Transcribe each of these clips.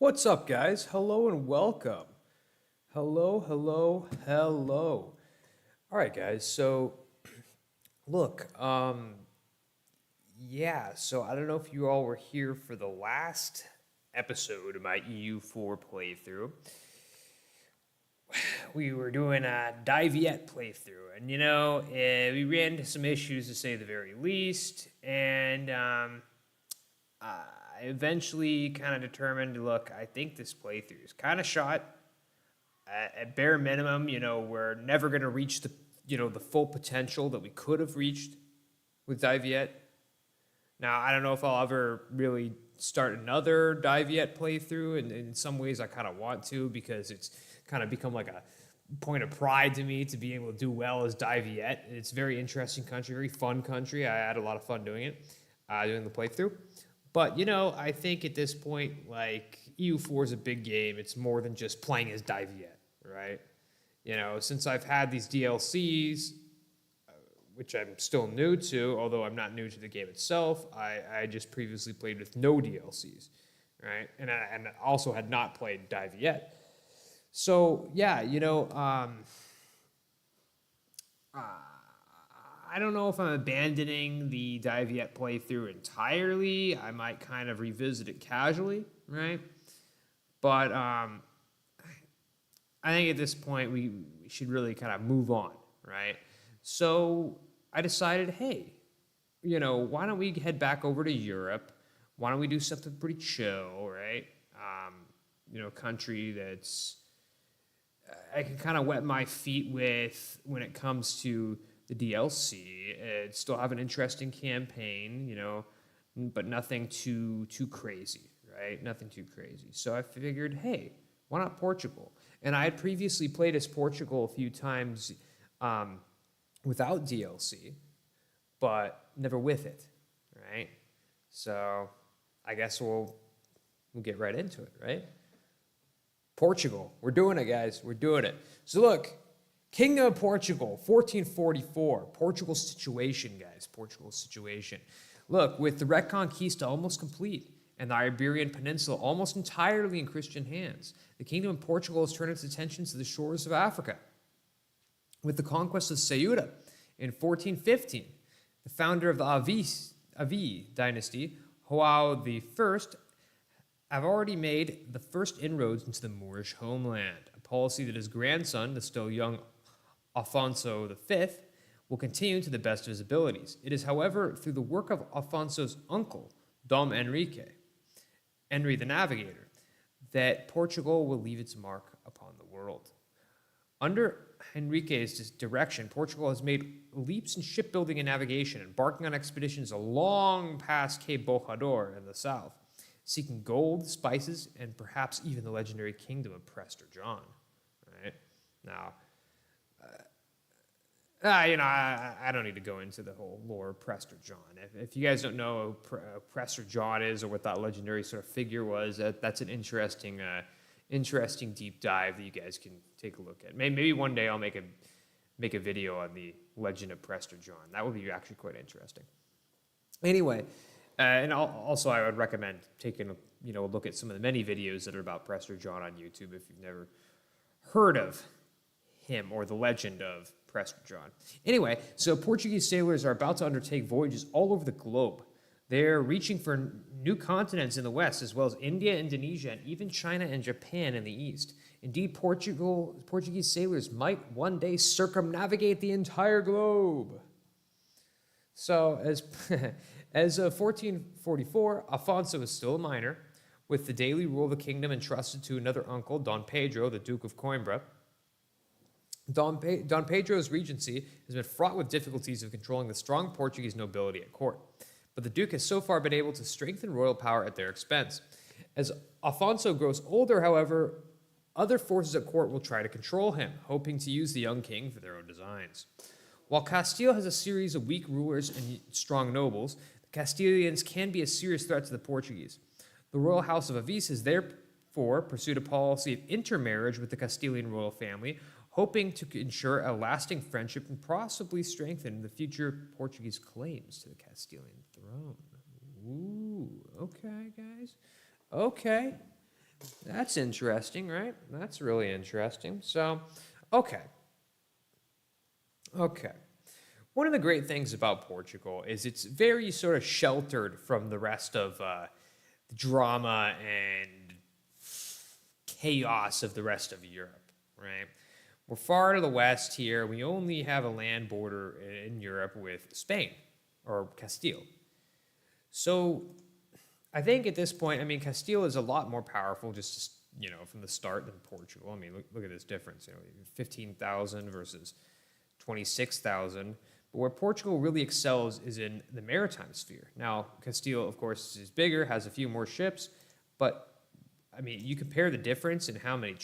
What's up, guys? Hello and welcome. Hello, hello, hello. All right, guys. So, look, so I don't know if you all were here for the last episode of my EU4 playthrough. We were doing a Diviet playthrough, and we ran into some issues to say the very least, and I eventually kind of determined, look, I think this playthrough is kind of shot. At bare minimum, we're never going to reach the full potential that we could have reached with Diviet. Now, I don't know if I'll ever really start another Diviet playthrough, and in some ways I kind of want to, because it's kind of become like a point of pride to me to be able to do well as Diviet. It's a very interesting country, very fun country. I had a lot of fun doing it, doing the playthrough. But, I think at this point, like, EU4 is a big game. It's more than just playing as Diviet, right? Since I've had these DLCs, which I'm still new to, although I'm not new to the game itself, I just previously played with no DLCs, right? And I also had not played Diviet. So, yeah, I don't know if I'm abandoning the Diviet playthrough entirely. I might kind of revisit it casually, right? But I think at this point we should really kind of move on, right? So I decided, hey, why don't we head back over to Europe? Why don't we do something pretty chill, right? Country that's I can kind of wet my feet with when it comes to the DLC. It still have an interesting campaign, but nothing too crazy, right? Nothing too crazy. So I figured, hey, why not Portugal? And I had previously played as Portugal a few times without DLC, but never with it, right? So I guess we'll get right into it, right? Portugal. We're doing it, guys. We're doing it. So look, Kingdom of Portugal, 1444. Portugal's situation, guys. Portugal's situation. Look, with the Reconquista almost complete and the Iberian Peninsula almost entirely in Christian hands, the Kingdom of Portugal has turned its attention to the shores of Africa. With the conquest of Ceuta in 1415, the founder of the Avi dynasty, João I, have already made the first inroads into the Moorish homeland, a policy that his grandson, the still young Afonso V, will continue to the best of his abilities. It is, however, through the work of Afonso's uncle, Dom Henrique, Henry the Navigator, that Portugal will leave its mark upon the world. Under Henrique's direction, Portugal has made leaps in shipbuilding and navigation, embarking on expeditions along past Cape Bojador in the south, seeking gold, spices, and perhaps even the legendary kingdom of Prester John. Right now, I don't need to go into the whole lore of Prester John. If you guys don't know who Prester John is or what that legendary sort of figure was, that's an interesting deep dive that you guys can take a look at. Maybe one day I'll make a video on the legend of Prester John. That would be actually quite interesting. Anyway. And also, I would recommend taking a look at some of the many videos that are about Prester John on YouTube if you've never heard of him or the legend of Prester John. Anyway, so Portuguese sailors are about to undertake voyages all over the globe. They're reaching for new continents in the west, as well as India, Indonesia, and even China and Japan in the east. Indeed, Portuguese sailors might one day circumnavigate the entire globe. So, as of 1444, Afonso is still a minor, with the daily rule of the kingdom entrusted to another uncle, Don Pedro, the Duke of Coimbra. Don Pedro's regency has been fraught with difficulties of controlling the strong Portuguese nobility at court, but the Duke has so far been able to strengthen royal power at their expense. As Afonso grows older, however, other forces at court will try to control him, hoping to use the young king for their own designs. While Castile has a series of weak rulers and strong nobles, the Castilians can be a serious threat to the Portuguese. The royal house of Avis has therefore pursued a policy of intermarriage with the Castilian royal family, hoping to ensure a lasting friendship and possibly strengthen the future Portuguese claims to the Castilian throne. Ooh, okay, guys. Okay. That's interesting, right? That's really interesting. So, okay. Okay. One of the great things about Portugal is it's very sort of sheltered from the rest of the drama and chaos of the rest of Europe, right? We're far to the west here. We only have a land border in Europe with Spain or Castile. So I think at this point, I mean, Castile is a lot more powerful just, from the start than Portugal. I mean, look at this difference, 15,000 versus 26,000. But where Portugal really excels is in the maritime sphere. Now, Castile, of course, is bigger, has a few more ships, but I mean, you compare the difference in how many,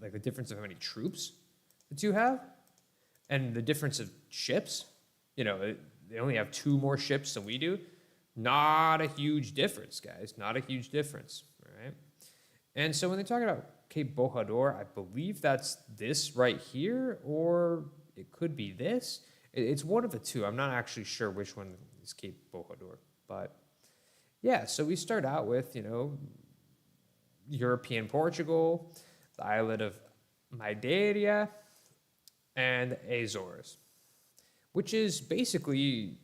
like the difference of how many troops the two have, and the difference of ships. They only have 2 more ships than we do. Not a huge difference, guys. Not a huge difference, right? And so when they talk about Cape Bojador, I believe that's this right here, or it could be this. It's one of the two. I'm not actually sure which one is Cape Bojador, but yeah. So we start out with European Portugal, the islet of Madeira, and the Azores, which is basically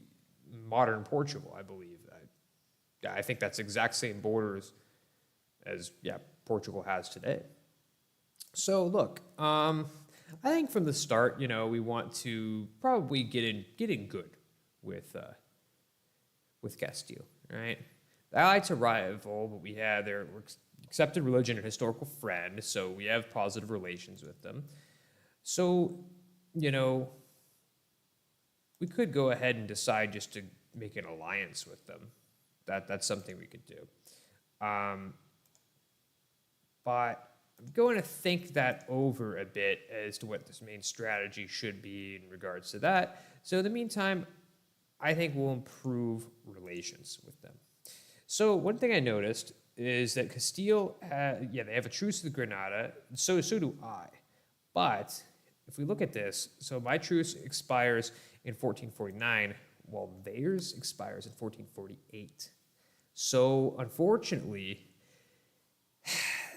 modern Portugal, I believe. I think that's exact same borders as Portugal has today. So look, I think from the start, we want to probably get in good with Castile, right? The allies rival, but we have their accepted religion and historical friend, so we have positive relations with them. So, we could go ahead and decide just to make an alliance with them. That's something we could do. But I'm going to think that over a bit as to what this main strategy should be in regards to that. So in the meantime, I think we'll improve relations with them. So one thing I noticed is that Castile, they have a truce with Granada, so do I. But if we look at this, so my truce expires in 1449, while theirs expires in 1448. So unfortunately,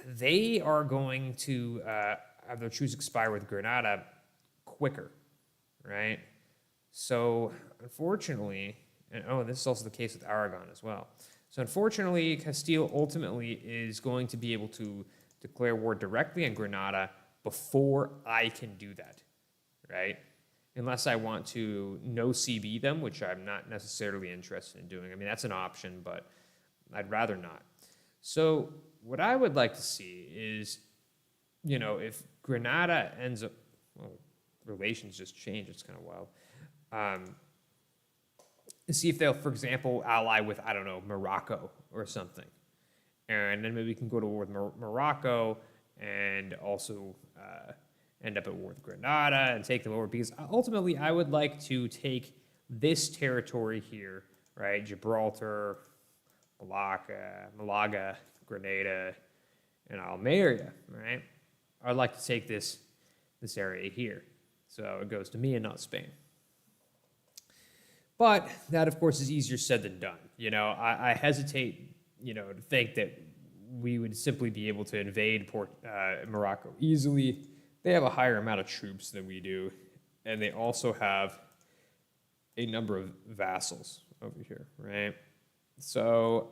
they are going to have their truce expire with Granada quicker, right? So unfortunately, and this is also the case with Aragon as well. So unfortunately, Castile ultimately is going to be able to declare war directly on Granada before I can do that, right? Unless I want to no CB them, which I'm not necessarily interested in doing. I mean, that's an option, but I'd rather not. So what I would like to see is, if Granada ends up, relations just change. It's kind of wild. See if they'll, for example, ally with, I don't know, Morocco or something. And then maybe we can go to war with Morocco and also end up at war with Granada and take them over. Because ultimately, I would like to take this territory here, right? Gibraltar, Malaga, Grenada, and Almeria, right? I'd like to take this area here. So it goes to me and not Spain. But that, of course, is easier said than done. I hesitate, to think that we would simply be able to invade Morocco easily. They have a higher amount of troops than we do, and they also have a number of vassals over here, right? So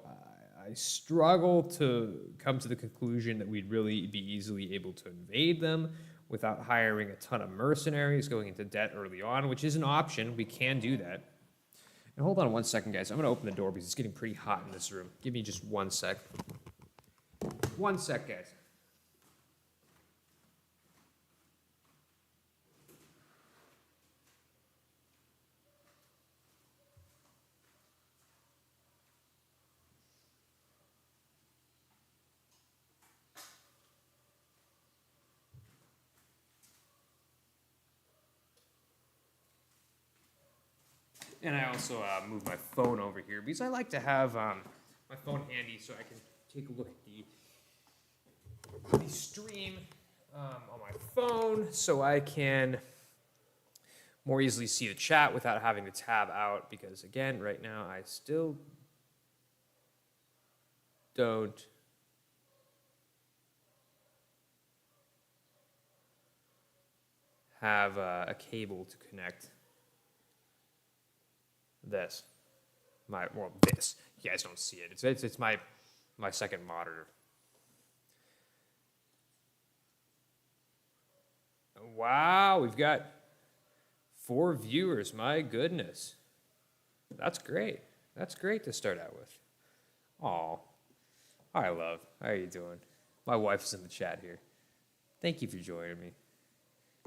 I struggle to come to the conclusion that we'd really be easily able to invade them without hiring a ton of mercenaries, going into debt early on, which is an option. We can do that. And hold on 1 second, guys. I'm going to open the door because it's getting pretty hot in this room. Give me just 1 sec. 1 sec, guys. And I also moved my phone over here because I like to have my phone handy so I can take a look at the stream on my phone so I can more easily see the chat without having to tab out because, again, right now I still don't have a cable to connect this. This. You guys don't see it. It's my second monitor. Wow, we've got 4 viewers. My goodness. That's great. That's great to start out with. Aw. Hi, love. How are you doing? My wife's in the chat here. Thank you for joining me.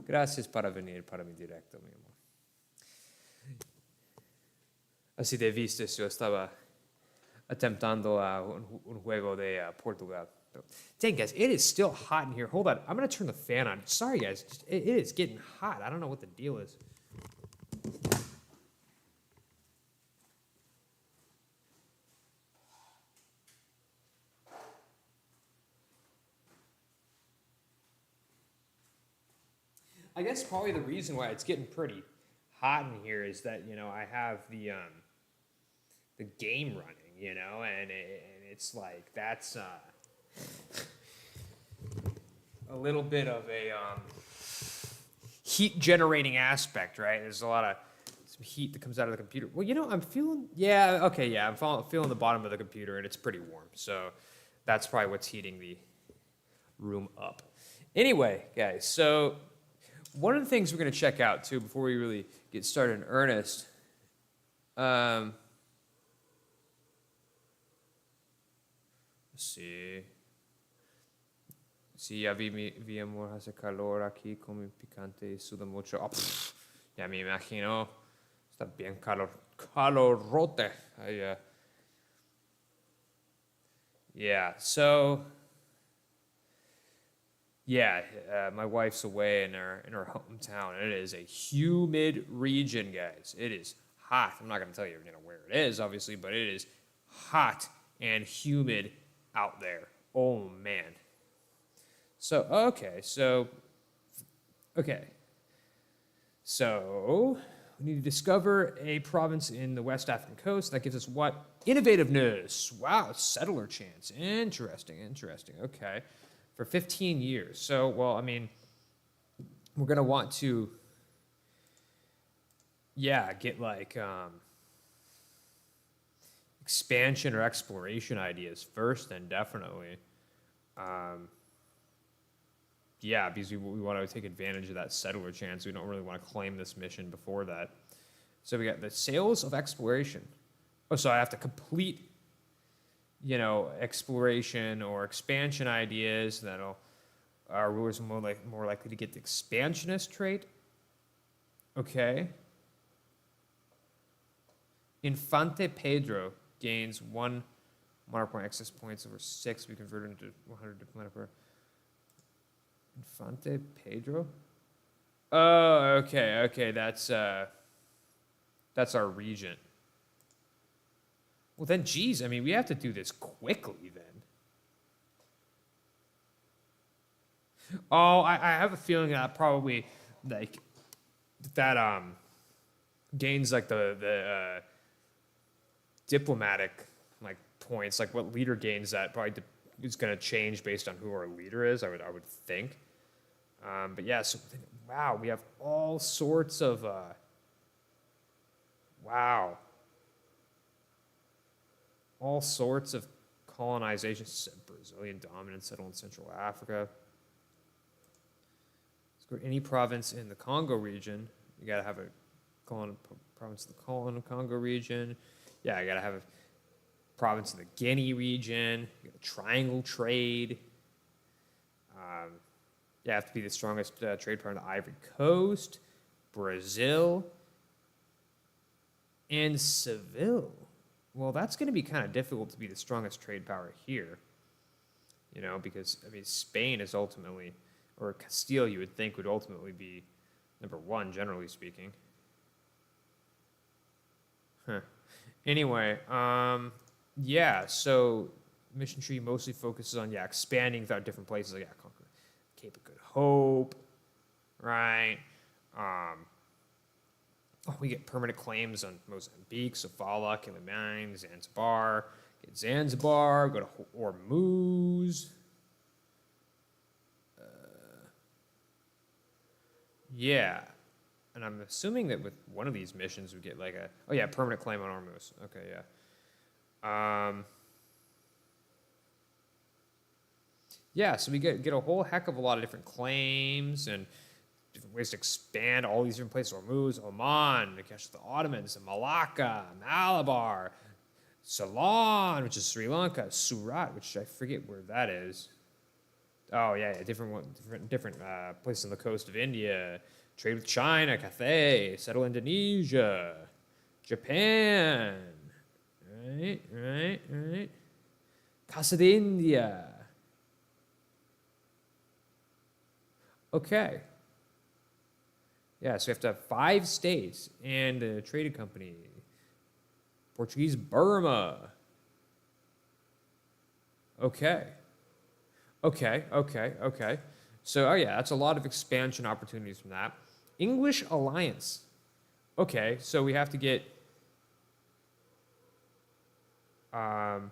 Gracias para venir para mi directo, mi amor. Así de vistas, yo estaba attemptando un juego de Portugal. Dang, guys, it is still hot in here. Hold on. I'm going to turn the fan on. Sorry, guys. It is getting hot. I don't know what the deal is. I guess probably the reason why it's getting pretty hot in here is that, I have the game running, and it's like that's a little bit of a heat generating aspect, right? There's a lot of some heat that comes out of the computer. Well, I'm feeling, I'm feeling the bottom of the computer, and it's pretty warm, so that's probably what's heating the room up. Anyway, guys, so one of the things we're going to check out, too, before we really get started in earnest, let's see. Sí, ya vi amor, hace calor aquí, come picante y suda mucho. Oh, ya me imagino. Está bien calorote. So... my wife's away in her hometown, and it is a humid region, guys. It is hot. I'm not going to tell you, where it is, obviously, but it is hot and humid out there. Oh, man. So we need to discover a province in the West African coast. That gives us what? Innovativeness. Wow, settler chance. Interesting. Okay. For 15 years. So, we're going to want to, get like expansion or exploration ideas first, then definitely. Because we want to take advantage of that settler chance. We don't really want to claim this mission before that. So we got the sales of exploration. Oh, so I have to complete exploration or expansion ideas that'll our rulers are more likely to get the expansionist trait. Okay. Infante Pedro gains 1 monarch point access points over 6. We convert it into 100 diplomatic power. Infante Pedro? Oh, okay. That's our regent. Well, then, geez, we have to do this quickly, then. Oh, I have a feeling that probably, gains, the diplomatic, points. What leader gains that probably is going to change based on who our leader is, I would think. But, yeah, so, wow, we have all sorts of, all sorts of colonization. Brazilian dominance settled in Central Africa. Let's go to any province in the Congo region. You got to have a province of the Congo region. Yeah, you got to have a province in the Guinea region. You got a triangle trade. You have to be the strongest trade partner on the Ivory Coast, Brazil, and Seville. Well, that's going to be kind of difficult to be the strongest trade power here, because, Spain is ultimately, or Castile, you would think, would ultimately be number 1, generally speaking. Anyway, so mission tree mostly focuses on, expanding without different places, conquer Cape of Good Hope, right? We get permanent claims on Mozambique, Sofala, Kilimani, Zanzibar. Get Zanzibar, go to Hormuz. Yeah. And I'm assuming that with one of these missions we get like a, oh yeah, permanent claim on Ormuz. Okay, yeah. Yeah, so we get a whole heck of a lot of different claims and different ways to expand all these different places. Hormuz, Oman, to catch the Ottomans, Malacca, Malabar, Ceylon, which is Sri Lanka, Surat, which I forget where that is. Oh yeah, different places on the coast of India. Trade with China, Cathay, settle Indonesia, Japan. Right. Casa de India. Okay. Yeah, so we have to have 5 states and a trading company. Portuguese Burma. Okay. So, oh yeah, that's a lot of expansion opportunities from that. English Alliance. Okay, so we have to get alliance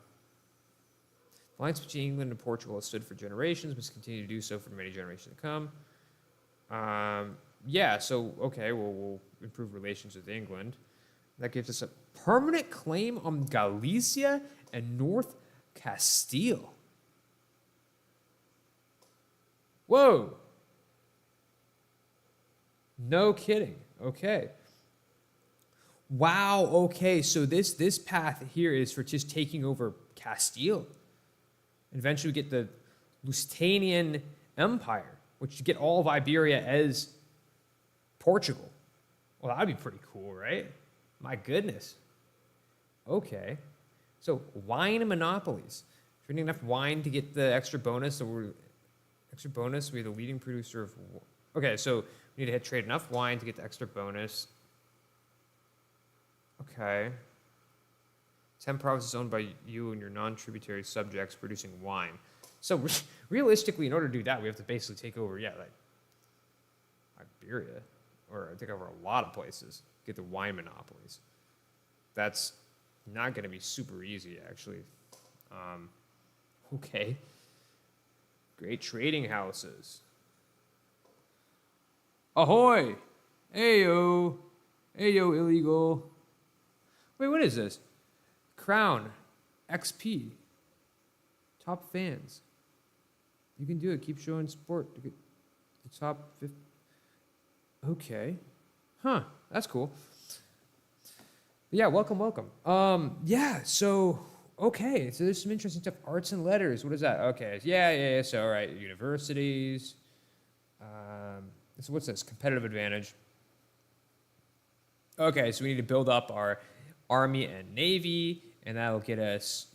between England and Portugal has stood for generations, must continue to do so for many generations to come. Yeah, so, okay, well, we'll improve relations with England. That gives us a permanent claim on Galicia and North Castile. Whoa. No kidding. Okay. Wow, okay, so this path here is for just taking over Castile. And eventually we get the Lusitanian Empire, which you get all of Iberia as Portugal. Well, that'd be pretty cool, right? My goodness. Okay. So wine monopolies. Drinking enough wine to get the extra bonus, so we're the leading producer of. Okay, so we need to trade enough wine to get the extra bonus. Okay. 10 provinces owned by you and your non-tributary subjects producing wine. So realistically, in order to do that, we have to basically take over, like Iberia, or take over a lot of places, get the wine monopolies. That's not going to be super easy, actually. Okay. Great trading houses. Ahoy! Ayo! Ayo, illegal. Wait, what is this? Crown. XP. Top fans. You can do it. Keep showing support to get the top 50. Okay. Huh. That's cool. Yeah, welcome. Yeah, so, okay. So there's some interesting stuff. Arts and letters. What is that? Okay. Yeah. So, all right. Universities. So what's this? Competitive advantage. Okay, so we need to build up our Army and Navy, and that'll get us,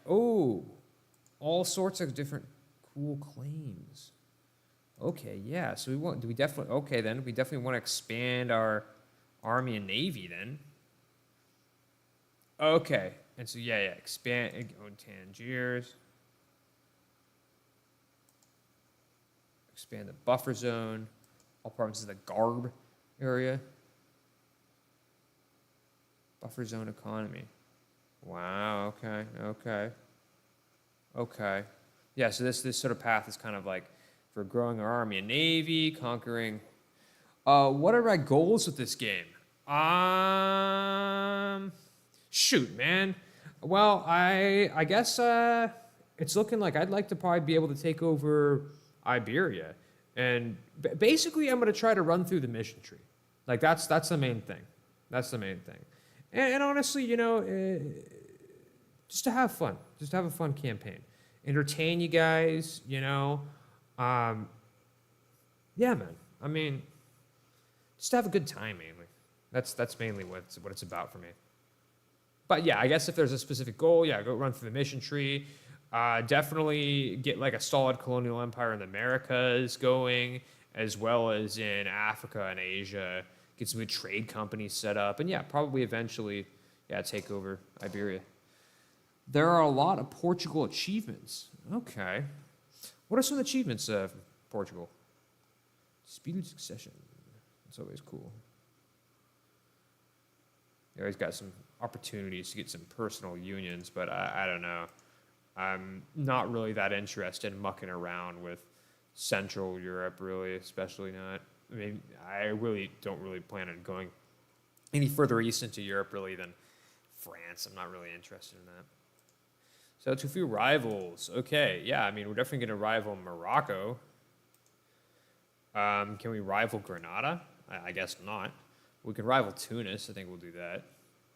all sorts of different cool claims. Okay, yeah, so we definitely want to expand our Army and Navy then. Okay, and so expand Tangiers. Expand the buffer zone. All provinces of the Garb area. Buffer zone economy. Wow, okay. Yeah, so this sort of path is kind of like for growing our Army and Navy, conquering. What are my goals with this game? Shoot, man. Well, I guess it's looking like I'd like to probably be able to take over Iberia. And basically, I'm going to try to run through the mission tree. Like, that's the main thing. And honestly, just to have fun. Just to have a fun campaign. Entertain you guys, Yeah, man. I mean, just to have a good time, mainly. That's mainly what it's about for me. But yeah, I guess if there's a specific goal, go run through the mission tree. Definitely get like a solid colonial empire in the Americas going, as well as in Africa and Asia. Get some good trade companies set up, and probably eventually, take over Iberia. There are a lot of Portugal achievements. Okay. What are some of the achievements of Portugal? Speedy succession. It's always cool. They always got some opportunities to get some personal unions, but I don't know. I'm not really that interested in mucking around with Central Europe, really, especially not. I mean, I really don't really plan on going any further east into Europe really than France. I'm not really interested in that. So to a few rivals. Okay, yeah, I mean, we're definitely going to rival Morocco. Can we rival Grenada? I guess not. We can rival Tunis. I think we'll do that.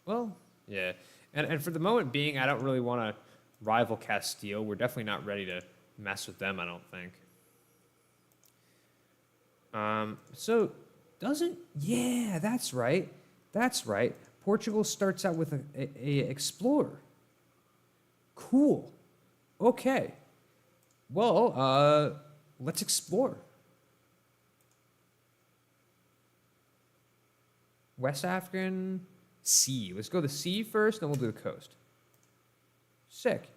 Well, yeah. And for the moment being, I don't really want to rival Castile. We're definitely not ready to mess with them, I don't think. Yeah, that's right. That's right. Portugal starts out with a explorer. Cool. Okay. Well, let's explore. West African sea. Let's go the sea first, then we'll do the coast. Sick.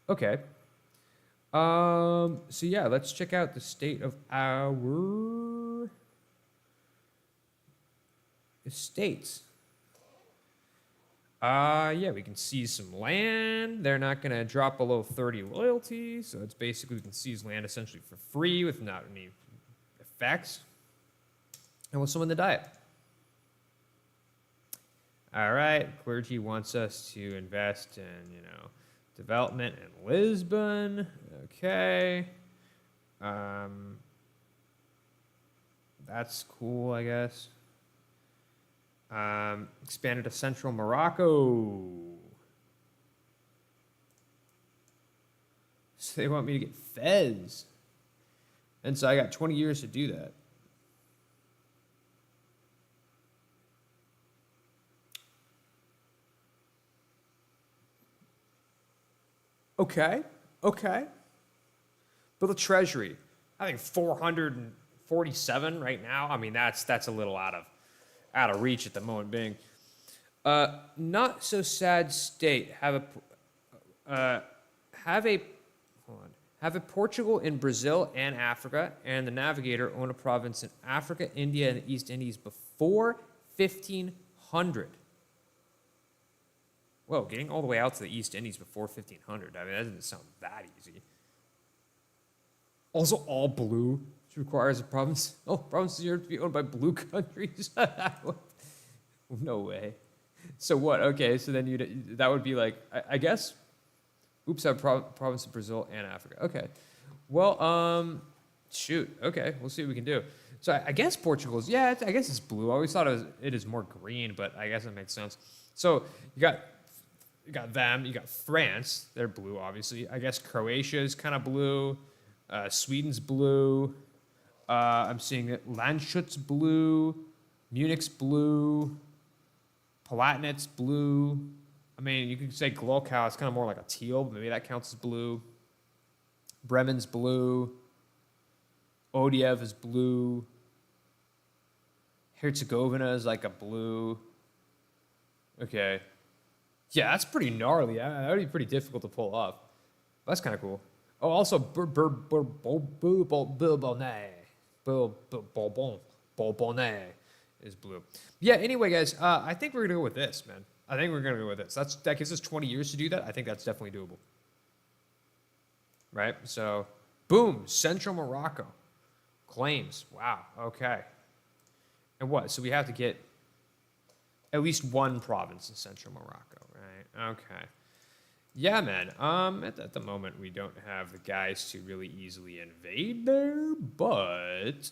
Okay. So yeah, let's check out the state of our estates. Yeah, we can seize some land. They're not gonna drop below 30 loyalty, so it's basically we can seize land essentially for free without any effects. And we'll summon the diet. All right, clergy wants us to invest in, development in Lisbon. Okay. That's cool, I guess. Expanded to central Morocco. So they want me to get Fez. And so I got 20 years to do that. Okay. But the treasury, I think 447 right now. I mean, that's a little out of reach at the moment being. Not so sad state. Have a Portugal in Brazil and Africa, and the navigator own a province in Africa, India, and the East Indies before 1500. Whoa, getting all the way out to the East Indies before 1500. I mean, that doesn't sound that easy. Also, all blue, which requires a province. Oh, provinces here to be owned by blue countries. No way. So what? Okay, so then that would be like, I guess. Oops, I have province of Brazil and Africa. Okay. Well, shoot. Okay, we'll see what we can do. So I guess Portugal's, yeah, I guess it's blue. I always thought it is more green, but I guess it makes sense. So you got them. You got France. They're blue, obviously. I guess Croatia is kind of blue. Sweden's blue. I'm seeing that Landshut's blue. Munich's blue. Palatinat's blue. I mean, you could say Glockow is kind of more like a teal, but maybe that counts as blue. Bremen's blue. Odiev is blue. Herzegovina is like a blue. Okay. Yeah, that's pretty gnarly. That would be pretty difficult to pull off. That's kind of cool. Oh, also, Bourbonnais is blue. Yeah, anyway, guys, I think we're going to go with this, man. I think we're going to go with this. That gives us 20 years to do that. I think that's definitely doable. Right? So, boom, Central Morocco. Claims. Wow, okay. And what? So we have to get at least one province in Central Morocco, right? Okay. Yeah, man. At the moment, we don't have the guys to really easily invade there, but,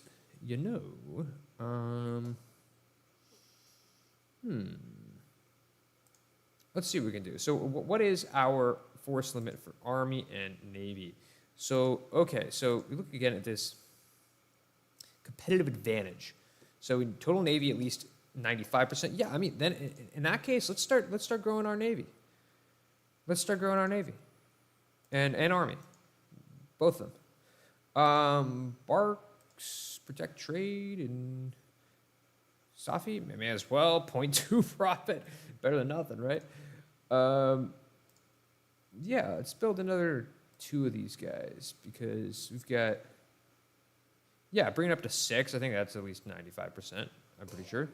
let's see what we can do. So what is our force limit for Army and Navy? So, okay, so we look again at this competitive advantage. So in total Navy, at least 95%. Yeah, I mean, then in that case, let's start growing our Navy. Let's start growing our Navy and Army, both of them. Barks, protect trade, and Safi, may as well. 0.2 profit, better than nothing, right? Yeah, let's build another 2 of these guys because we've got, bring it up to 6. I think that's at least 95%, I'm pretty sure.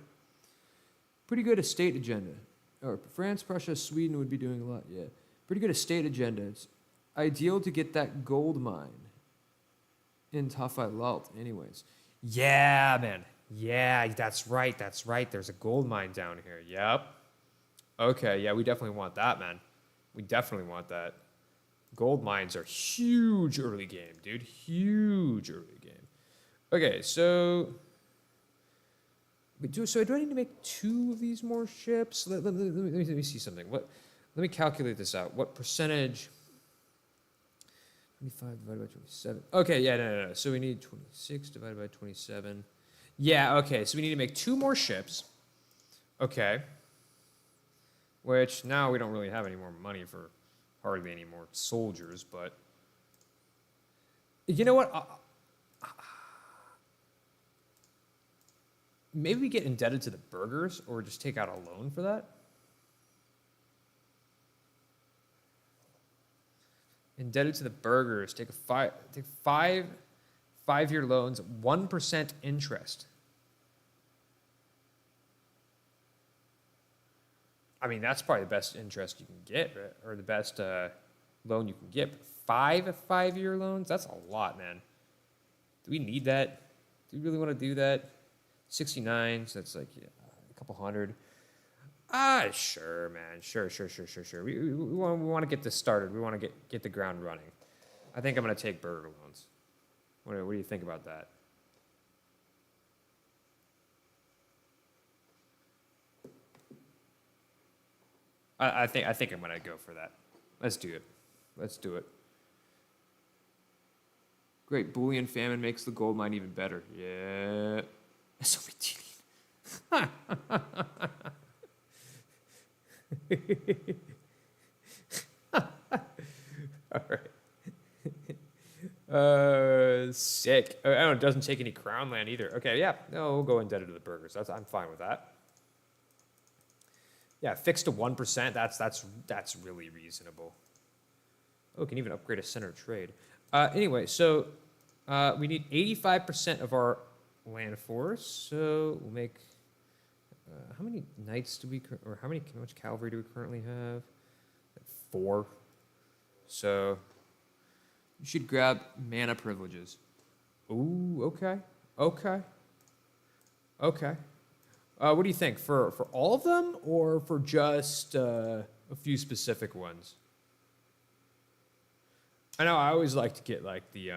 Pretty good estate agenda. Or France, Prussia, Sweden would be doing a lot, yeah. Pretty good estate agenda. It's ideal to get that gold mine in Tafai Lalt, anyways. Yeah, man. Yeah, that's right. That's right. There's a gold mine down here. Yep. Okay, yeah, we definitely want that, man. We definitely want that. Gold mines are huge early game, dude. Huge early game. Okay, so do I need to make 2 of these more ships? Let me see something. Let me calculate this out. What percentage? 25 divided by 27. Okay, yeah, no. So we need 26 divided by 27. Yeah, okay. So we need to make 2 more ships. Okay. Which now we don't really have any more money for hardly any more soldiers, but you know what? Maybe we get indebted to the burghers or just take out a loan for that. Indebted to the burghers, take 5-year loans, 1% interest. I mean, that's probably the best interest you can get, right? Or the best loan you can get. But 5-year loans, that's a lot, man. Do we need that? Do we really want to do that? 69, so that's like a couple hundred. Sure, man. Sure. We want to get this started. We want to get the ground running. I think I'm going to take burger loans. What do you think about that? I think I'm going to go for that. Let's do it. Great Boolean famine makes the gold mine even better. Yeah. SOVT. All right. Sick. Oh, it doesn't take any crown land either. Okay, yeah. No, we'll go indebted to the burghers. I'm fine with that. Yeah, fixed to 1%. That's really reasonable. Oh, we can even upgrade a center of trade. Anyway, so we need 85% of our land force. So we'll make. How many knights do we, or how much cavalry do we currently have? 4. So you should grab mana privileges. Ooh, okay. What do you think? For all of them, or for just a few specific ones? I know I always like to get like the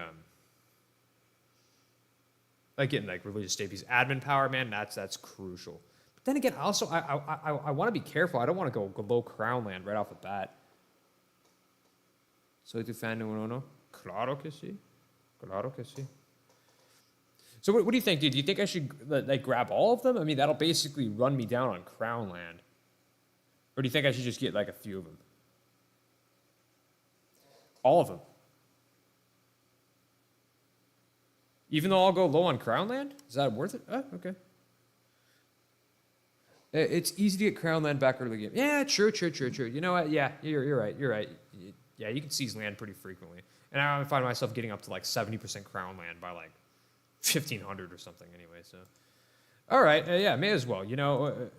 like getting like religious state piece. Admin power, man, that's crucial. But then again, also I want to be careful. I don't want to go low crown land right off the bat. Soy tu fan número uno? Claro que sí. So what do you think, dude? Do you think I should like grab all of them? I mean, that'll basically run me down on crown land. Or do you think I should just get like a few of them? All of them. Even though I'll go low on crown land? Is that worth it? Oh, okay. It's easy to get crown land back early game. Yeah, true. You know what? Yeah, you're right. Yeah, you can seize land pretty frequently. And I find myself getting up to like 70% crown land by like 1,500 or something anyway, so. All right, yeah, may as well. You know,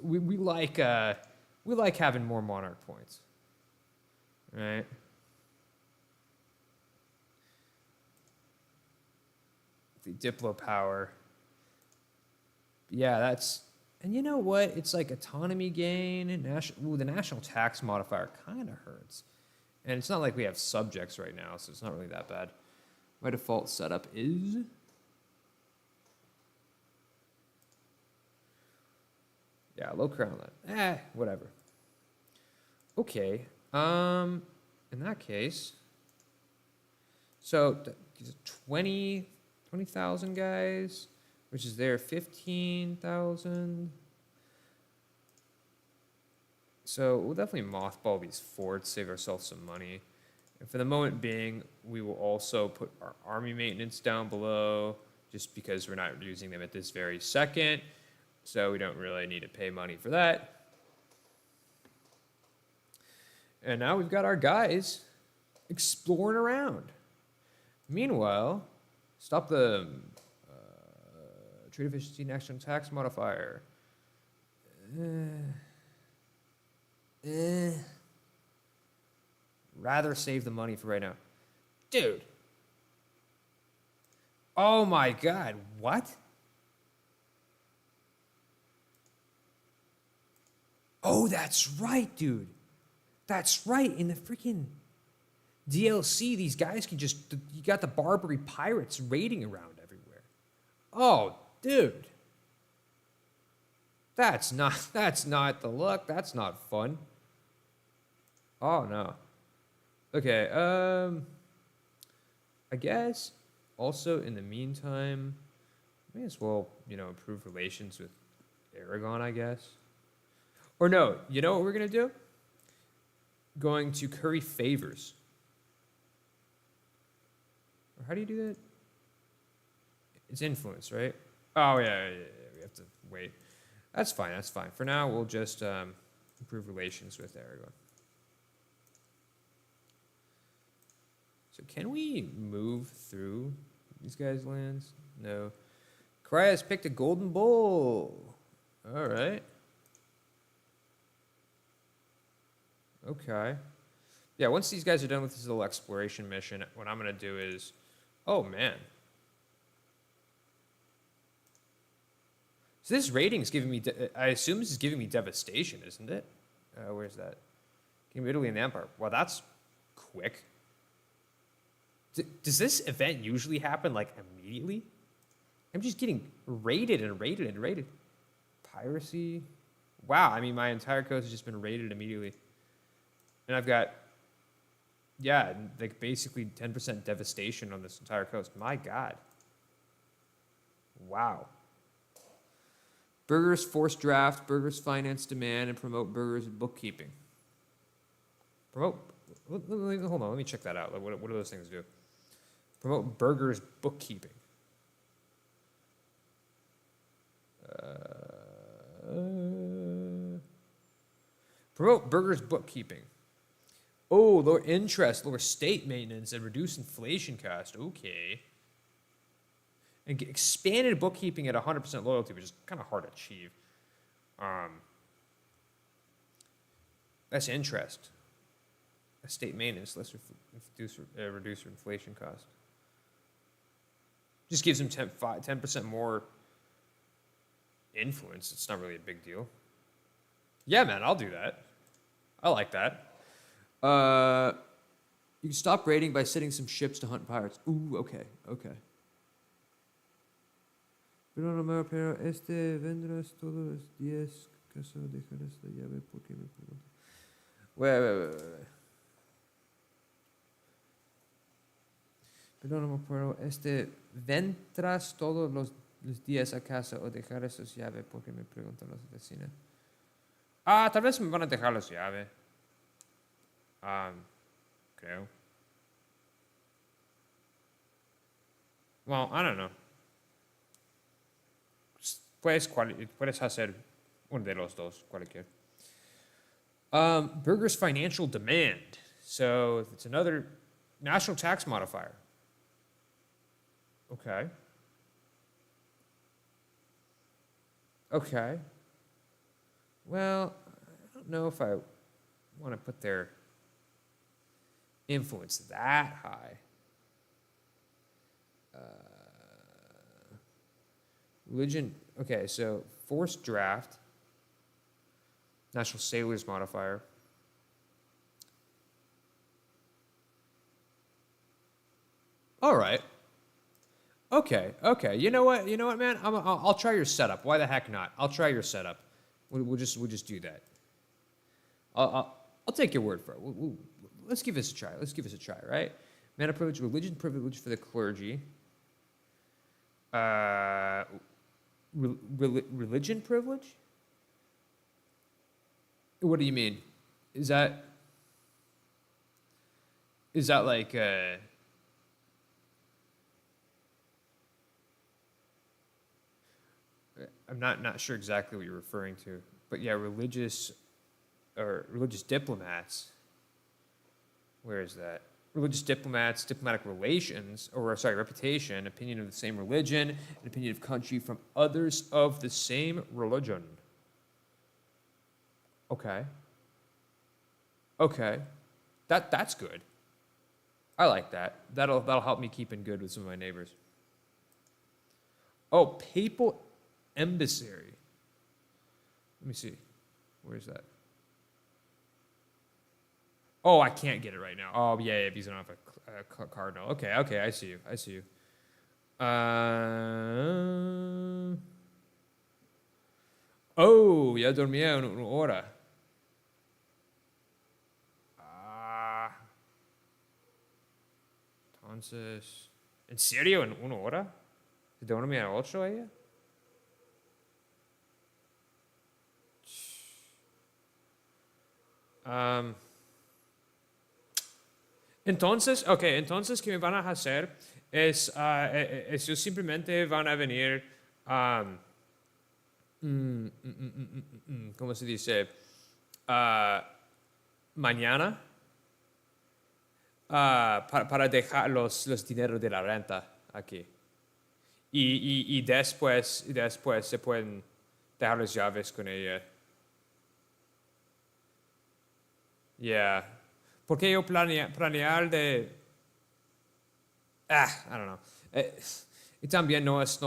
we like having more monarch points, right? The Diplo power. Yeah, and you know what? It's like autonomy gain and the national tax modifier kind of hurts. And it's not like we have subjects right now, so it's not really that bad. My default setup is low crown land. Whatever. Okay. In that case, so 20,000 guys, which is there 15,000. So we'll definitely mothball these forts, save ourselves some money. And for the moment being, we will also put our army maintenance down below, just because we're not using them at this very second. So we don't really need to pay money for that. And now we've got our guys exploring around. Meanwhile, stop the trade efficiency national tax modifier. Rather save the money for right now. Dude, Oh my God, what? Oh, that's right, dude. That's right. In the freaking DLC, these guys can just, you got the Barbary pirates raiding around everywhere. Oh, dude. That's not the look. That's not fun. Oh no. Okay, I guess also in the meantime, may as well, improve relations with Aragon, I guess. Or no, you know what we're gonna do? Going to curry favors. Or how do you do that? It's influence, right? Oh yeah. We have to wait. That's fine. That's fine. For now, we'll just improve relations with Aragon. So can we move through these guys' lands? No. Crya's picked a golden bull. All right. Okay. Yeah, once these guys are done with this little exploration mission, what I'm going to do is... Oh, man. So this rating is giving me... I assume this is giving me devastation, isn't it? Where's that? Italy and the Empire. Well, that's quick. Does this event usually happen, like, immediately? I'm just getting raided and raided and raided. Piracy. Wow, I mean, my entire coast has just been raided immediately. And I've got, yeah, like, basically 10% devastation on this entire coast. My God. Wow. Burghers force draft, burghers finance demand, and promote burghers bookkeeping. Promote, hold on, let me check that out. What do those things do? Promote burghers bookkeeping. Promote burghers bookkeeping. Oh, lower interest, lower state maintenance, and reduce inflation cost. Okay. And get expanded bookkeeping at 100% loyalty, which is kind of hard to achieve. That's interest. State maintenance, reduce inflation cost. Just gives them 10% more influence. It's not really a big deal. Yeah, man, I'll do that. I like that. You can stop raiding by sending some ships to hunt pirates. Ooh, okay. Pero vendrás todos los días, ¿acaso dejarás la llave? Porque me pregunto. Wait. Perdóname, pero vendrás todos los días a casa o dejarás las llaves porque me preguntan los vecinos. Tal vez me van a dejar las llaves. Creo. Well, I don't know. Puedes hacer uno de los dos, cualquier. Burghers financial demand. So it's another national tax modifier. Okay. Well, I don't know if I want to put their influence that high. Religion. Okay, so forced draft. National sailors modifier. All right. Okay. You know what, man? I'll try your setup. Why the heck not? I'll try your setup. We'll just do that. I'll take your word for it. Let's give this a try. Right? Mana privilege, religion privilege for the clergy. Religion privilege? What do you mean? Is that like I'm not sure exactly what you're referring to, but yeah, religious diplomats. Where is that? Religious diplomats, diplomatic relations, reputation, opinion of the same religion, and opinion of country from others of the same religion. Okay. That's good. I like that. That'll help me keep in good with some of my neighbors. Oh, papal emissary. Let me see. Where's that? Oh, I can't get it right now. Oh, yeah, because I don't have a cardinal. Okay, I see you. Oh, ya dormía una hora. Entonces, ¿en serio en una hora? ¿Se dormía a 8 ella? Entonces, ¿qué me van a hacer? Es, ellos simplemente van a venir, ¿cómo se dice? Mañana para dejar los dineros de la renta aquí. Y después se pueden dejar las llaves con ella. Yeah. Porque yo planear de... I don't know. Y también no es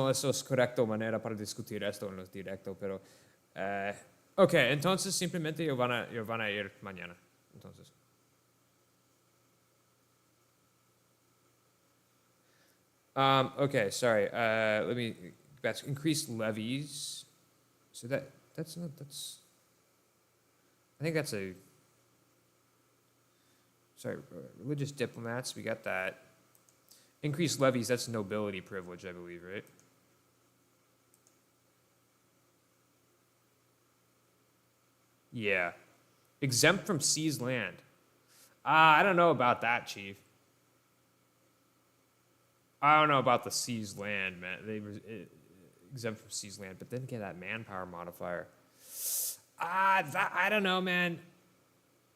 correcta manera para discutir esto en los directos, pero... ok, entonces simplemente ellos van a ir mañana. Entonces. Okay, sorry. Let me... That's increased levies. So that's... I think that's a... Sorry, religious diplomats, we got that. Increased levies, that's nobility privilege, I believe, right? Yeah. Exempt from seized land. I don't know about that, Chief. I don't know about the seized land, man. They were exempt from seized land, but then get that manpower modifier. I don't know, man.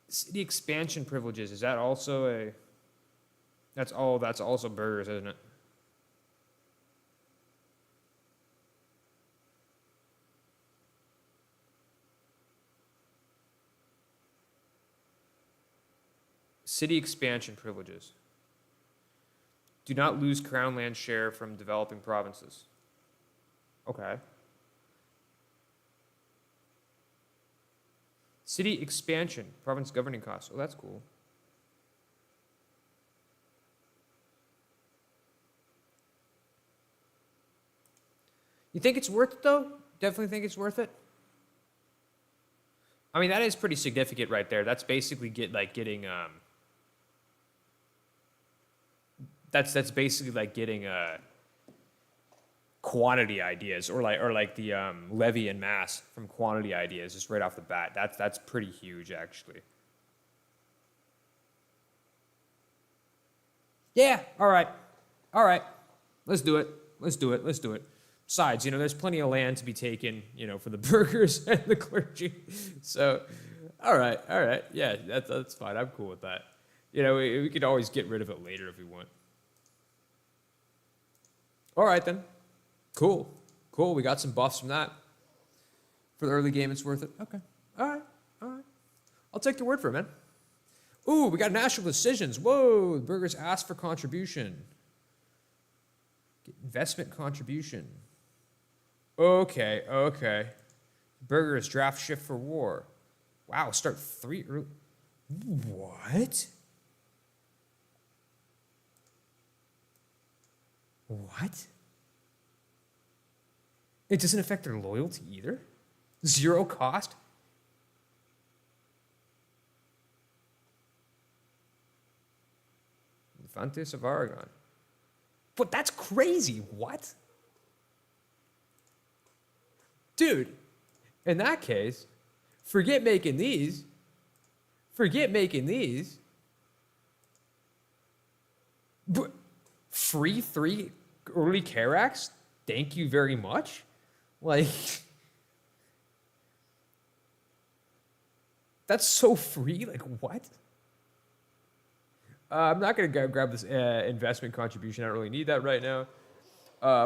City expansion privileges, is that also a... That's also burgers, isn't it? City expansion privileges. Do not lose crown land share from developing provinces. Okay. City expansion, province governing costs. Oh, that's cool. You think it's worth it, though? Definitely think it's worth it? I mean, that is pretty significant right there. That's basically getting that's basically like getting quantity ideas, or like the levy and mass from quantity ideas just right off the bat. That's pretty huge, actually. Yeah, all right. Let's do it. Besides, there's plenty of land to be taken, for the burghers and the clergy. So, all right. Yeah, that's fine. I'm cool with that. We could always get rid of it later if we want. All right, then. Cool. We got some buffs from that. For the early game, it's worth it. Okay. All right. I'll take your word for it, man. Ooh, we got national decisions. Whoa, the burghers ask for contribution. Get investment contribution. Okay. Burghers draft shift for war. Wow, start 3 early. What? It doesn't affect their loyalty either? 0 cost? Infantes of Aragon. But that's crazy. What? Dude, in that case, forget making these. Free 3 early Caracs? Thank you very much? Like, that's so free? Like, what? I'm not going to grab this investment contribution. I don't really need that right now.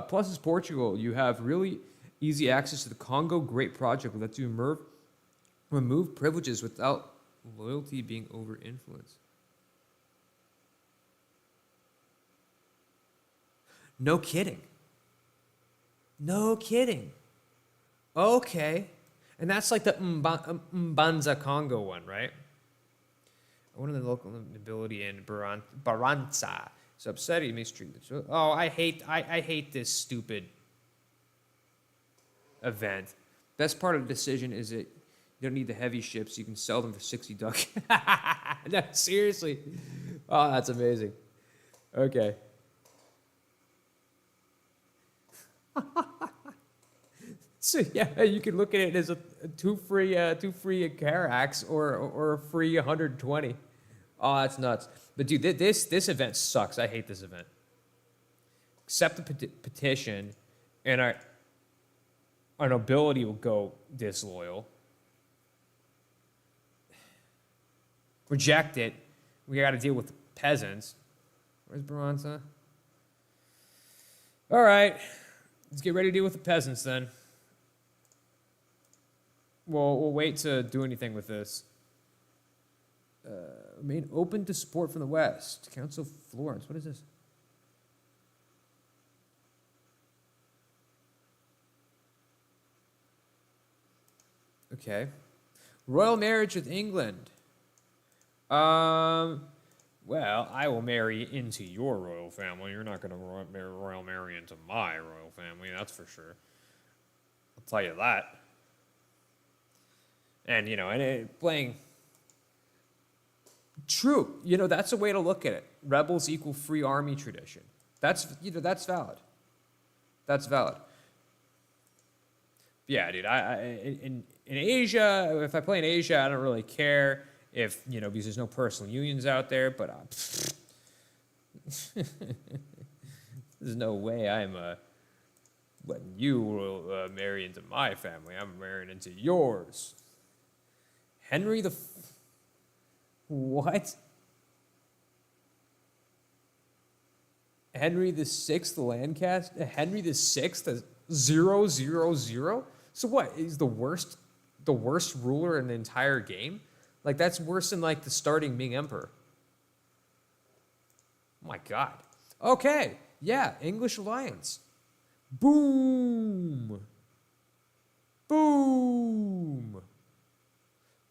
Plus, is Portugal. You have really easy access to the Congo Great Project that lets you remove privileges without loyalty being over-influenced. No kidding. No kidding. Okay. And that's like the Mbanza Congo one, right? One of the local nobility in Baranza is upset he mistreated. Oh, I hate this stupid event. Best part of the decision is that you don't need the heavy ships. You can sell them for 60 duck. No, seriously. Oh, that's amazing. Okay. So yeah, you can look at it as a two free Carax or a free 120. Oh, that's nuts. But dude, this event sucks. I hate this event. Accept the petition, and our nobility will go disloyal. Reject it. We got to deal with the peasants. Where's Baranza? All right, let's get ready to deal with the peasants then. We'll wait to do anything with this. Remain open to support from the West. Council of Florence. What is this? Okay. Royal marriage with England. Well, I will marry into your royal family. You're not going to royal marry into my royal family, that's for sure. I'll tell you that. And, playing... True. That's a way to look at it. Rebels equal free army tradition. That's valid. That's valid. Yeah, dude, in Asia, if I play in Asia, I don't really care if, because there's no personal unions out there, but there's no way I'm letting you marry into my family. I'm marrying into yours. Henry the... What? Henry the Sixth Lancaster? Henry the Sixth is 000? So what? He's the worst ruler in the entire game? Like, that's worse than, like, the starting Ming Emperor. Oh my God. Okay. Yeah, English alliance. Boom. Boom.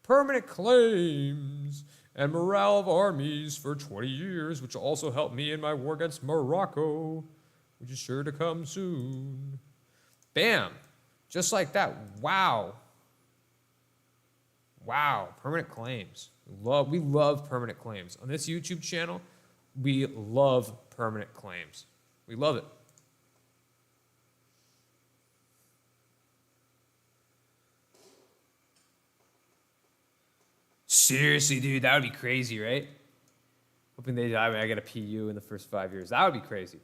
Permanent claims and morale of armies for 20 years, which also helped me in my war against Morocco, which is sure to come soon. Bam. Just like that. Wow. Wow. Permanent claims. We love permanent claims. On this YouTube channel, we love permanent claims. We love it. Seriously, dude, that would be crazy, right? Hoping I get a PU in the first 5 years. That would be crazy.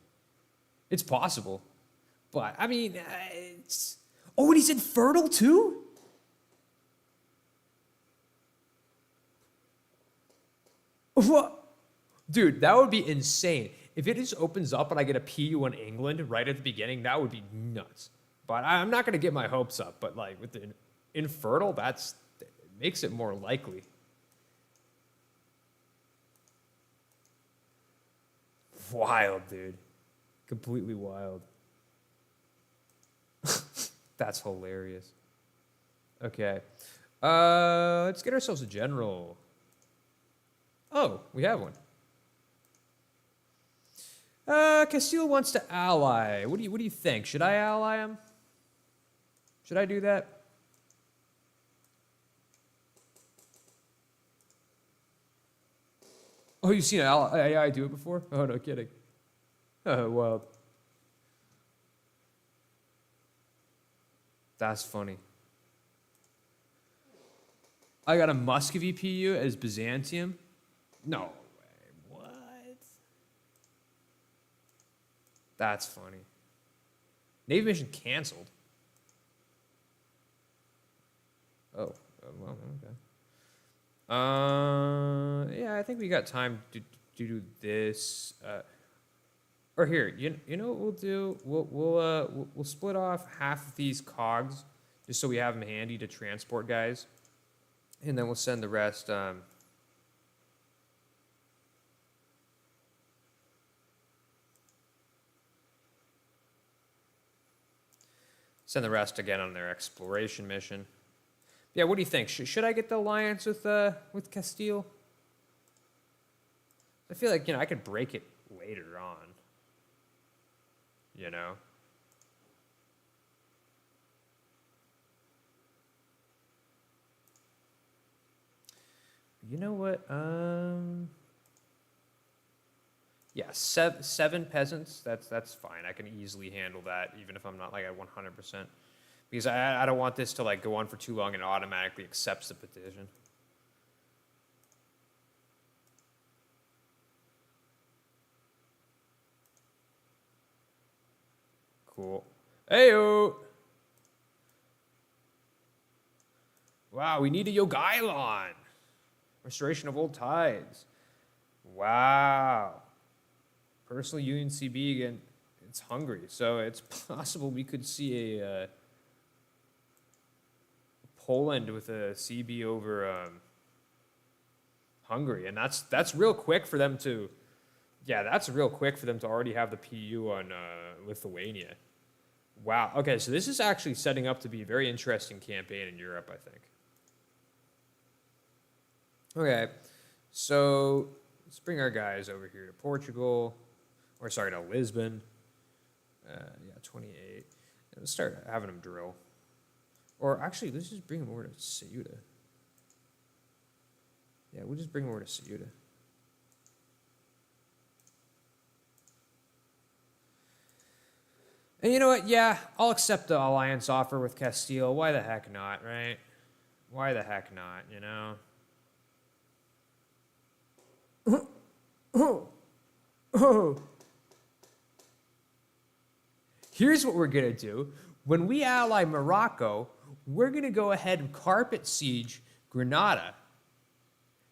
It's possible. But, I mean, it's... Oh, and he's infertile, too? What? Dude, that would be insane. If it just opens up and I get a PU in England right at the beginning, that would be nuts. But I'm not going to get my hopes up. But, like, with the infertile, it makes it more likely. Wild, dude. Completely wild. That's hilarious. Okay. Let's get ourselves a general. Oh, we have one. Castile wants to ally. What do you think? Should I ally him? Should I do that? Oh, you've seen AI do it before? Oh, no kidding. Oh, wild. That's funny. I got a Muscovy PU as Byzantium? No way. What? That's funny. Navy mission canceled. Oh, well, okay. Yeah, I think we got time to do this. Or here, you know what we'll do? We'll split off half of these cogs just so we have them handy to transport guys, and then we'll send the rest. Send the rest again on their exploration mission. Yeah, what do you think? Should I get the alliance with Castile? I feel like, I could break it later on. You know? You know what? Yeah, seven peasants. That's fine. I can easily handle that, even if I'm not like at 100%, because I don't want this to like go on for too long and automatically accepts the petition. Cool. Heyo. Wow, we need a Yogailon. Restoration of old tides. Wow. Personal Union CB again. It's hungry, so it's possible we could see a Poland with a CB over Hungary, and that's real quick for them to. Yeah, that's real quick for them to already have the PU on Lithuania. Wow. Okay, so this is actually setting up to be a very interesting campaign in Europe, I think. Okay, so let's bring our guys over here to Portugal, or sorry, to Lisbon. Yeah, 28. Let's start having them drill. Or actually, let's just bring them over to Ceuta. Yeah, we'll just bring them over to Ceuta. And you know what? Yeah, I'll accept the alliance offer with Castile. Why the heck not, right? Why the heck not, you know? Here's what we're going to do. When we ally Morocco, we're going to go ahead and carpet siege Granada,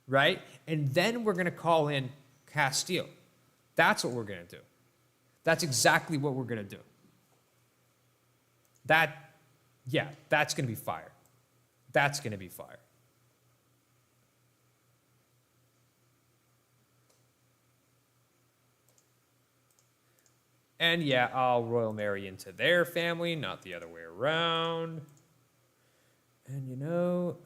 right? And then we're going to call in Castile. That's what we're going to do. That's exactly what we're going to do. That's going to be fire. That's going to be fire. And yeah, I'll Royal Marry into their family, not the other way around. And you know,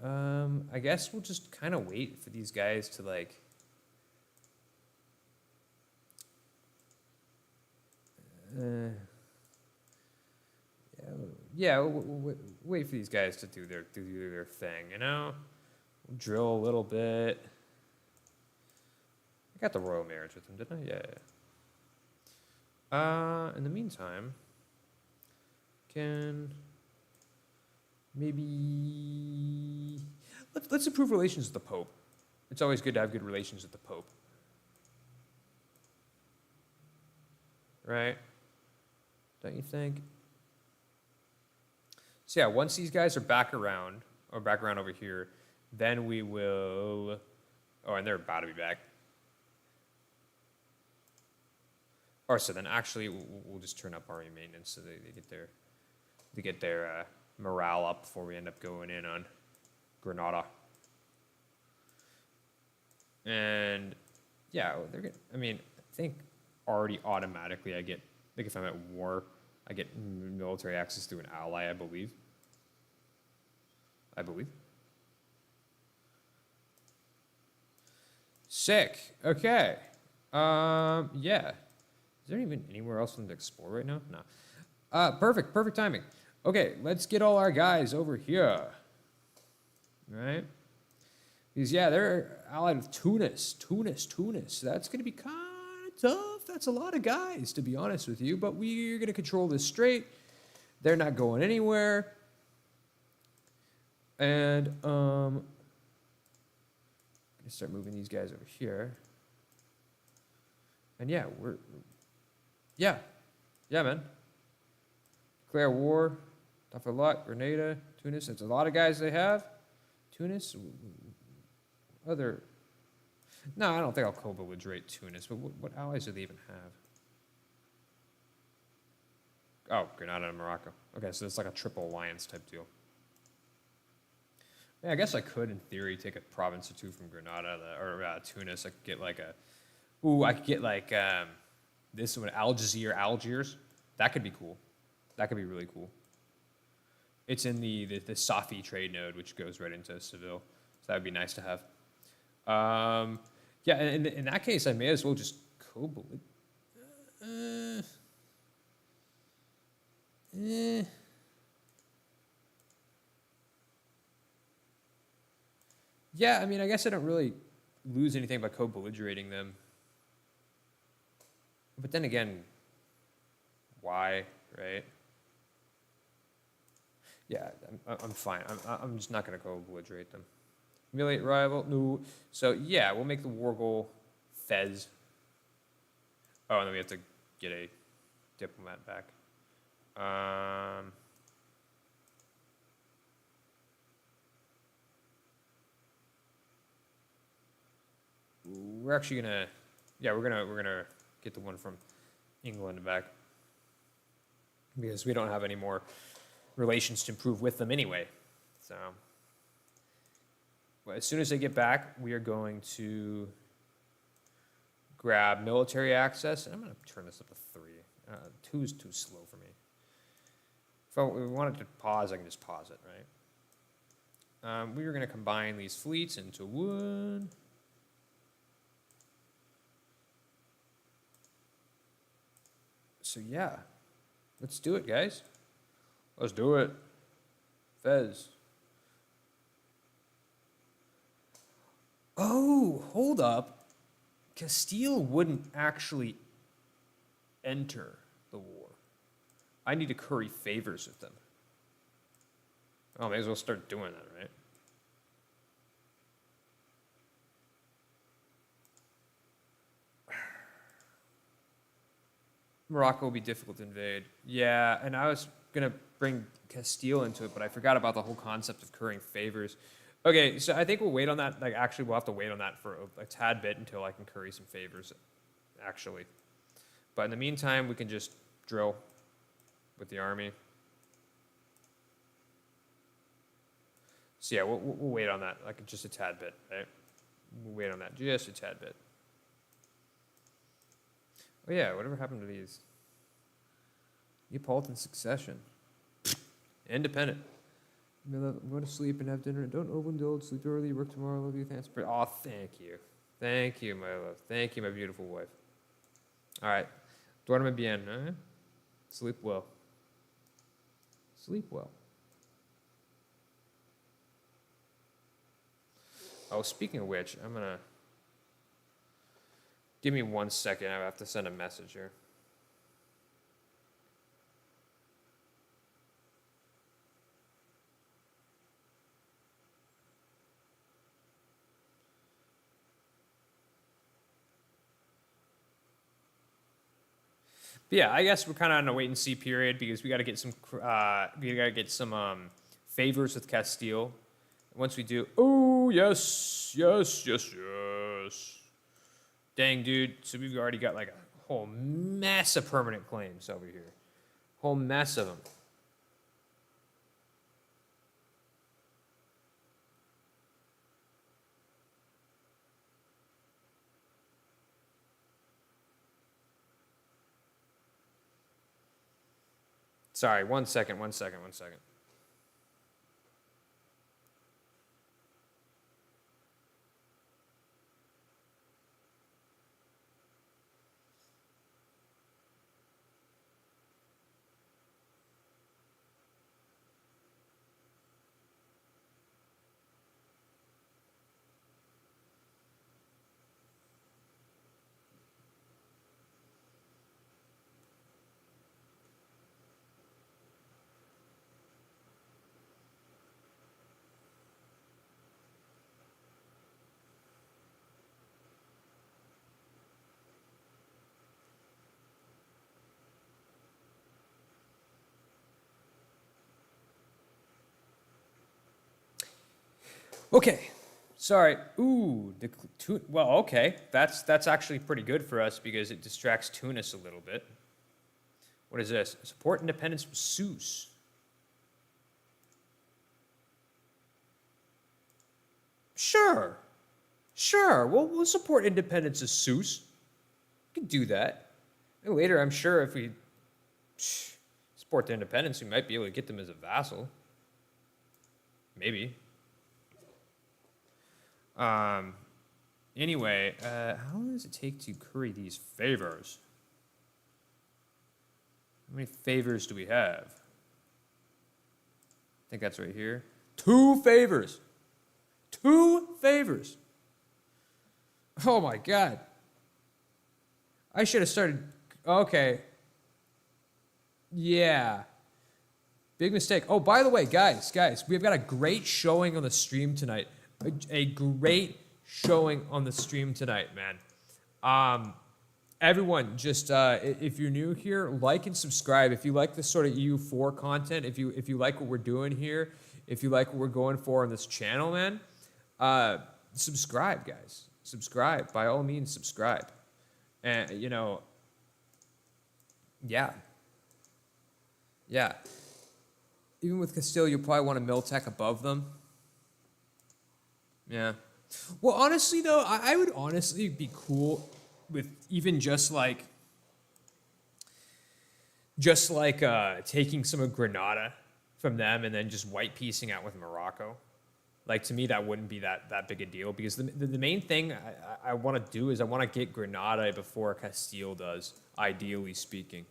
I guess we'll just kind of wait for these guys to like... we'll wait for these guys to do their thing, you know? We'll drill a little bit. I got the royal marriage with them, didn't I? Yeah. In the meantime, can maybe let's improve relations with the Pope. It's always good to have good relations with the Pope, right? Don't you think? So yeah, once these guys are back around over here, then we will. Oh, and they're about to be back. Or so then actually we'll just turn up army maintenance so they get their morale up before we end up going in on Granada. And yeah, they're good. I mean, I think already automatically I get, like if I'm at war, I get military access to an ally, I believe. Sick. Okay. Yeah. Is there even anywhere else for them to explore right now? No. Perfect timing. Okay, let's get all our guys over here. Right? Because, yeah, they're allied with Tunis. That's going to be kind of tough. That's a lot of guys, to be honest with you. But we're going to control this straight. They're not going anywhere. And, I'm going to start moving these guys over here. And, yeah, Yeah, man. Declare war. Tough a lot. Grenada, Tunis. That's a lot of guys they have. Tunis. Other. No, I don't think I'll co-belligerate Tunis. But what allies do they even have? Oh, Grenada and Morocco. Okay, so it's like a triple alliance type deal. Yeah, I guess I could, in theory, take a province or two from Grenada or Tunis. I could get like this one, Algiers. That could be cool. That could be really cool. It's in the Safi trade node, which goes right into Seville. So that would be nice to have. Yeah, and in that case, I may as well just co-belligerate. Yeah, I mean, I guess I don't really lose anything by co-belligerating them. But then again, why, right? Yeah, I'm fine. I'm just not going to co-belligerate them. Humiliate rival? No. So, yeah, we'll make the war goal Fez. Oh, and then we have to get a diplomat back. We're actually gonna, yeah, we're gonna get the one from England back because we don't have any more relations to improve with them anyway. So, well, as soon as they get back, we are going to grab military access, and I'm gonna turn this up to 3. 2 is too slow for me. If we wanted to pause, I can just pause it, right? We are gonna combine these fleets into one. So yeah, let's do it, guys. Let's do it. Fez. Oh, hold up. Castile wouldn't actually enter the war. I need to curry favors with them. Oh, may as well start doing that, right? Morocco will be difficult to invade. Yeah, and I was going to bring Castile into it, but I forgot about the whole concept of currying favors. Okay, so I think we'll wait on that. Like, actually, we'll have to wait on that for a tad bit until I can curry some favors, actually. But in the meantime, we can just drill with the army. So yeah, we'll wait on that, like just a tad bit, right? We'll wait on that just a tad bit. Oh yeah, whatever happened to these? Neapolitan succession. Independent. Go to sleep and have dinner. Don't overindulge. Sleep early. Work tomorrow. Love you. Thanks. Oh, thank you. Thank you, my love. Thank you, my beautiful wife. All right. Duerme bien. Huh? Sleep well. Sleep well. Oh, speaking of which, I'm going to... Give me 1 second. I have to send a message here. But yeah, I guess we're kind of on a wait and see period because we got to get some favors with Castile. Once we do, oh yes, yes, yes, yes. Dang, dude. So we've already got like a whole mess of permanent claims over here. Whole mess of them. Sorry, 1 second, 1 second, 1 second. Okay, sorry. Ooh, well, okay. That's actually pretty good for us because it distracts Tunis a little bit. What is this? Support independence from Sousse. Sure. Sure, we'll support independence of Sousse. We can do that. And later, I'm sure if we support their independence, we might be able to get them as a vassal. Maybe. Anyway, how long does it take to curry these favors? How many favors do we have? I think that's right here. 2 favors. 2 favors. Oh my God. I should have started. Okay. Yeah. Big mistake. Oh, by the way, guys, we've got a great showing on the stream tonight. A great showing on the stream tonight, man. Everyone, just if you're new here, like and subscribe. If you like this sort of EU4 content, if you like what we're doing here, if you like what we're going for on this channel, man, subscribe, guys. Subscribe. By all means, subscribe. And, you know, yeah. Yeah. Even with Castile, you'll probably want a Miltech above them. Yeah. Well, honestly, though, I would honestly be cool with even just like taking some of Granada from them and then just white piecing out with Morocco. Like, to me, that wouldn't be that big a deal, because the main thing I want to do is I want to get Granada before Castile does, ideally speaking.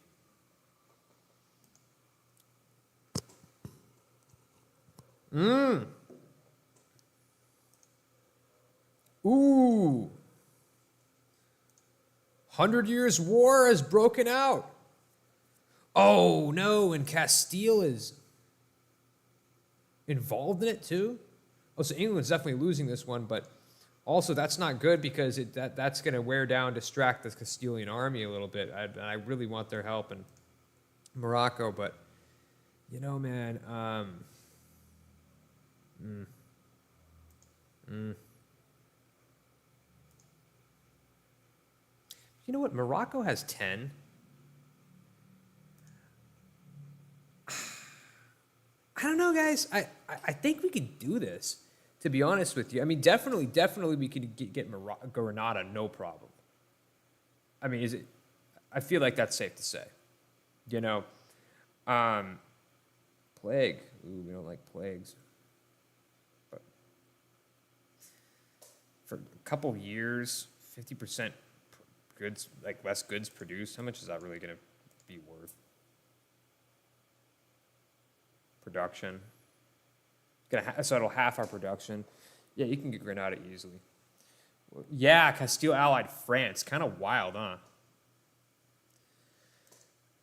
Ooh. 100 Years' War has broken out. Oh, no, and Castile is involved in it, too? Oh, so England's definitely losing this one, but also that's not good, because that's going to distract the Castilian army a little bit. I really want their help in Morocco, but, you know, man, You know what? Morocco has 10. I don't know, guys. I think we could do this, to be honest with you. I mean, definitely we could get Granada, no problem. I mean, I feel like that's safe to say. You know? Plague. Ooh, we don't like plagues. But for a couple years, 50% goods, like less goods produced, how much is that really going to be worth? Production. So it'll half our production. Yeah, you can get Granada easily. Yeah, Castile allied France. Kind of wild,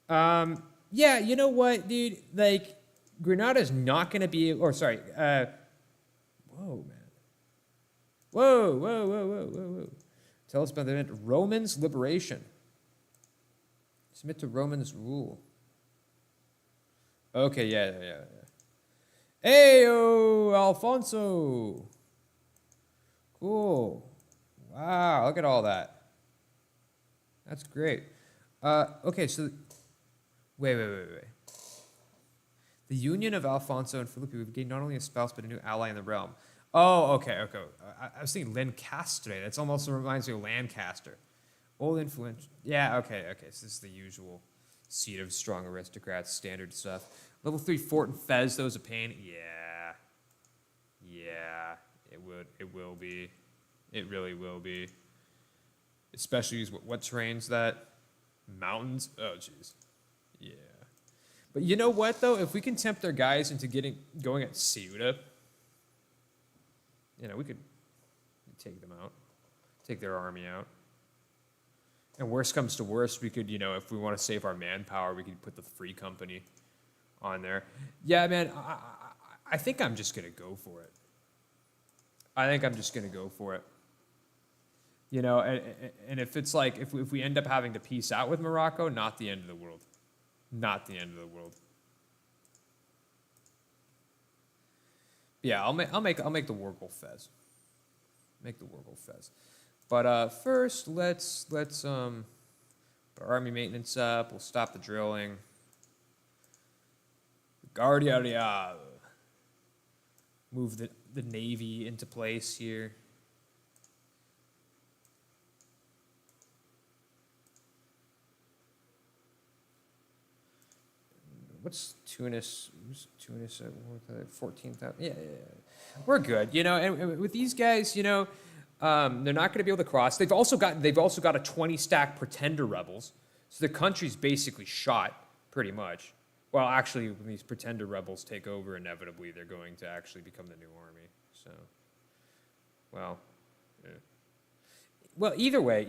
huh? Yeah, you know what, dude? Like, Granada's not going to be, whoa, man. Whoa. Tell us about the event. Romans' liberation. Submit to Romans' rule. Okay, yeah. Heyo, Alfonso. Cool. Wow, look at all that. That's great. Okay, so wait. The union of Alfonso and Felipe would gain not only a spouse but a new ally in the realm. Oh, okay. I was thinking Lancaster. That almost reminds me of Lancaster. Old influential. Yeah, okay. So this is the usual seat of strong aristocrats, standard stuff. Level 3 Fort and Fez, those a pain. Yeah, it will be. It really will be. Especially what terrain's that? Mountains? Oh, jeez. Yeah. But you know what, though? If we can tempt their guys into going at Ceuta, you know, we could take them out. Take their army out. And worst comes to worst, we could, you know, if we want to save our manpower, we could put the Free Company on there. Yeah, man, I think I'm just going to go for it. You know, and if it's like, if we end up having to peace out with Morocco, not the end of the world. Not the end of the world. Yeah, I'll make the Wargul Fez. Make the Wargul Fez. But first, let's put our army maintenance up. We'll stop the drilling. Guardia Real. Move the navy into place here. what's Tunis? Tunis at 14,000. Yeah, we're good. And with these guys, they're not going to be able to cross. They've also got a 20 stack Pretender rebels, so the country's basically shot pretty much. Well, actually, when these Pretender rebels take over, inevitably they're going to actually become the new army. So, well, yeah. Well, either way,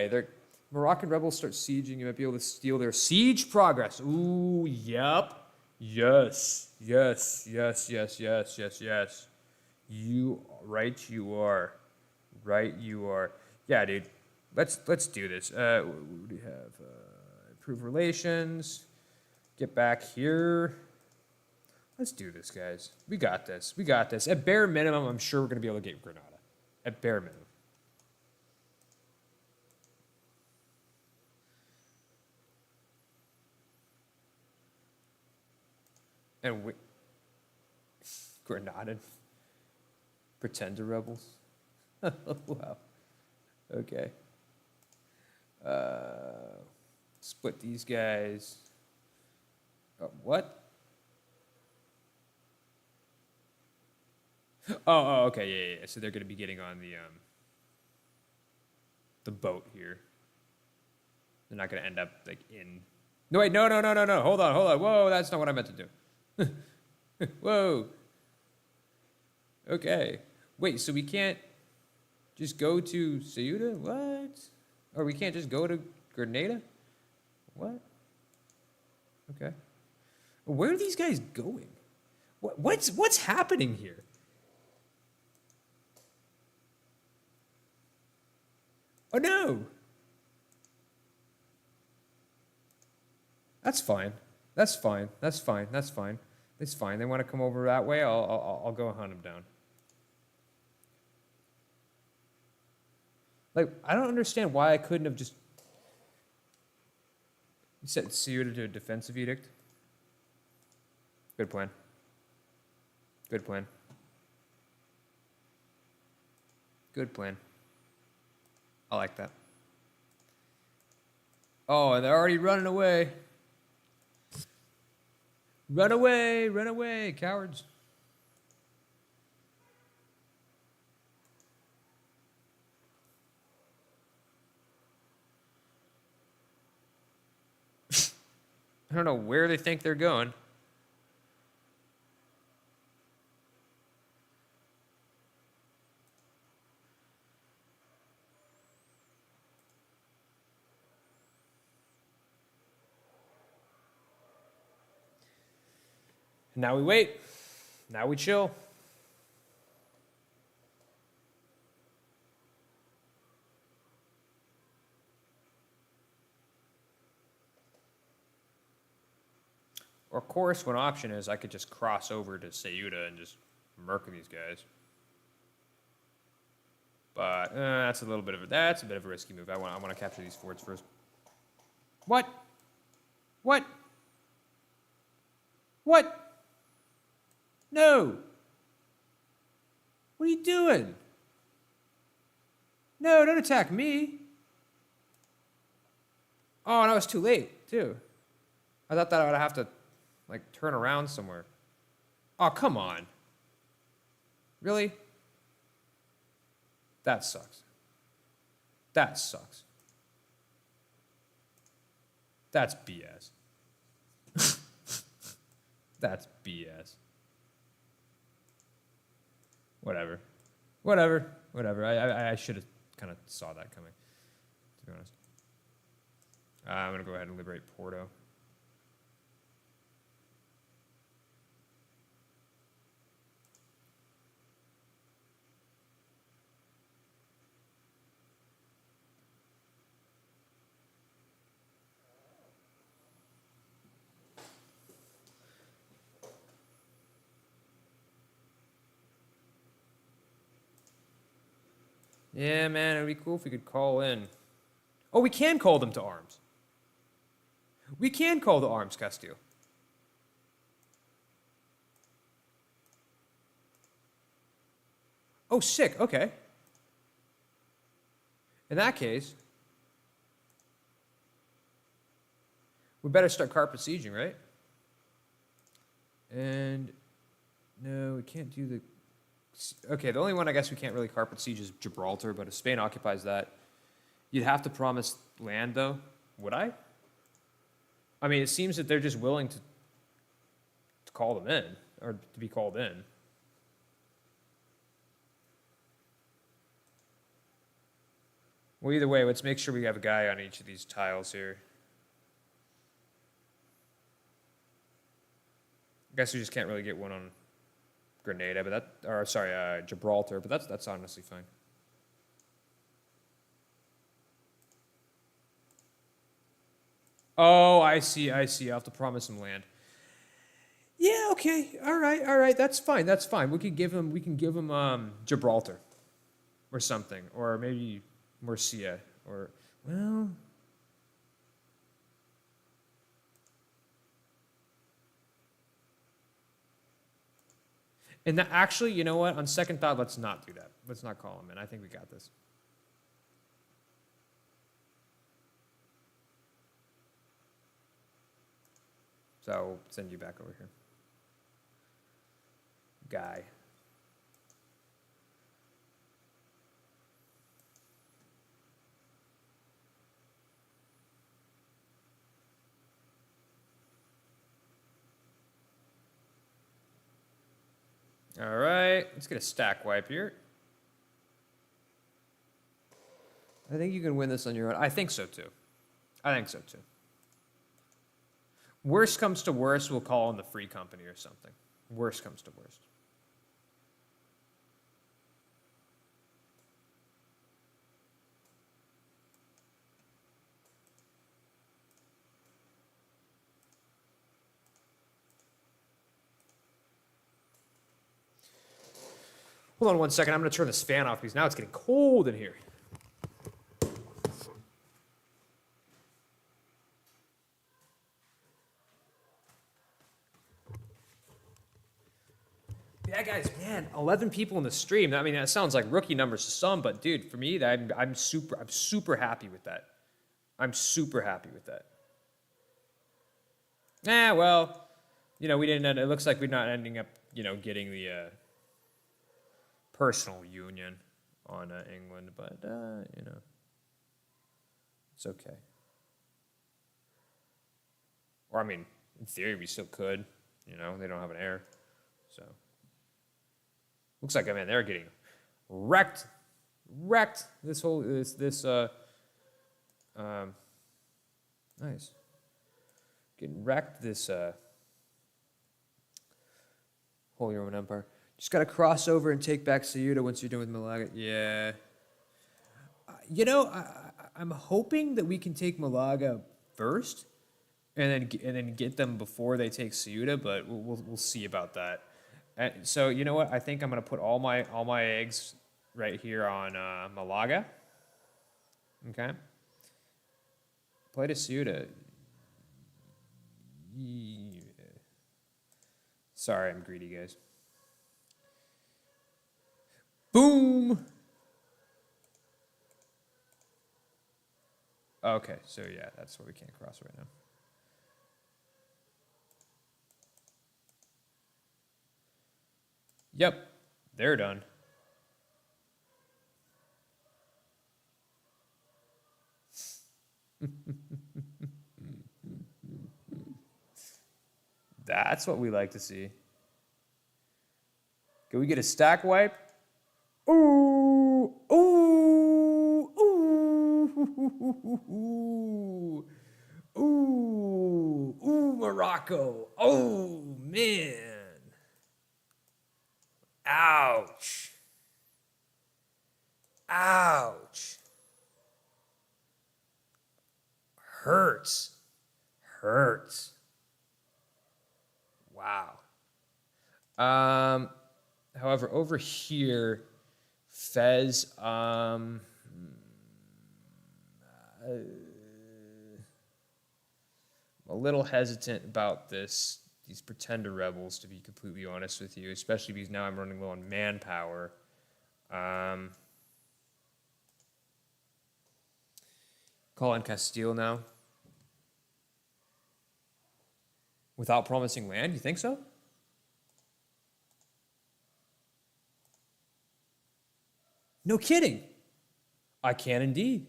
they're Moroccan rebels start sieging. You might be able to steal their siege progress. Ooh, yep. Yes. You are. Yeah, dude. Let's do this. What do we have? Improve relations. Get back here. Let's do this, guys. We got this. At bare minimum, I'm sure we're going to be able to get Granada. At bare minimum. And Grenada Pretender rebels. Wow. Okay. Split these guys. What? Oh, okay, yeah. So they're going to be getting on the boat here. They're not going to end up like in. No, wait, no. Hold on. Whoa, that's not what I meant to do. Whoa. Okay. Wait, so we can't just go to Ceuta? What? Or we can't just go to Grenada? What? Okay. Where are these guys going? What's happening here? Oh no. That's fine. It's fine. They want to come over that way. I'll go hunt them down. Like, I don't understand why I couldn't have just set Ceuta to a defensive edict. Good plan. I like that. Oh, and they're already running away. Run away, cowards. I don't know where they think they're going. Now we wait. Now we chill. Or, of course, one option is I could just cross over to Ceuta and just murk these guys. But that's a bit of a risky move. I want to capture these forts first. What? No. What are you doing? No, don't attack me. Oh, and I was too late, too. I thought that I would have to, like, turn around somewhere. Oh, come on. Really? That sucks. That's BS. That's BS. Whatever. I should have kind of saw that coming, to be honest. I'm going to go ahead and liberate Porto. Yeah, man, it would be cool if we could call in. Oh, we can call them to arms. We can call to arms, Castile. Oh, sick. Okay. In that case, we better start carpet sieging, right? And no, we can't do the... Okay, the only one I guess we can't really carpet siege is Gibraltar, but if Spain occupies that, you'd have to promise land, though. Would I? I mean, it seems that they're just willing to call them in, or to be called in. Well, either way, let's make sure we have a guy on each of these tiles here. I guess we just can't really get one on Grenada, but that, or sorry, Gibraltar, but that's honestly fine. Oh, I see. I'll have to promise him land. Yeah, okay. All right. That's fine. We can give him Gibraltar or something, or maybe Murcia, or well. And that, actually, you know what? On second thought, let's not do that. Let's not call him in. I think we got this. So I'll send you back over here. Guy. All right, let's get a stack wipe here. I think you can win this on your own. I think so too. Worst comes to worst, we'll call in the free company or something. Worst comes to worst. Hold on one second. I'm going to turn this fan off because now it's getting cold in here. Yeah, guys, man, 11 people in the stream. I mean, that sounds like rookie numbers to some, but dude, for me, I'm super happy with that. I'm super happy with that. Well, you know, we didn't. It looks like we're not ending up, you know, getting the personal union on England, but you know, it's okay. Or I mean, in theory, we still could. You know, they don't have an heir, so. Looks like, I mean, they're getting wrecked. This whole, nice. Getting wrecked, this Holy Roman Empire. Just got to cross over and take back Ceuta once you're done with Malaga. Yeah. You know, I'm hoping that we can take Malaga first and then get them before they take Ceuta, but we'll see about that. So you know what? I think I'm gonna put all my eggs right here on Malaga. Okay. Play to Ceuta. Yeah. Sorry, I'm greedy, guys. Boom. Okay, so yeah, that's what we can't cross right now. Yep, they're done. That's what we like to see. Can we get a stack wipe? Ooh, ooh, ooh, ooh, Morocco. Oh, man. Ouch. Ouch. Hurts. Wow. However, over here, Fez, I'm a little hesitant about these pretender rebels, to be completely honest with you, especially because now I'm running low on manpower. Call in Castile now. Without promising land, you think so? No kidding. I can indeed.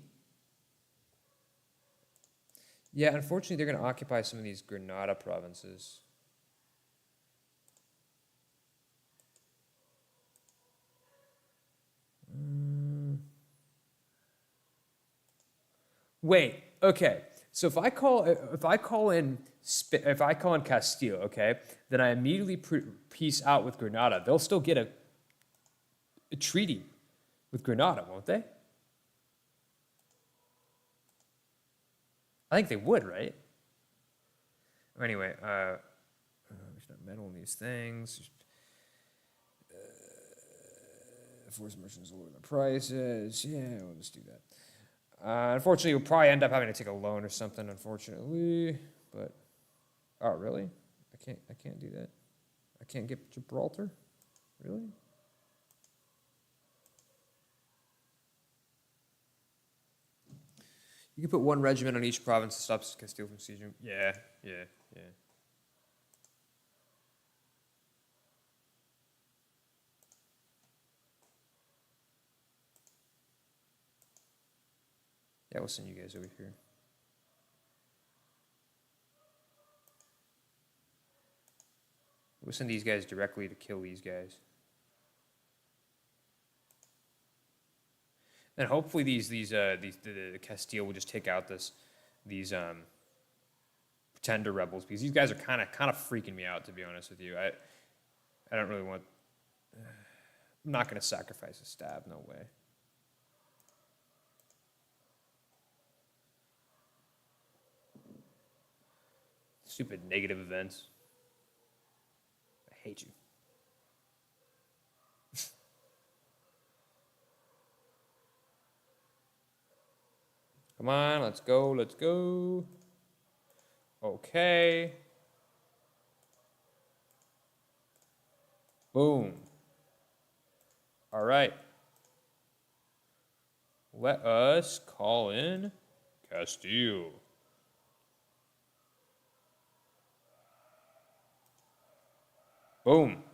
Yeah, unfortunately, they're going to occupy some of these Granada provinces. Wait. Okay. So if I call in Castile, okay, then I immediately peace out with Granada. They'll still get a treaty with Granada, won't they? I think they would, right? Anyway, there's not metal in these things. Force merchants lower the prices. Yeah, we'll just do that. Unfortunately, we'll probably end up having to take a loan or something. Unfortunately, but oh, really? I can't do that. I can't get Gibraltar. Really? You can put one regiment on each province to stop Castile from sieging. Yeah. Yeah, we'll send you guys over here. We'll send these guys directly to kill these guys. And hopefully the Castile will just take out these pretender rebels, because these guys are kind of freaking me out, to be honest with you. I don't really want. I'm not going to sacrifice a stab. No way. Stupid negative events. I hate you. Come on, let's go. Okay. Boom. All right. Let us call in Castile. Boom.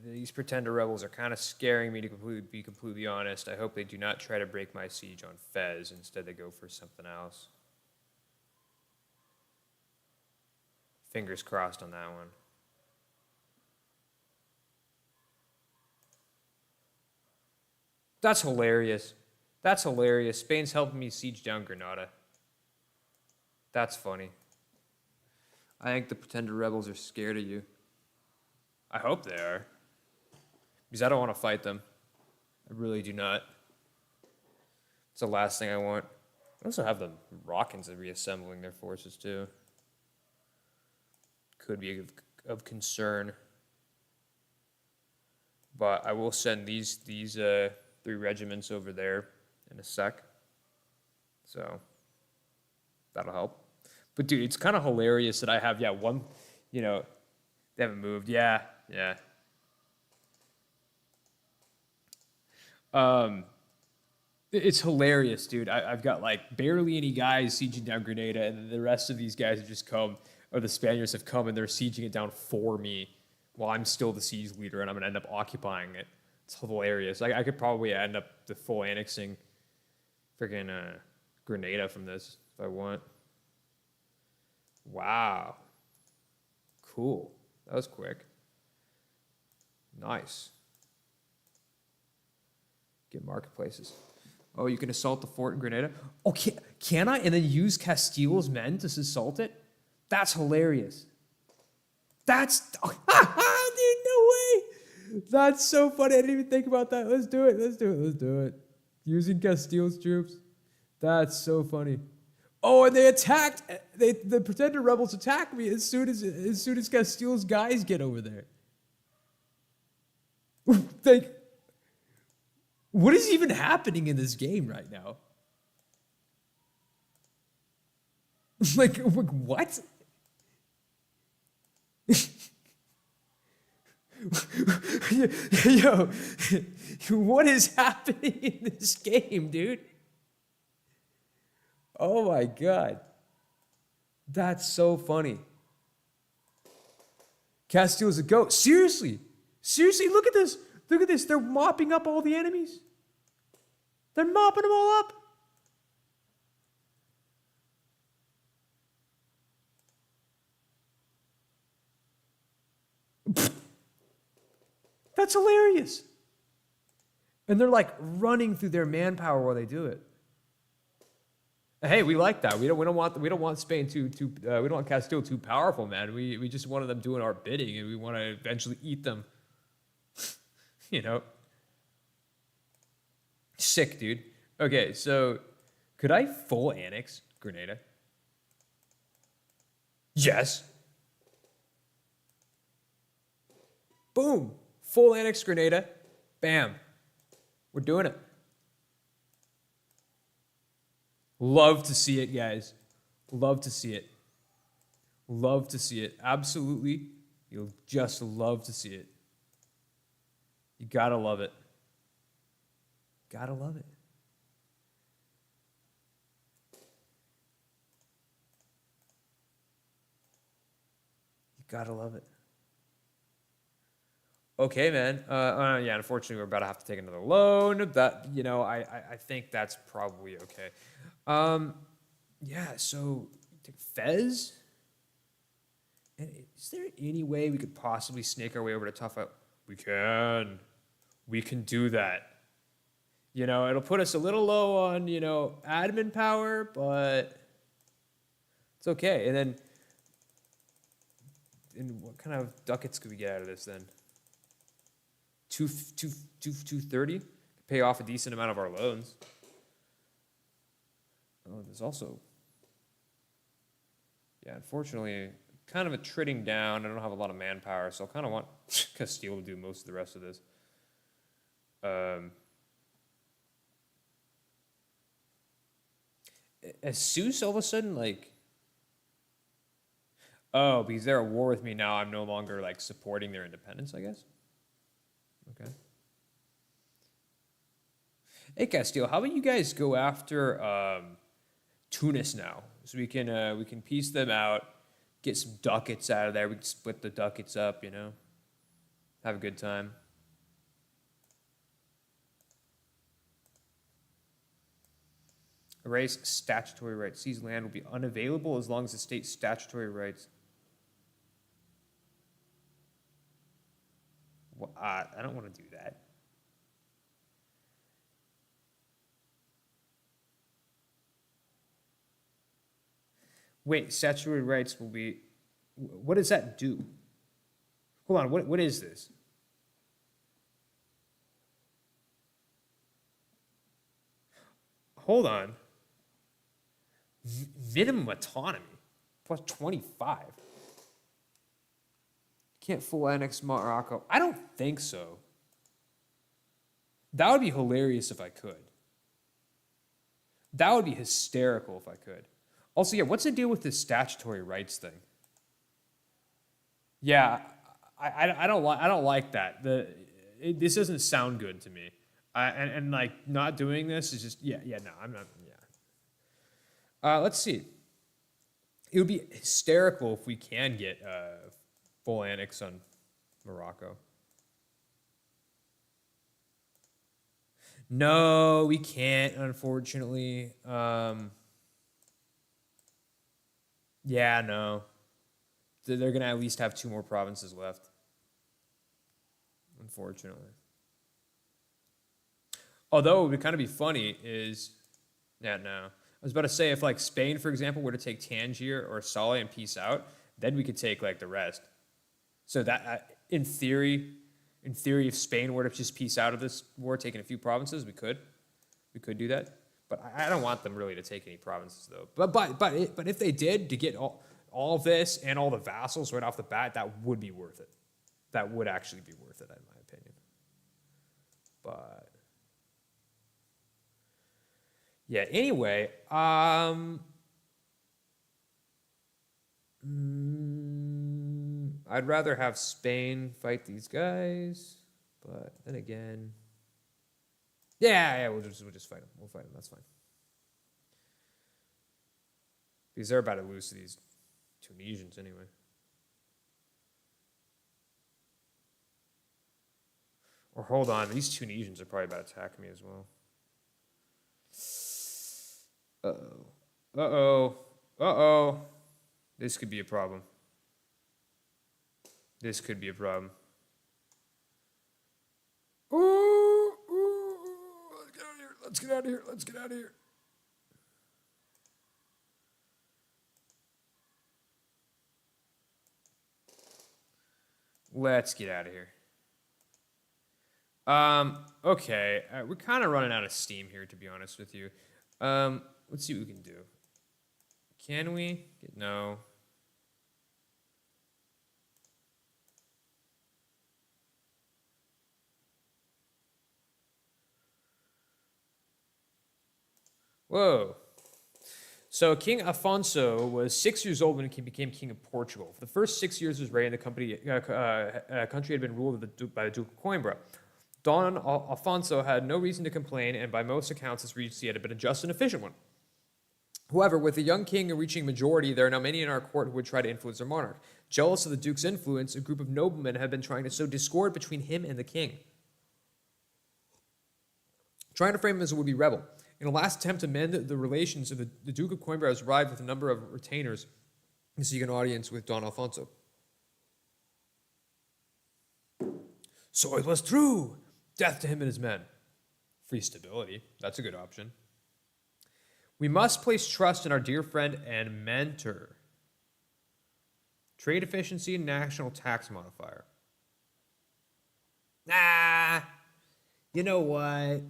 These pretender rebels are kind of scaring me, to be completely honest. I hope they do not try to break my siege on Fez. Instead, they go for something else. Fingers crossed on that one. That's hilarious. That's hilarious. Spain's helping me siege down Granada. That's funny. I think the pretender rebels are scared of you. I hope they are. Because I don't want to fight them. I really do not. It's the last thing I want. I also have the Moroccans reassembling their forces too. Could be of concern. But I will send these 3 regiments over there in a sec. So that'll help. But dude, it's kind of hilarious that I have, one, they haven't moved. Yeah. It's hilarious, dude. I've got like barely any guys sieging down Grenada, and then the rest of these guys have just come, or the Spaniards have come, and they're sieging it down for me, while I'm still the siege leader, and I'm gonna end up occupying it. It's hilarious. I could probably end up the full annexing freaking Grenada from this if I want. Wow. Cool. That was quick. Nice. Get marketplaces. Oh, you can assault the fort in Grenada? Oh, can I? And then use Castile's men to assault it? That's hilarious. Dude, no way. That's so funny. I didn't even think about that. Let's do it. Using Castile's troops. That's so funny. Oh, and they attacked. The pretender rebels attack me as soon as Castile's guys get over there. What is even happening in this game right now? like what? Yo, what is happening in this game, dude? Oh my God. That's so funny. Castile's a goat. Seriously. Seriously, look at this. Look at this. They're mopping up all the enemies. They're mopping them all up. That's hilarious. And they're like running through their manpower while they do it. Hey, we like that. We don't want Spain we don't want Castile too powerful, man. We just wanted them doing our bidding, and we want to eventually eat them. You know. Sick, dude. Okay, so could I full annex Grenada? Yes. Boom. Full annex Grenada. Bam. We're doing it. Love to see it, guys. Love to see it. Love to see it. Absolutely. You'll just love to see it. You gotta love it. Gotta love it. You gotta love it. Okay, man. Yeah, unfortunately, we're about to have to take another loan. That, I think that's probably okay. Yeah, so take Fez. And is there any way we could possibly snake our way over to Tough Out? We can. We can do that. It'll put us a little low on, admin power, but it's okay. And what kind of ducats could we get out of this then? 230? Pay off a decent amount of our loans. Oh, there's also, yeah, unfortunately, kind of a trading down. I don't have a lot of manpower, so I kind of want Castile to do most of the rest of this. Is Seuss all of a sudden, oh, because they're at war with me now, I'm no longer, supporting their independence, I guess? Okay. Hey, Castile, how about you guys go after Tunis now? So we can piece them out, get some ducats out of there. We can split the ducats up, have a good time. Erase statutory rights. Seize land will be unavailable as long as the state's statutory rights. Well, I don't want to do that. Wait, statutory rights will be... What does that do? Hold on, what is this? Hold on. Minimum autonomy plus 25. Can't full annex Morocco. I don't think so. That would be hilarious if I could. That would be hysterical if I could. Also, yeah, what's the deal with this statutory rights thing? Yeah, I don't like that. This doesn't sound good to me. And not doing this is just no, I'm not. Yeah. Let's see. It would be hysterical if we can get full annex on Morocco. No, we can't, unfortunately. Yeah, no. They're going to at least have 2 more provinces left. Unfortunately. Although it would kind of be funny is... Yeah, no. I was about to say, if Spain, for example, were to take Tangier or Saleh and peace out, then we could take the rest. So that, in theory, if Spain were to just peace out of this war, taking a few provinces, we could. We could do that. But I don't want them really to take any provinces, though. But if they did, to get all of this and all the vassals right off the bat, that would be worth it. That would actually be worth it, in my opinion. But yeah. Anyway, I'd rather have Spain fight these guys, but then again, yeah, we'll just fight them. We'll fight them. That's fine. Because they're about to lose to these Tunisians anyway. Or hold on, these Tunisians are probably about to attack me as well. Uh-oh. Uh-oh. Uh-oh. This could be a problem. This could be a problem. Ooh, ooh, let's get out of here. Let's get out of here. Let's get out of here. Let's get out of here. Okay. We're kind of running out of steam here, to be honest with you. Let's see what we can do. Can we? No. Whoa. So King Afonso was 6 years old when he became king of Portugal. For the first 6 years of his reign, the country had been ruled by the Duke of Coimbra. Don Afonso had no reason to complain, and by most accounts, his regency had been a just and efficient one. However, with the young king reaching majority, there are now many in our court who would try to influence their monarch. Jealous of the duke's influence, a group of noblemen had been trying to sow discord between him and the king, trying to frame him as a would-be rebel. In a last attempt to mend the relations, the Duke of Coimbra has arrived with a number of retainers to seek an audience with Don Alfonso. So it was true. Death to him and his men. Free stability. That's a good option. We must place trust in our dear friend and mentor. Trade efficiency and national tax modifier. Nah. You know what?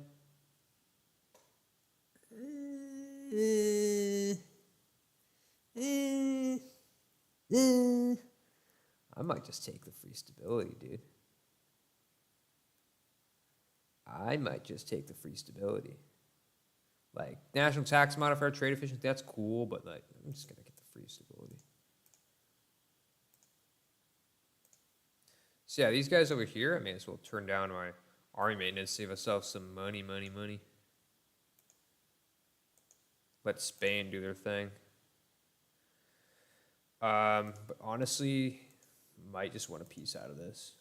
I might just take the free stability, dude. I might just take the free stability. Like, national tax modifier, trade efficiency, that's cool, but like, I'm just gonna get the free stability. So yeah, these guys over here, I may as well turn down my army maintenance, save ourselves some money. Let Spain do their thing. But honestly, might just want a piece out of this.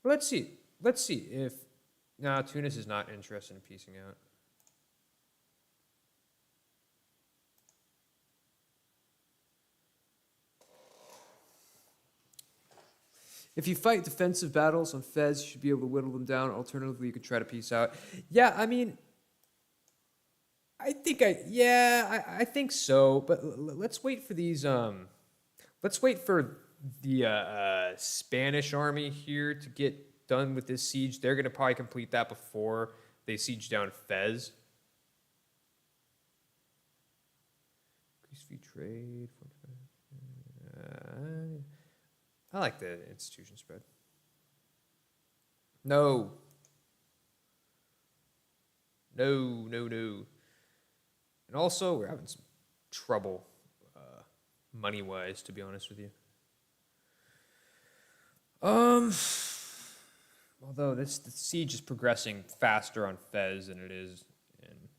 Well, let's see. Let's see if... No, Tunis is not interested in piecing out. If you fight defensive battles on Fez, you should be able to whittle them down. Alternatively, you could try to piece out. Yeah, I mean... I think so. But let's wait for these. Let's wait for the Spanish army here to get done with this siege. They're gonna probably complete that before they siege down Fez. Increase free trade. I like the institution spread. No. And also, we're having some trouble money-wise, to be honest with you. Although the siege is progressing faster on Fez than it is in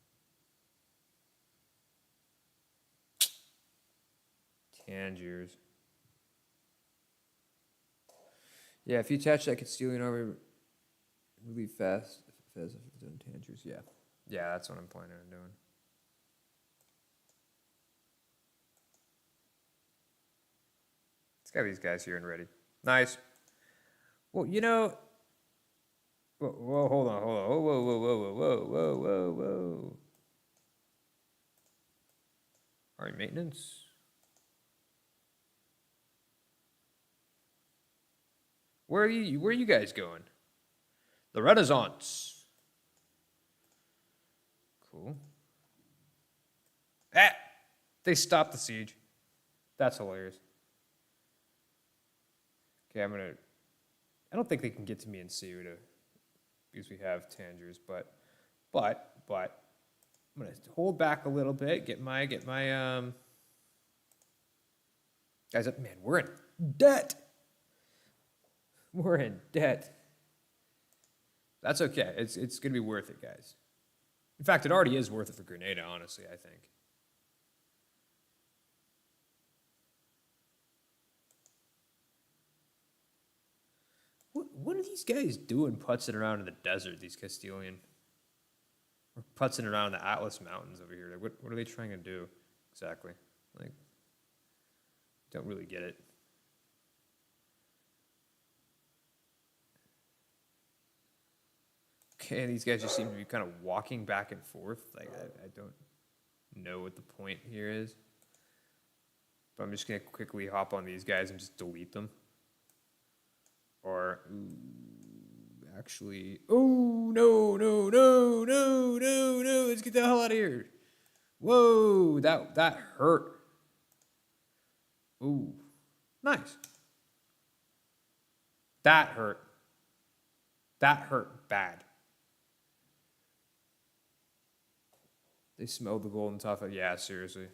Tangiers. Yeah, if you attach that Castilian army really fast, Fez if it's in Tangiers, yeah. Yeah, that's what I'm planning on doing. Let's get these guys here and ready. Nice. Well, you know... Whoa, hold on. Whoa. Alright, maintenance. Where are you guys going? The Renaissance. Cool. Ah! They stopped the siege. That's hilarious. Okay, I don't think they can get to me in Ceuta because we have Tangiers, but I'm gonna hold back a little bit, get my Guys, man, we're in debt. We're in debt. That's okay. It's going to be worth it, guys. In fact, it already is worth it for Grenada, honestly, I think. What are these guys doing putzing around in the desert, these Castilian? Or putzing around the Atlas Mountains over here? Like, what are they trying to do exactly? Like, don't really get it. Okay, these guys just seem to be kind of walking back and forth. Like, I don't know what the point here is. But I'm just going to quickly hop on these guys and just delete them. Or, actually, oh, no, let's get the hell out of here. Whoa, that hurt. Ooh, nice. That hurt. That hurt bad. They smelled the golden tufa. Yeah, seriously.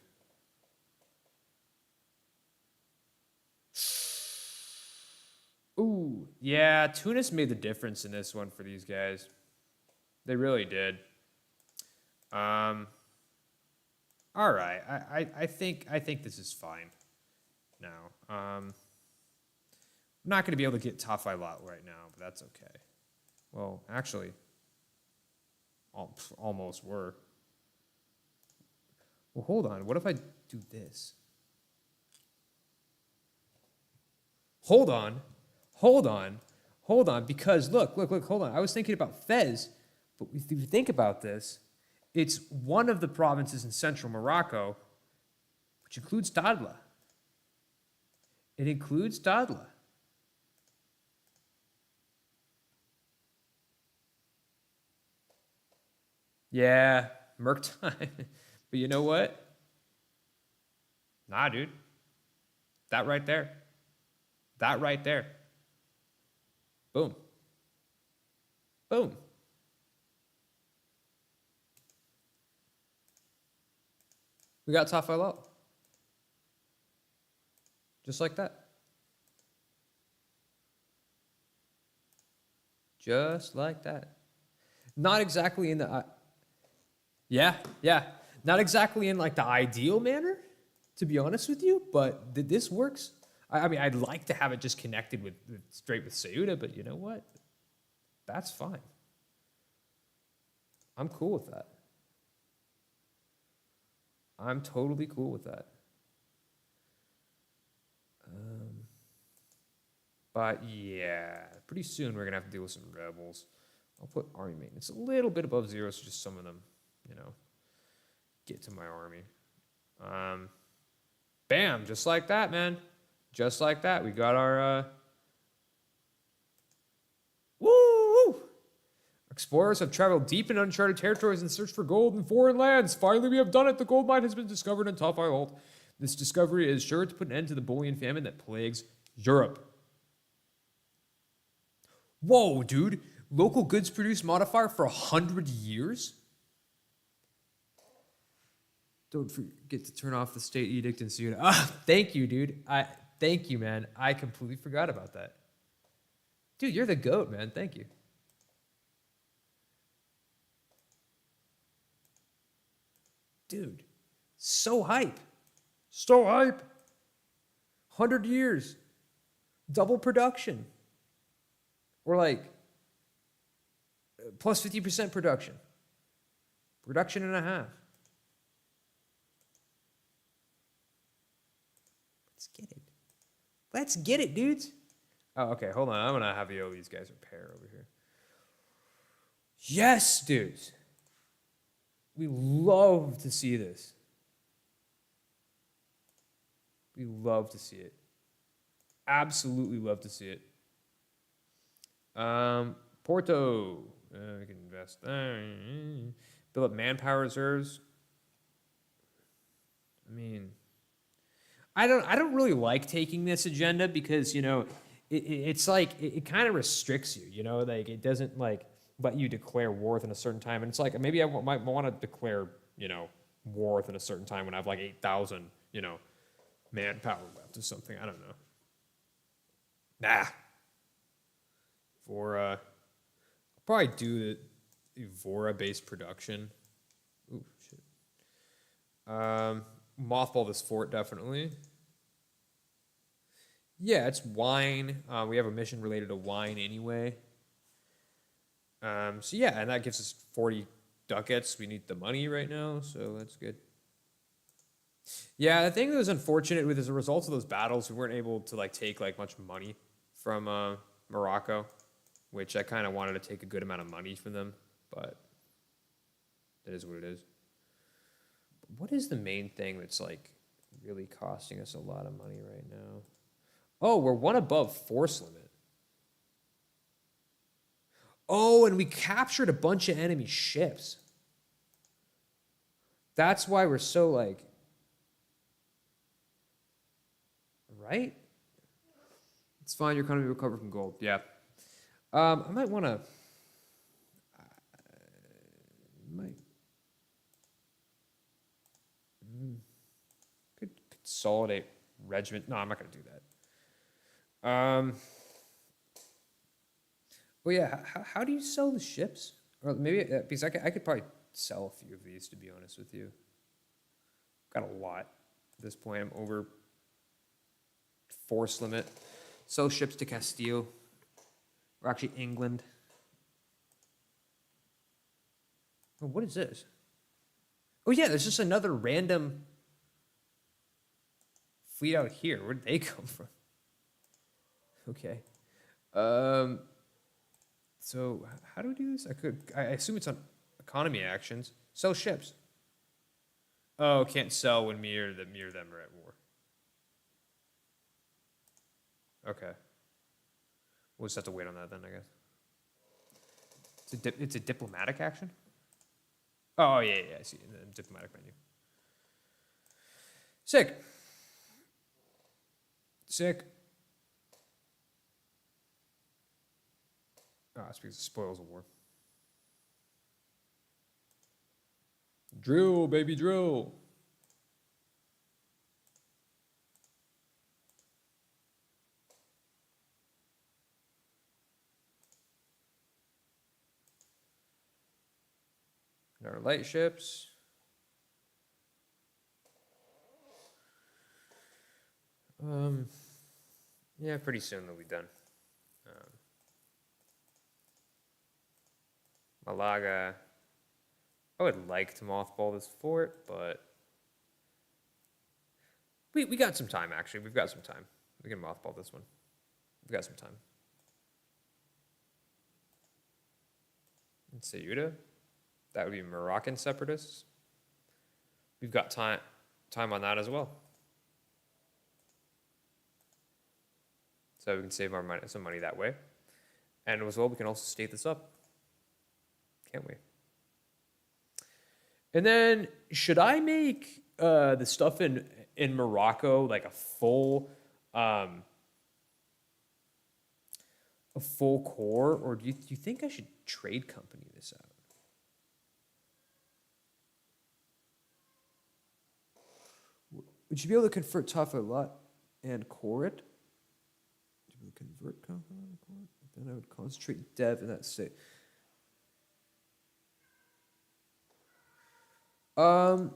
Ooh, yeah, Tunis made the difference in this one for these guys. They really did. All right, I think this is fine now. I'm not going to be able to get Tafai Lot right now, but that's okay. Well, actually, almost were. Well, hold on. What if I do this? Hold on, because look, hold on. I was thinking about Fez, but if you think about this, it's one of the provinces in central Morocco, which includes Tadla. It includes Tadla. Yeah, Merc time. But you know what? Nah, dude. That right there. Boom. Boom. We got Tafai Lot. Just like that. Just like that. Not exactly in the... yeah. Not exactly in like the ideal manner, to be honest with you, but this works. I mean, I'd like to have it just connected with straight with Ceuta, but you know what? That's fine. I'm cool with that. I'm totally cool with that. But yeah, pretty soon we're gonna have to deal with some rebels. I'll put army maintenance a little bit above zero, so just some of them, you know, get to my army. Bam, just like that, man. Just like that. We got our woo! Explorers have traveled deep in uncharted territories in search for gold in foreign lands. Finally, we have done it. The gold mine has been discovered in Tafai Lot. This discovery is sure to put an end to the bullion famine that plagues Europe. Whoa, dude. Local goods produce modifier for 100 years? Don't forget to turn off the state edict in Ceuta. Ah, thank you, dude. Thank you, man. I completely forgot about that. Dude, you're the GOAT, man. Thank you. Dude, so hype. So hype. 100 years. Double production. Or like plus 50% production. Production and a half. Let's get it. Let's get it, dudes. Oh, okay, hold on. I'm going to have these guys repair over here. Yes, dudes. We love to see this. We love to see it. Absolutely love to see it. Porto. We can invest there. Build up manpower reserves. I mean, I don't really like taking this agenda because, you know, it's like it kind of restricts you, you know, like it doesn't like let you declare war within a certain time. And it's like maybe I might want to declare, you know, war within a certain time when I have like 8,000, you know, manpower left or something. I don't know. Nah. Vora. I'll probably do the Vora-based production. Ooh, shit. Mothball this fort, definitely. Yeah, it's wine. We have a mission related to wine anyway. So yeah, and that gives us 40 ducats. We need the money right now, so that's good. Yeah, the thing that was unfortunate with as a result of those battles, we weren't able to like take like much money from Morocco, which I kind of wanted to take a good amount of money from them, but it is what it is. What is the main thing that's like really costing us a lot of money right now? Oh, we're one above force limit. Oh, and we captured a bunch of enemy ships. That's why we're so like, right? It's fine. Your economy will recover from gold. Yeah. I might want to. Could consolidate regiment. No, I'm not going to do that. Well, yeah. How do you sell the ships? Or maybe because I could probably sell a few of these, to be honest with you. Got a lot at this point. I'm over force limit. Sell ships to Castile, or actually England. Oh, what is this? Oh yeah, there's just another random fleet out here. Where did they come from? Okay. So how do we do this? I assume it's on economy actions. Sell ships. Oh, can't sell when me or them are at war. Okay. We'll just have to wait on that then, I guess. It's a diplomatic action? Oh, yeah, I see. In the diplomatic menu. Sick. It's because of spoils of war. Drill, baby, drill. Our light ships. Yeah, pretty soon they'll be done. Malaga. I would like to mothball this fort, but we got some time, actually. We've got some time. We can mothball this one. We've got some time. And Ceuta. That would be Moroccan separatists. We've got time on that as well. So we can save some money that way. And as well, we can also state this up. Can't we? And then, should I make the stuff in Morocco like a full core, or do you think I should trade company this out? Would you be able to convert tough a lot and core it? Would you be able to convert company and core it? Then I would concentrate dev in that state. I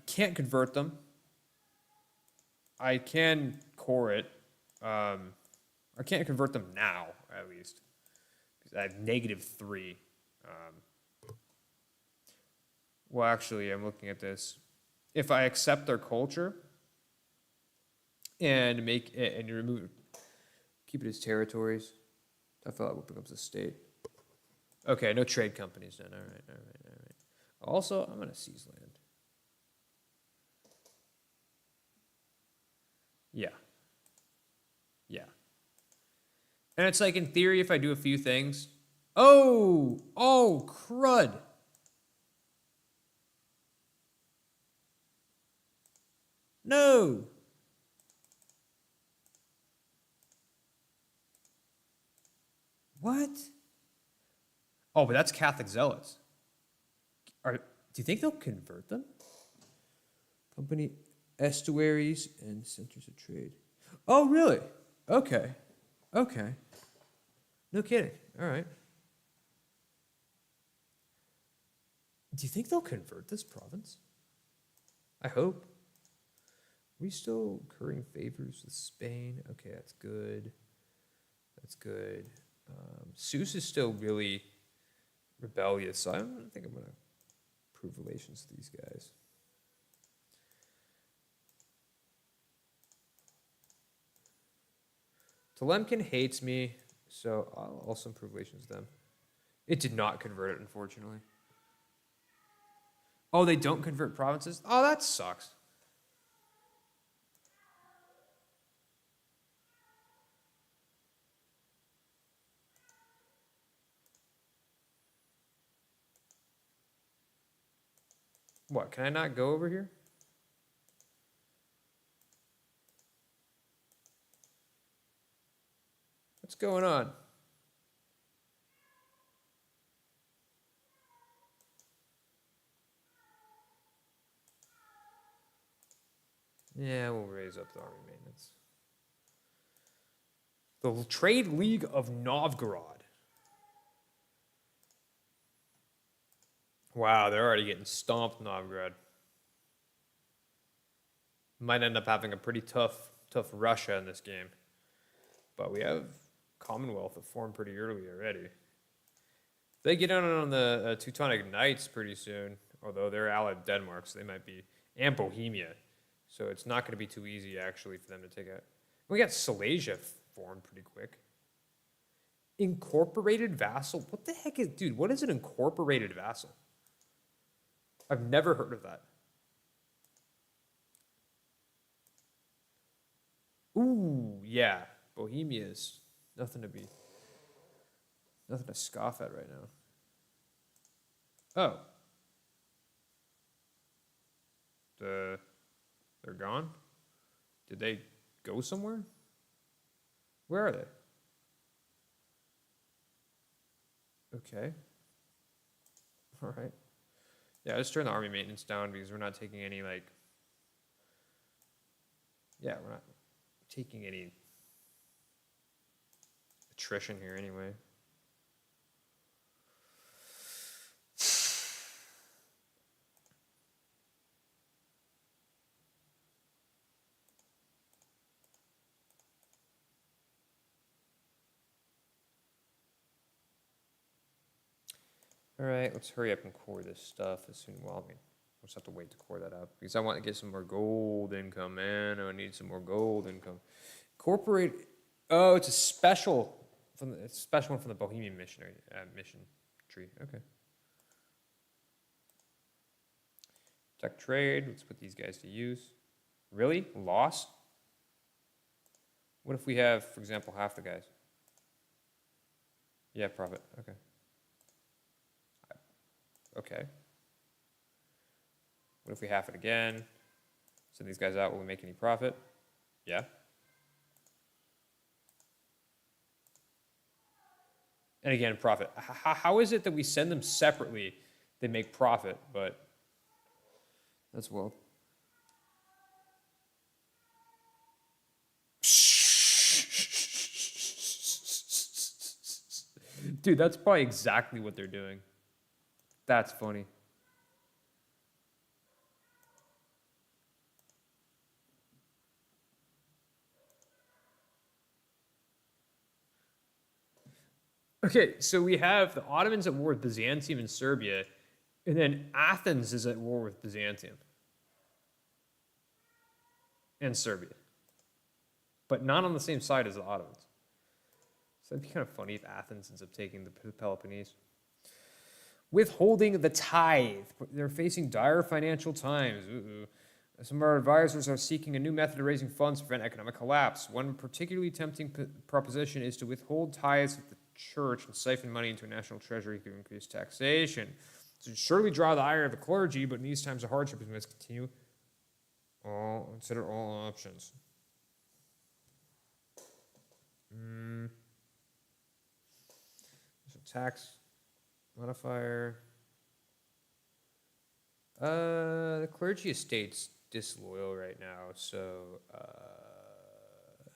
can't convert them. I can core it. I can't convert them now, at least. Because I have -3. Well, actually, I'm looking at this. If I accept their culture and make it, and you remove, keep it as territories, I feel like what becomes a state. Okay, no trade companies then. All right. Also, I'm gonna seize land. Yeah. And it's like, in theory, if I do a few things. Oh, crud. No. What? Oh, but that's Catholic zealots. Do you think they'll convert them? Company. estuaries and centers of trade. Oh, really? Okay. Okay. No kidding. All right. Do you think they'll convert this province? I hope. We still currying favors with Spain. Okay, that's good. That's good. Seuss is still really rebellious, so I don't think I'm going to improve relations with these guys. Telemkin hates me, so I'll also improve relations with them. It did not convert it, unfortunately. Oh, they don't convert provinces? Oh, that sucks. What, can I not go over here? What's going on? Yeah, we'll raise up the army maintenance. The Trade League of Novgorod. Wow, they're already getting stomped, Novgorod. Might end up having a pretty tough Russia in this game. But we have Commonwealth that formed pretty early already. They get on the Teutonic Knights pretty soon, although they're allied with Denmark, so they might be, and Bohemia. So it's not going to be too easy, actually, for them to take out. We got Silesia formed pretty quick. Incorporated vassal? What the heck is, dude, what is an incorporated vassal? I've never heard of that. Ooh, yeah. Bohemia's nothing to scoff at right now. Oh. They're gone? Did they go somewhere? Where are they? Okay. All right. Yeah, let's turn the army maintenance down because we're not taking any, like... Yeah, we're not taking any attrition here anyway. All right, let's hurry up and core this stuff as soon. Well, I mean, we'll just have to wait to core that up because I want to get some more gold income, man. I need some more gold income. Incorporate. Oh, it's a special from the special one from the Bohemian missionary mission tree. Okay. Tech trade. Let's put these guys to use. Really? Loss? What if we have, for example, half the guys? Yeah, profit. Okay. Okay. What if we half it again? Send these guys out. Will we make any profit? Yeah. And again, profit. How is it that we send them separately? They make profit, but that's well. Dude, that's probably exactly what they're doing. That's funny. Okay, so we have the Ottomans at war with Byzantium and Serbia, and then Athens is at war with Byzantium and Serbia, but not on the same side as the Ottomans. So that'd be kind of funny if Athens ends up taking the Peloponnese. Withholding the tithe. They're facing dire financial times. Some of our advisors are seeking a new method of raising funds to prevent economic collapse. One particularly tempting proposition is to withhold tithes of the church and siphon money into a national treasury through increased taxation. So surely draw the ire of the clergy, but in these times of hardship, we must consider all options. So tax modifier. The clergy estates disloyal right now. So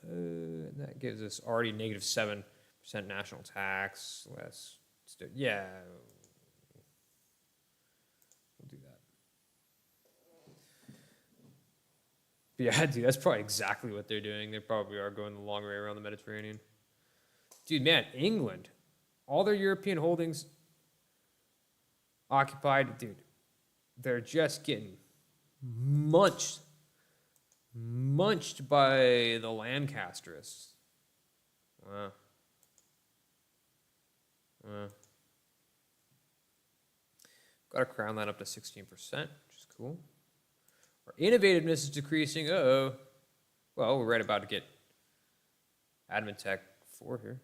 that gives us already negative 7% national tax. Yeah, we'll do that. But yeah, dude, that's probably exactly what they're doing. They probably are going the long way around the Mediterranean. Dude, man, England, all their European holdings occupied, dude, they're just getting munched by the Lancasterists. Wow. Got our crown line up to 16%, which is cool. Our innovativeness is decreasing. Uh-oh. Well, we're right about to get Admin Tech 4 here.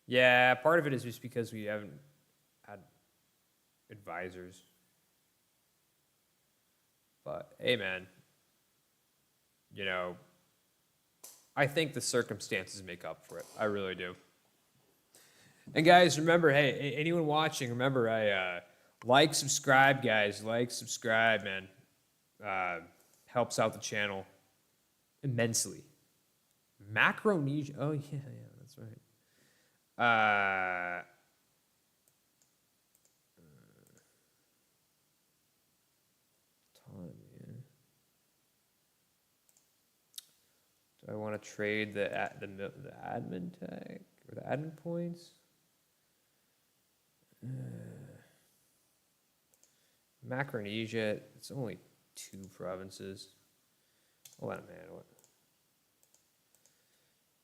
Yeah, part of it is just because we haven't had advisors. But, hey, man, you know, I think the circumstances make up for it. I really do. And, guys, remember, hey, anyone watching, remember, like, subscribe, guys. Like, subscribe, man. Helps out the channel immensely. Macronesia. Oh, yeah, that's right. Autonomy. Do I want to trade the admin tag or the admin points? Macronesia. It's only 2 provinces. I'll let him handle it.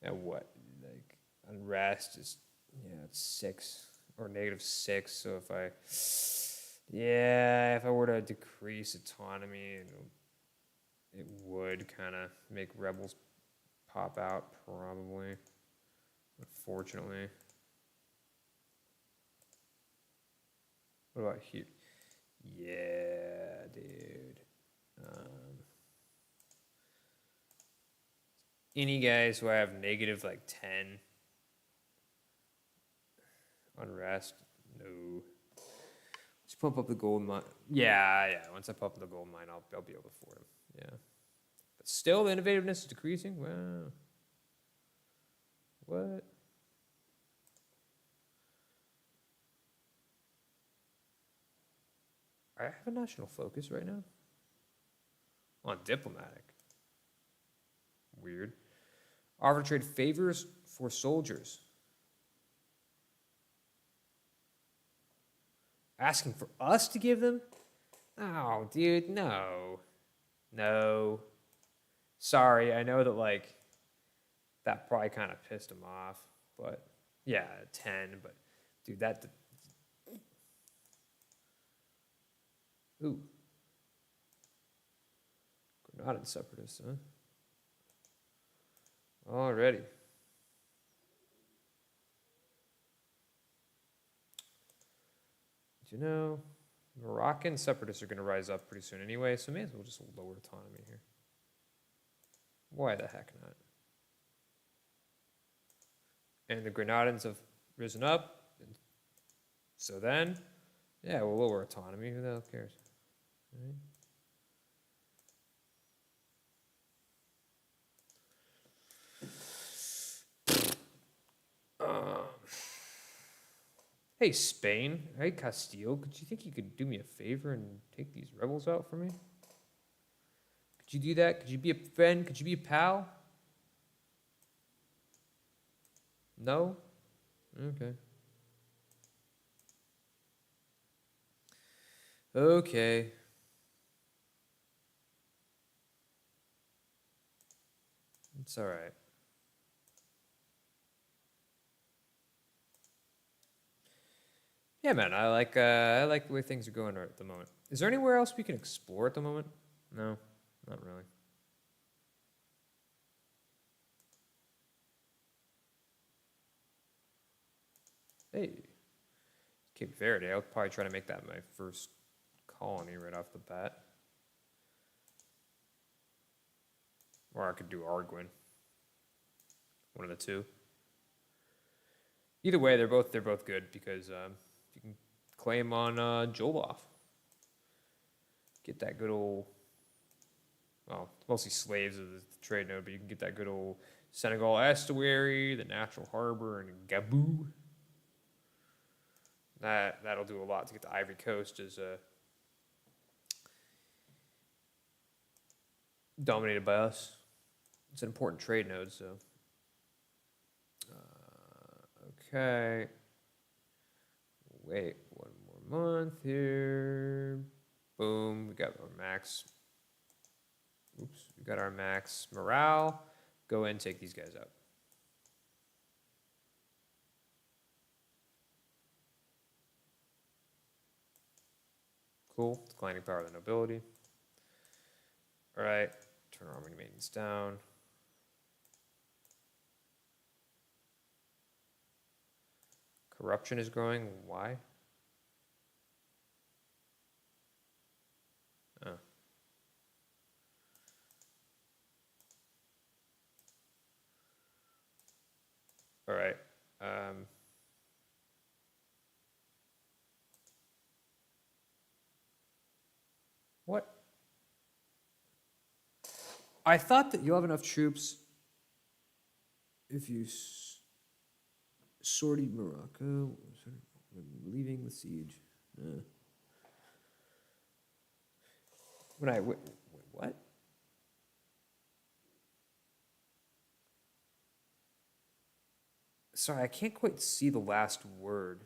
And what? Like unrest is, yeah, it's 6 or negative 6. So if I were to decrease autonomy, it would kind of make rebels pop out, probably. Unfortunately. What about here? Yeah, dude. Any guys who have negative like 10 unrest? No. Just pump up the gold mine. Yeah. Once I pump up the gold mine, I'll be able to afford them. Yeah. But still, the innovativeness is decreasing. Wow. What? I have a national focus right now. On diplomatic. Weird. Offer to trade favors for soldiers. Asking for us to give them? Oh, dude, no. No. Sorry, I know that, like, that probably kind of pissed him off. But, yeah, 10. But, dude, that... Ooh. Granadan separatists, huh? Alrighty. Do you know, Moroccan separatists are going to rise up pretty soon anyway, so may as well just lower autonomy here. Why the heck not? And the Grenadans have risen up. So then, yeah, we'll lower autonomy. Who the hell cares? Right? Hey, Spain. Hey, Castile. Could you think you could do me a favor and take these rebels out for me? Could you do that? Could you be a friend? Could you be a pal? No? Okay. Okay. It's all right. Yeah, man, I like the way things are going right at the moment. Is there anywhere else we can explore at the moment? No, not really. Hey, Cape Verde. I'll probably try to make that my first colony right off the bat. Or I could do Arguin. One of the two. Either way, they're both good because you can claim on Joloff. get that good old, well, mostly slaves of the trade node, but you can get that good old Senegal estuary, the natural harbor, and Gaboo. That'll do a lot to get the Ivory Coast as dominated by us. It's an important trade node, so. Okay. Wait, one more month here. Boom, we got our max. Oops, we got our max morale. Go ahead and take these guys out. Cool, declining power of the nobility. All right, turn army maintenance down. Corruption is growing, why? Oh. All right. What? I thought that you'll have enough troops if you sortied Morocco. Leaving the siege. What? Sorry, I can't quite see the last word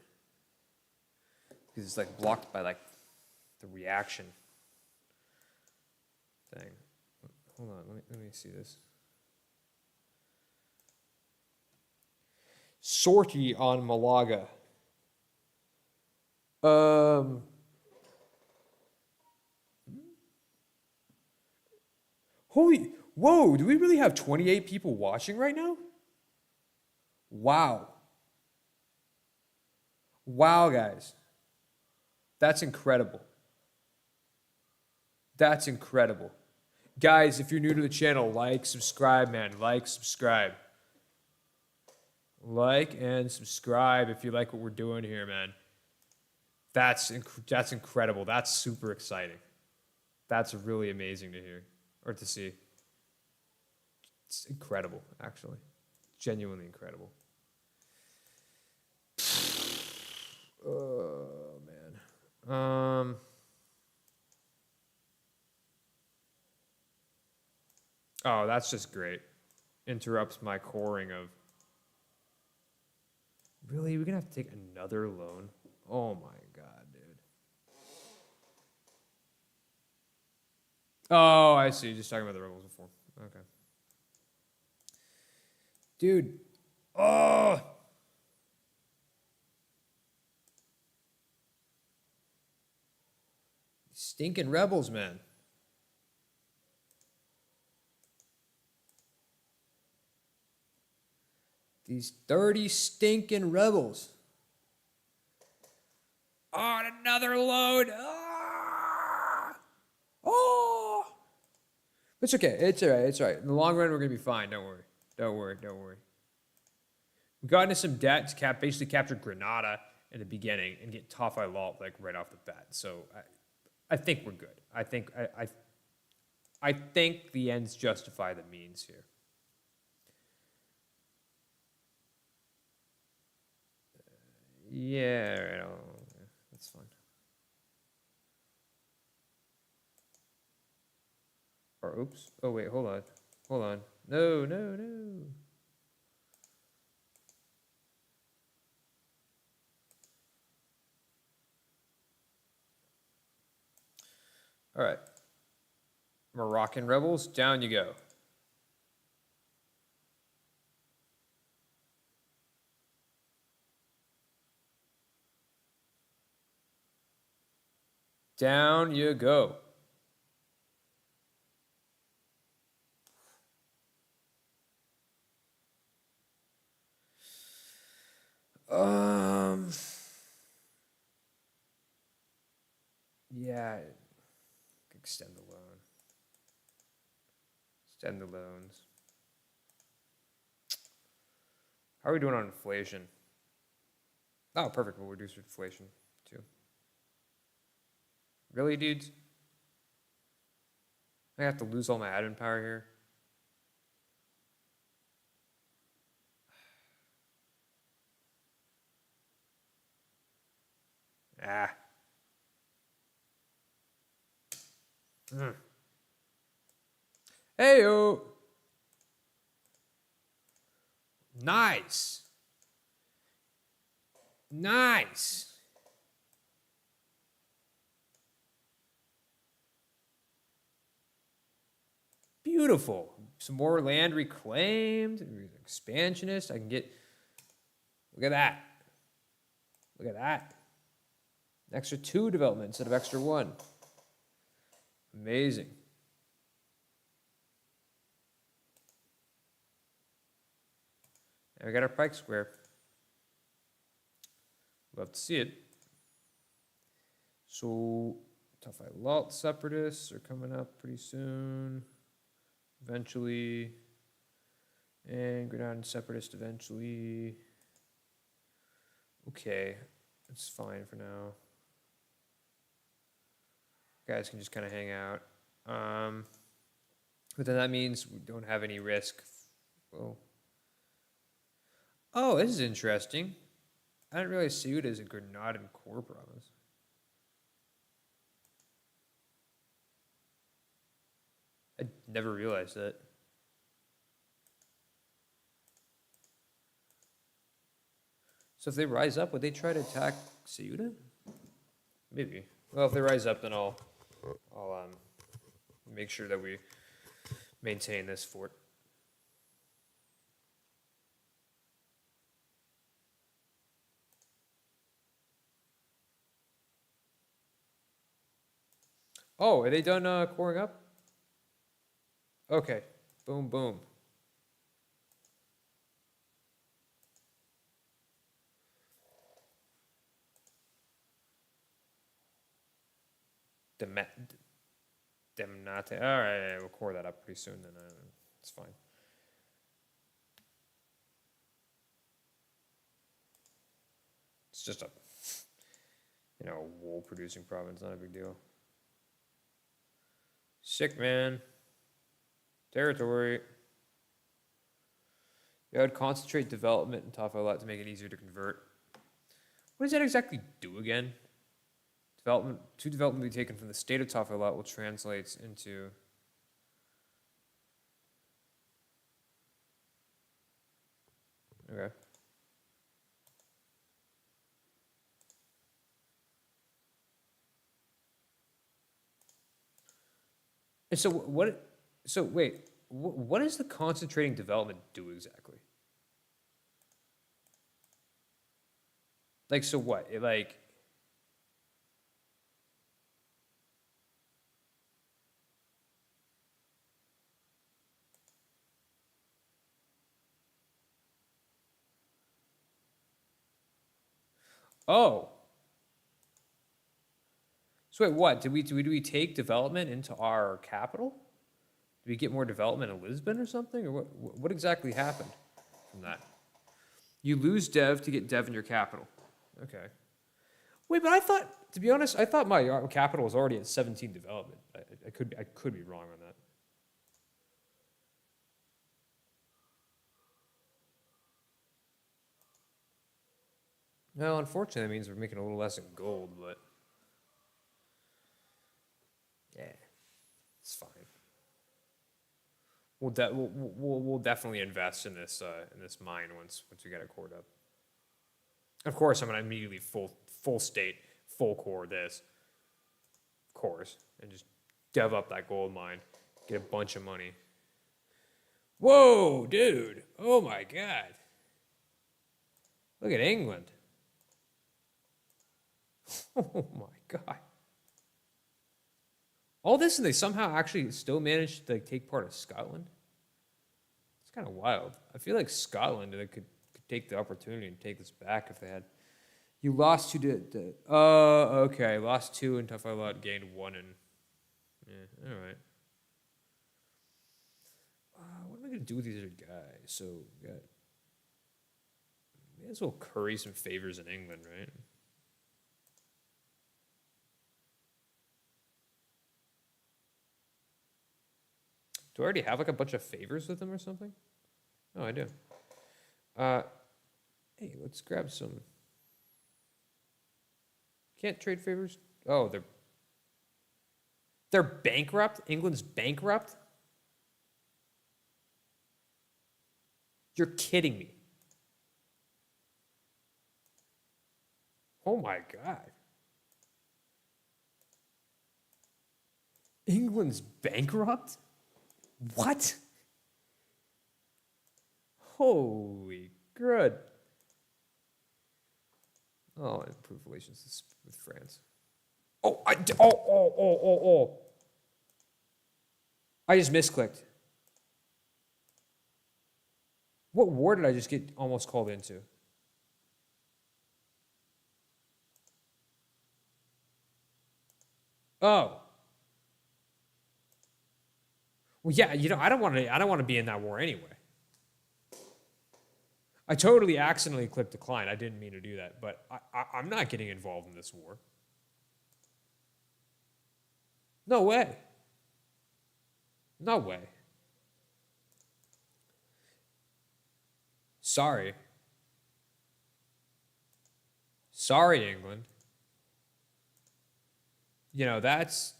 because it's like blocked by like the reaction thing. Hold on, let me see this. Sortie on Malaga. Whoa, do we really have 28 people watching right now? Wow. Wow, guys. That's incredible. That's incredible. Guys, if you're new to the channel, like, subscribe, man. Like, subscribe. Like and subscribe if you like what we're doing here, man. That's incredible. That's super exciting. That's really amazing to hear or to see. It's incredible, actually. Genuinely incredible. Oh, man. Oh, that's just great. Interrupts my coring of... Really? We're going to have to take another loan? Oh, my God, dude. Oh, I see. Just talking about the rebels before. Okay. Dude. Oh! Stinking rebels, man. These 30 stinking rebels. Oh, another load. Oh. It's okay. It's all right. It's all right. In the long run, we're going to be fine. Don't worry. Don't worry. Don't worry. We got into some debt to basically capture Granada in the beginning and get Tafai Lalt like right off the bat. So I think we're good. I think the ends justify the means here. Yeah, right. That's fine. Or oops. Oh wait, hold on. Hold on. No. All right. Moroccan rebels, down you go. Down you go. Yeah. Extend the loan. Extend the loans. How are we doing on inflation? Oh, perfect. We'll reduce inflation too. Really, dudes? I have to lose all my admin power here. Ah. Hey-o. Nice. Nice. Beautiful. Some more land reclaimed. Expansionist. I can get... Look at that. Look at that. An extra 2 development instead of extra 1. Amazing. And we got our Pike Square. Love to see it. So, Tafailat separatists are coming up pretty soon. Eventually. And Grenadian separatists eventually. Okay. That's fine for now. Guys can just kind of hang out. But then that means we don't have any risk. Oh, this is interesting. I didn't realize Ceuta is a Grenadian core province. I never realized that. So if they rise up, would they try to attack Ceuta? Maybe. Well, if they rise up, then I'll make sure that we maintain this fort. Oh, are they done coring up? Okay. Boom, boom. Demnate. All right, we'll core that up pretty soon. Then it's fine. It's just a, wool-producing province. Not a big deal. Sick, man. Territory. Yeah, I would concentrate development in Tafailat to make it easier to convert. What does that exactly do again? To development be taken from the state of Tafailat will translate into... Okay. And so what... So wait, what does the concentrating development do exactly? Like, so what? It like... Oh. So wait, what? Do we take development into our capital? Do we get more development in Lisbon or something? Or what exactly happened from that? You lose dev to get dev in your capital. Okay. Wait, but I thought, to be honest, I thought my capital was already at 17 development. I could be wrong on that. No, unfortunately, that means we're making a little less in gold, but yeah, it's fine. We'll definitely invest in this mine once we get it cored up. Of course, I'm gonna immediately full state, full core this, of course, and just dev up that gold mine, get a bunch of money. Whoa, dude! Oh my God! Look at England. Oh my God! All this, and they somehow actually still managed to take part of Scotland. It's kind of wild. I feel like Scotland could take the opportunity and take this back if they had. You lost 2 to okay. Lost 2 in Tafailat, gained 1 in. Yeah, all right. What am I gonna do with these other guys? So we got. May as well curry some favors in England, right? Do I already have like a bunch of favors with them or something? Oh, I do. Hey, let's grab some. Can't trade favors? Oh, they're bankrupt? England's bankrupt? You're kidding me. Oh my God. England's bankrupt? What? Holy crud. Oh, improve relations with France. Oh, I just misclicked. What war did I just get almost called into? Oh. Well, yeah, I don't want to be in that war anyway. I totally accidentally clicked decline. I didn't mean to do that, but I'm not getting involved in this war. No way. No way. Sorry. Sorry, England. That's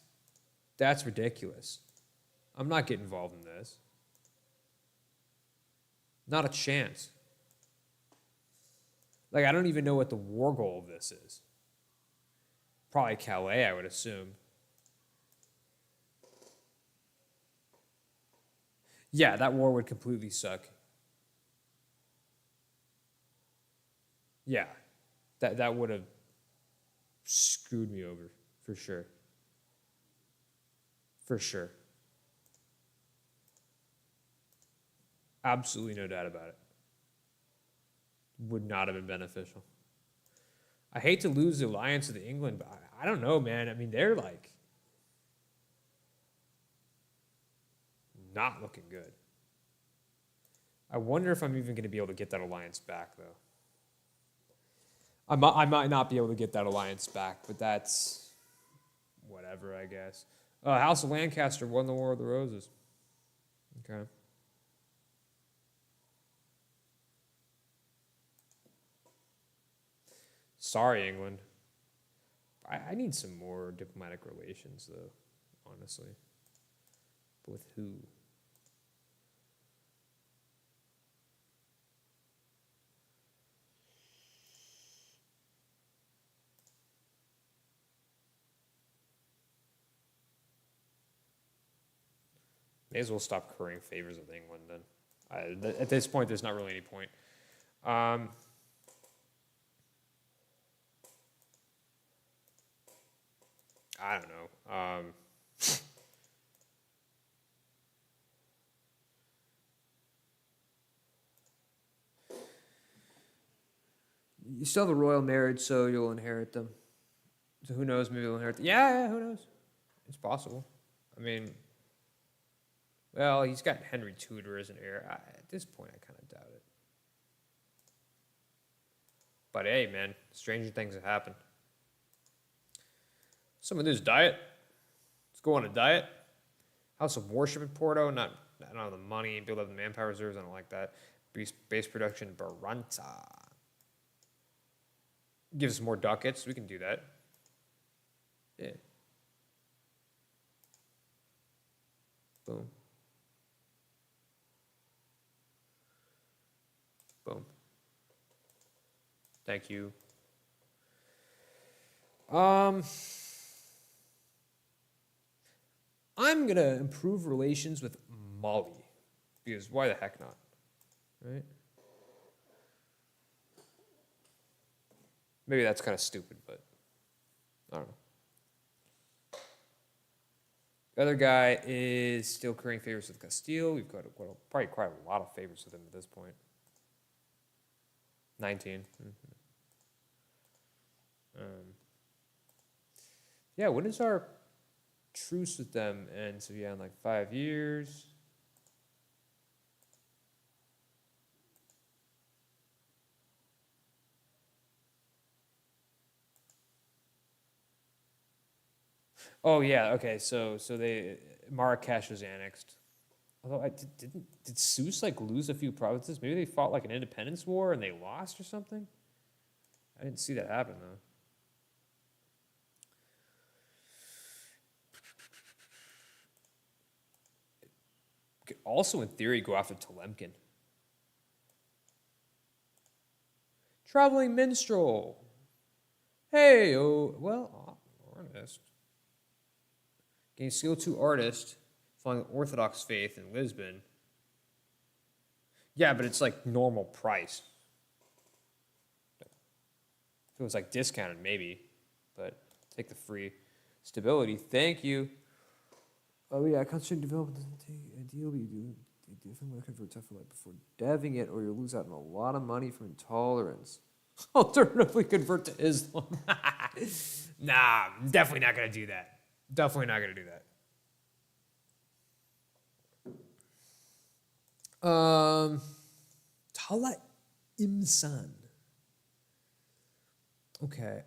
ridiculous. I'm not getting involved in this. Not a chance. Like, I don't even know what the war goal of this is. Probably Calais, I would assume. Yeah, that war would completely suck. Yeah, that would have screwed me over, for sure. For sure. Absolutely no doubt about it. Would not have been beneficial. I hate to lose the alliance with England, but I don't know, man. I mean, they're like not looking good. I wonder if I'm even going to be able to get that alliance back, though. I might not be able to get that alliance back, but that's whatever, I guess. House of Lancaster won the War of the Roses. Okay. Sorry, England. I need some more diplomatic relations, though, honestly. But with who? May as well stop currying favors with England, then. At this point, there's not really any point. I don't know. You still have a royal marriage, so you'll inherit them. So who knows? Maybe you'll inherit them. Yeah, who knows? It's possible. I mean, well, he's got Henry Tudor as an heir. At this point, I kind of doubt it. But hey, man, stranger things have happened. Some of this diet. Let's go on a diet. House of Worship in Porto. I don't have the money. Build up the manpower reserves. I don't like that. Base production Baranta. Gives us more ducats. We can do that. Yeah. Boom. Boom. Thank you. I'm going to improve relations with Mali. Because why the heck not? Right? Maybe that's kind of stupid, but I don't know. The other guy is still currying favors with Castile. We've got probably quite a lot of favors with him at this point. 19. Yeah, when does our truce with them end? So yeah, in like 5 years. Oh yeah, okay. So Marrakesh was annexed. Although did Seuss like lose a few provinces? Maybe they fought like an independence war and they lost or something. I didn't see that happen though. Could also, in theory, go after Telemkin. Traveling minstrel. Hey, oh, well, artist. Gain skill 2 artist, following the Orthodox faith in Lisbon. Yeah, but it's like normal price. If it was like discounted, maybe, but take the free stability. Thank you. Oh yeah, concentrating development doesn't take ideal, but you do definitely want to convert tough light before deving it, or you'll lose out on a lot of money from intolerance. Alternatively, convert to Islam. Nah, I'm definitely not gonna do that. Definitely not gonna do that. Tala Imsan. Okay.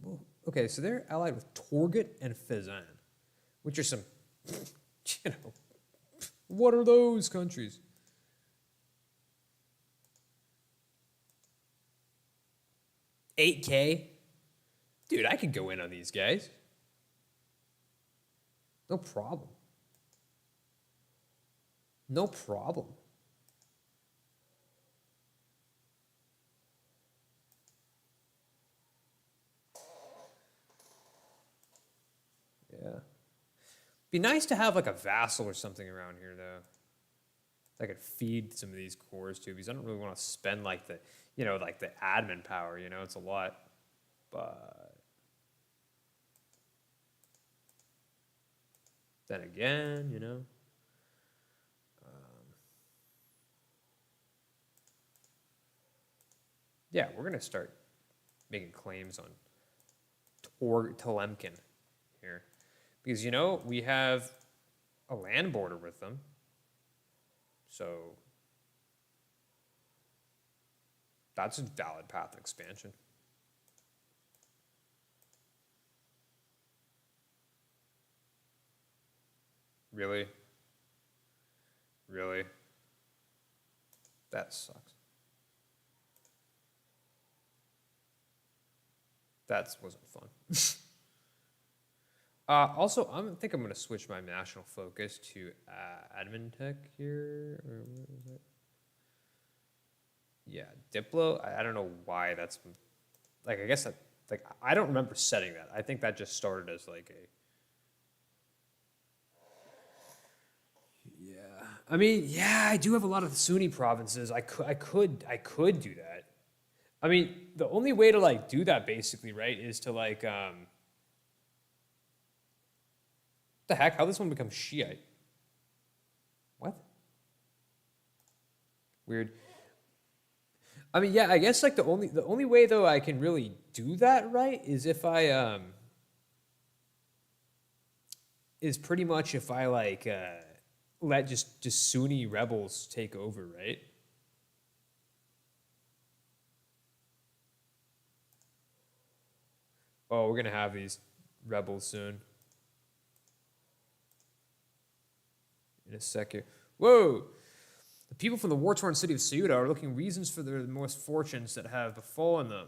Well, okay. So they're allied with Torgut and Fezan, which are some, you know, what are those countries? $8K? Dude, I could go in on these guys. No problem. No problem. Yeah. Be nice to have like a vassal or something around here, though. I could feed some of these cores to, because I don't really want to spend like the, you know, like the admin power, you know, it's a lot. But then again, you know. Yeah, we're going to start making claims on Telemkin here. Because, you know, we have a land border with them. So that's a valid path of expansion. Really? Really? That sucks. That wasn't fun. Also, I think I'm going to switch my national focus to admin tech here. Or what was it? Yeah, Diplo. I don't know why that's like. I guess that like I don't remember setting that. I think that just started as like a. Yeah, I mean, yeah, I do have a lot of Sunni provinces. I could do that. I mean, the only way to like do that basically, right, is to like what the heck? How this one becomes Shiite? What? Weird. I mean, yeah, I guess like the only way though I can really do that right is if I is pretty much if I like let just Sunni rebels take over, right? Oh, we're gonna have these rebels soon. In a second. Whoa! The people from the war-torn city of Ceuta are looking reasons for their misfortunes that have befallen them.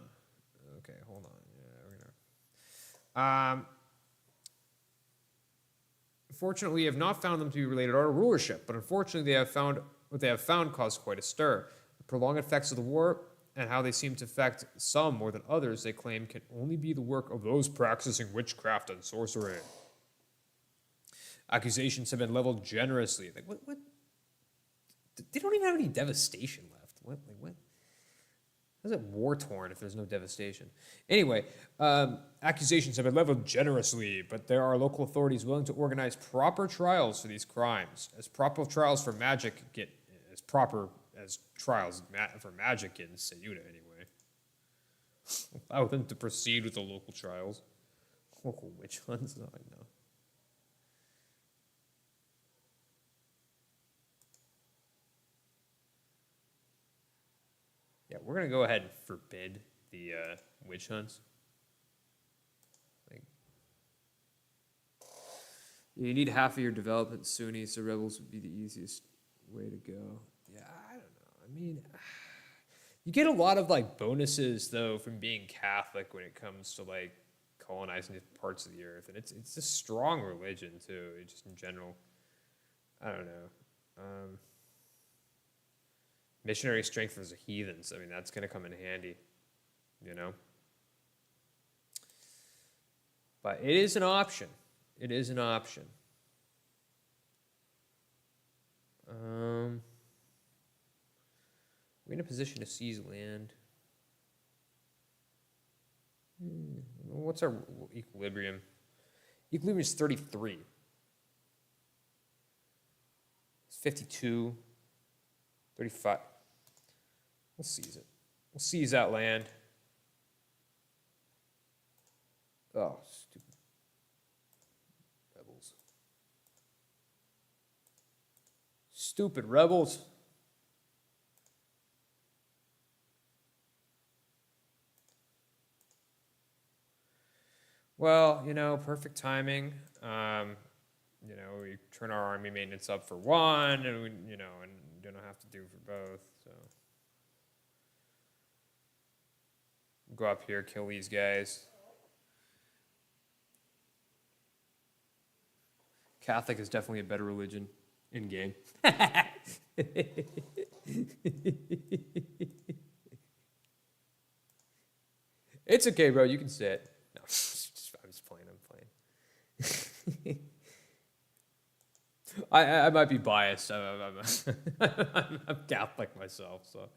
Okay, hold on. Yeah, we're gonna. Fortunately, we have not found them to be related to our rulership, but unfortunately, what they have found caused quite a stir. The prolonged effects of the war and how they seem to affect some more than others, they claim, can only be the work of those practicing witchcraft and sorcery. Accusations have been leveled generously. Like what? They don't even have any devastation left. What? Like what? How's it war torn if there's no devastation? Anyway, accusations have been leveled generously, but there are local authorities willing to organize proper trials for these crimes, as proper trials for magic get as proper as trials for magic get in Ceuta anyway. Allow them to proceed with the local trials. Local witch hunts? No, I know. Yeah, we're gonna go ahead and forbid the witch hunts. Like, You need half of your development Sunni, so rebels would be the easiest way to go. Yeah, I don't know. I mean, you get a lot of like bonuses though from being Catholic when it comes to like colonizing different parts of the earth, and it's a strong religion too. Just in general, I don't know. Missionary strength for the heathens. I mean, that's going to come in handy, you know. But it is an option. It is an option. We're in a position to seize land. What's our equilibrium? Equilibrium is 33. It's 52. 35. We'll seize it. We'll seize that land. Oh, stupid rebels. Stupid rebels. Well, you know, perfect timing. You know, we turn our army maintenance up for one, and we, you know, and don't have to do for both. So go up here, kill these guys. Catholic is definitely a better religion in game. It's okay, bro. You can say it. No, I'm just playing. I might be biased. I'm Catholic myself, so.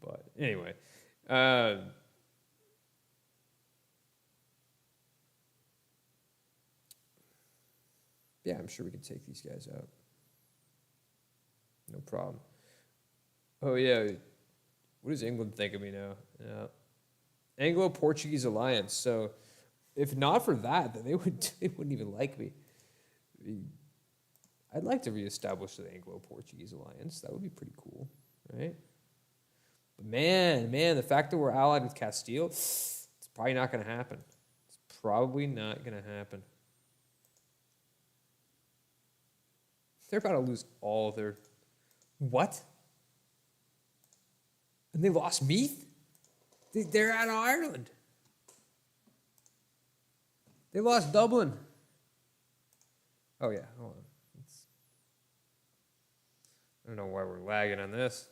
But anyway, yeah, I'm sure we can take these guys out. No problem. Oh yeah, what does England think of me now? Yeah, Anglo-Portuguese alliance. So, if not for that, then they wouldn't even like me. I'd like to reestablish the Anglo-Portuguese alliance. That would be pretty cool, right? But man, the fact that we're allied with Castile, it's probably not going to happen. It's probably not going to happen. They're about to lose all of their... What? And they lost Meath? They're out of Ireland. They lost Dublin. Oh, yeah, hold on. I don't know why we're lagging on this.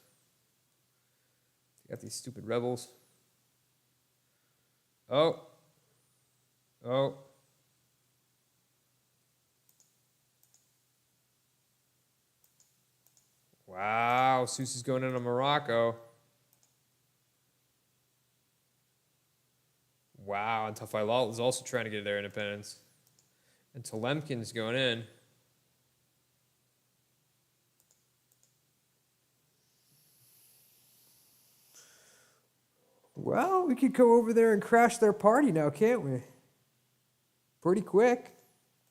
Got these stupid rebels. Oh. Wow, Seuss is going into Morocco. Wow, and Tafailal is also trying to get their independence. And Telemkin's going in. Well, we could go over there and crash their party now, can't we? Pretty quick.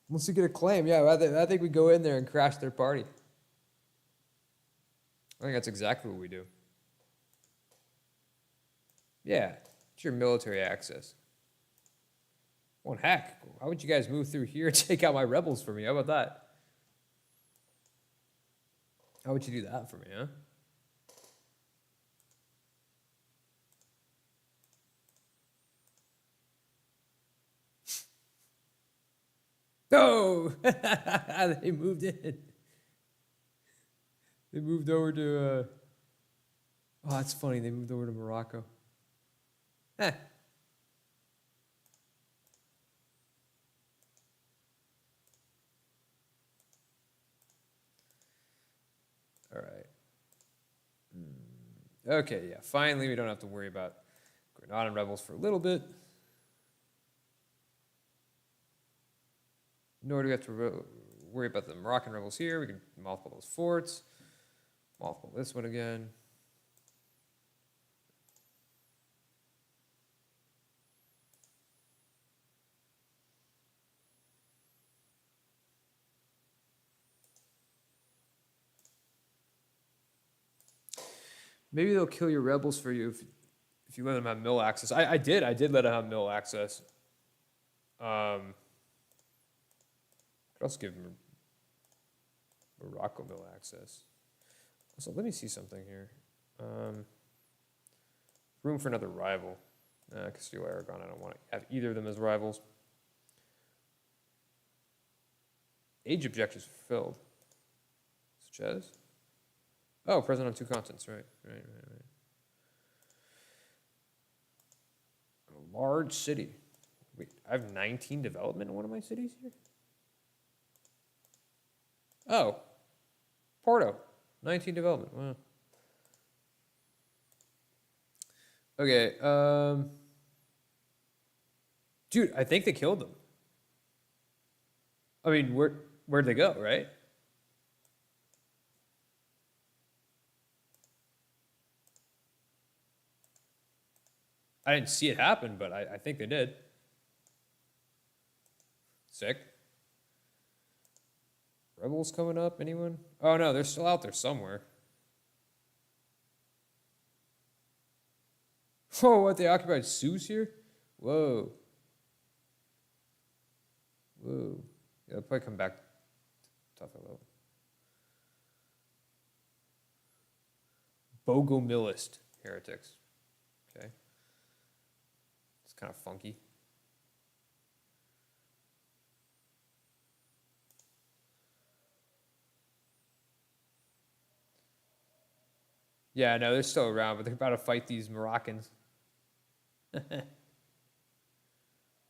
Once we get a claim, yeah, I think we go in there and crash their party. I think that's exactly what we do. Yeah, it's your military access. Well, heck, how would you guys move through here and take out my rebels for me? How about that? How would you do that for me, huh? No! They moved in. They moved over to... Oh, that's funny. They moved over to Morocco. Eh. All right. Okay, yeah. Finally, we don't have to worry about Granadan rebels for a little bit. Nor do we have to worry about the Moroccan rebels here. We can mothball those forts. Mothball this one again. Maybe they'll kill your rebels for you if you let them have mill access. I did let them have mill access. Could also give Morocco mill access. So let me see something here. Room for another rival. Castile Aragon, I don't want to have either of them as rivals. Age objectives fulfilled. Such as? Oh, present on 2 continents, right. A large city. Wait, I have 19 development in one of my cities here? Oh, Porto, 19 development, wow. Okay, dude, I think they killed them. I mean, where'd they go, right? I didn't see it happen, but I think they did. Sick. Rebels coming up, anyone? Oh no, they're still out there somewhere. Oh, what, they occupied Sousse here? Whoa. Whoa. Yeah, they'll probably come back tougher level. Bogomilist heretics. Okay. It's kind of funky. Yeah, no, they're still around, but they're about to fight these Moroccans.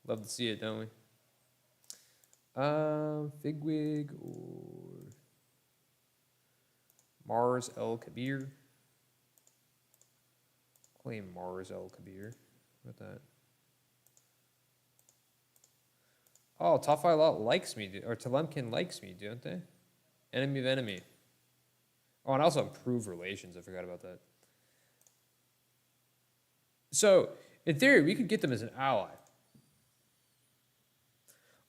Love to see it, don't we? Figwig or Mars El Kabir. Claim Mars El Kabir. What about that? Oh, Tafailat likes me, or Telemkin likes me, don't they? Enemy of enemy. Oh, and also improve relations. I forgot about that. So, in theory, we could get them as an ally.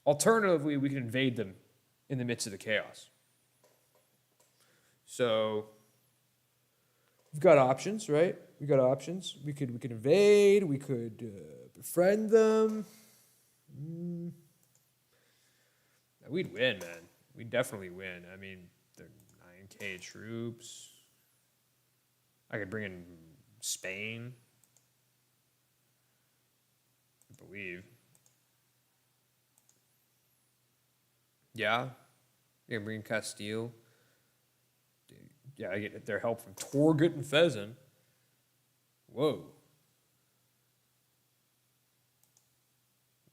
Alternatively, we could invade them in the midst of the chaos. So, we've got options, right? We got options. We could invade. We could befriend them. We'd win, man. We'd definitely win. I mean, they're 9K troops. I could bring in Spain. I believe. Yeah. I can bring Castile. Yeah, I get their help from Torgut and Fezzan. Whoa.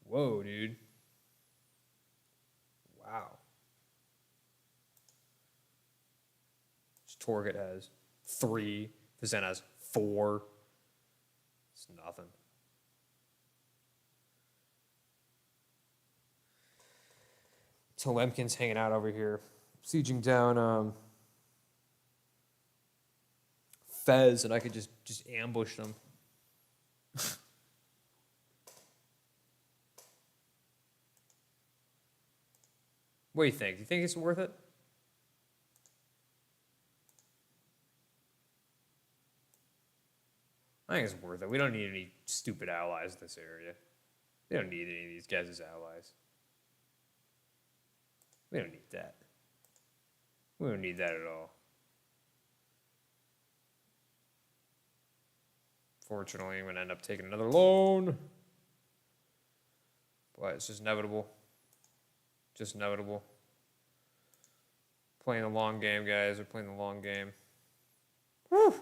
Whoa, dude. Wow. Torgut has 3. Fezzan has 4. It's nothing. Telemkin's hanging out over here, sieging down Fez, and I could just ambush them. What do you think? Do you think it's worth it? I think it's worth it. We don't need any stupid allies in this area. We don't need any of these guys as allies. We don't need that. We don't need that at all. Fortunately, I'm going to end up taking another loan. But it's just inevitable. Just inevitable. Playing the long game, guys. We're playing the long game. Woo! Should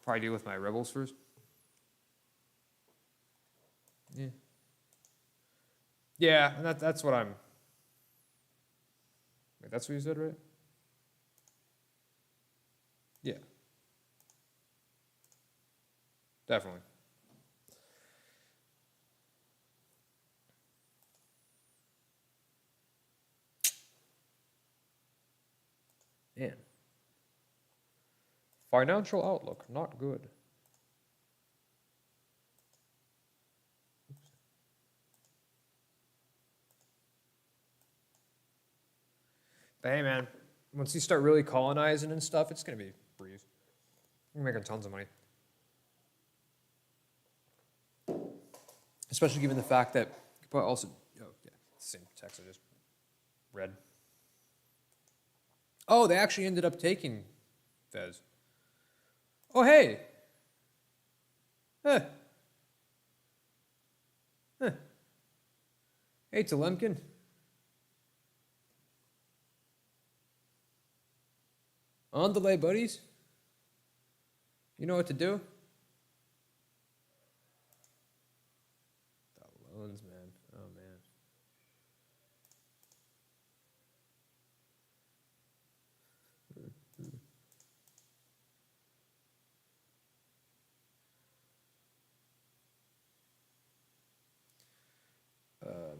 probably deal with my rebels first. Yeah. Yeah, and that's what I'm... Wait, that's what you said, right? Yeah. Definitely. Man. Financial outlook, not good. But hey, man, once you start really colonizing and stuff, it's going to be a breeze. You're making tons of money. Especially given the fact that you probably also, oh yeah, same text I just read. Oh, they actually ended up taking Fez. Oh, hey. Huh. Huh. Hey, Telemkin. On delay, buddies. You know what to do? The loans, man. Oh, man.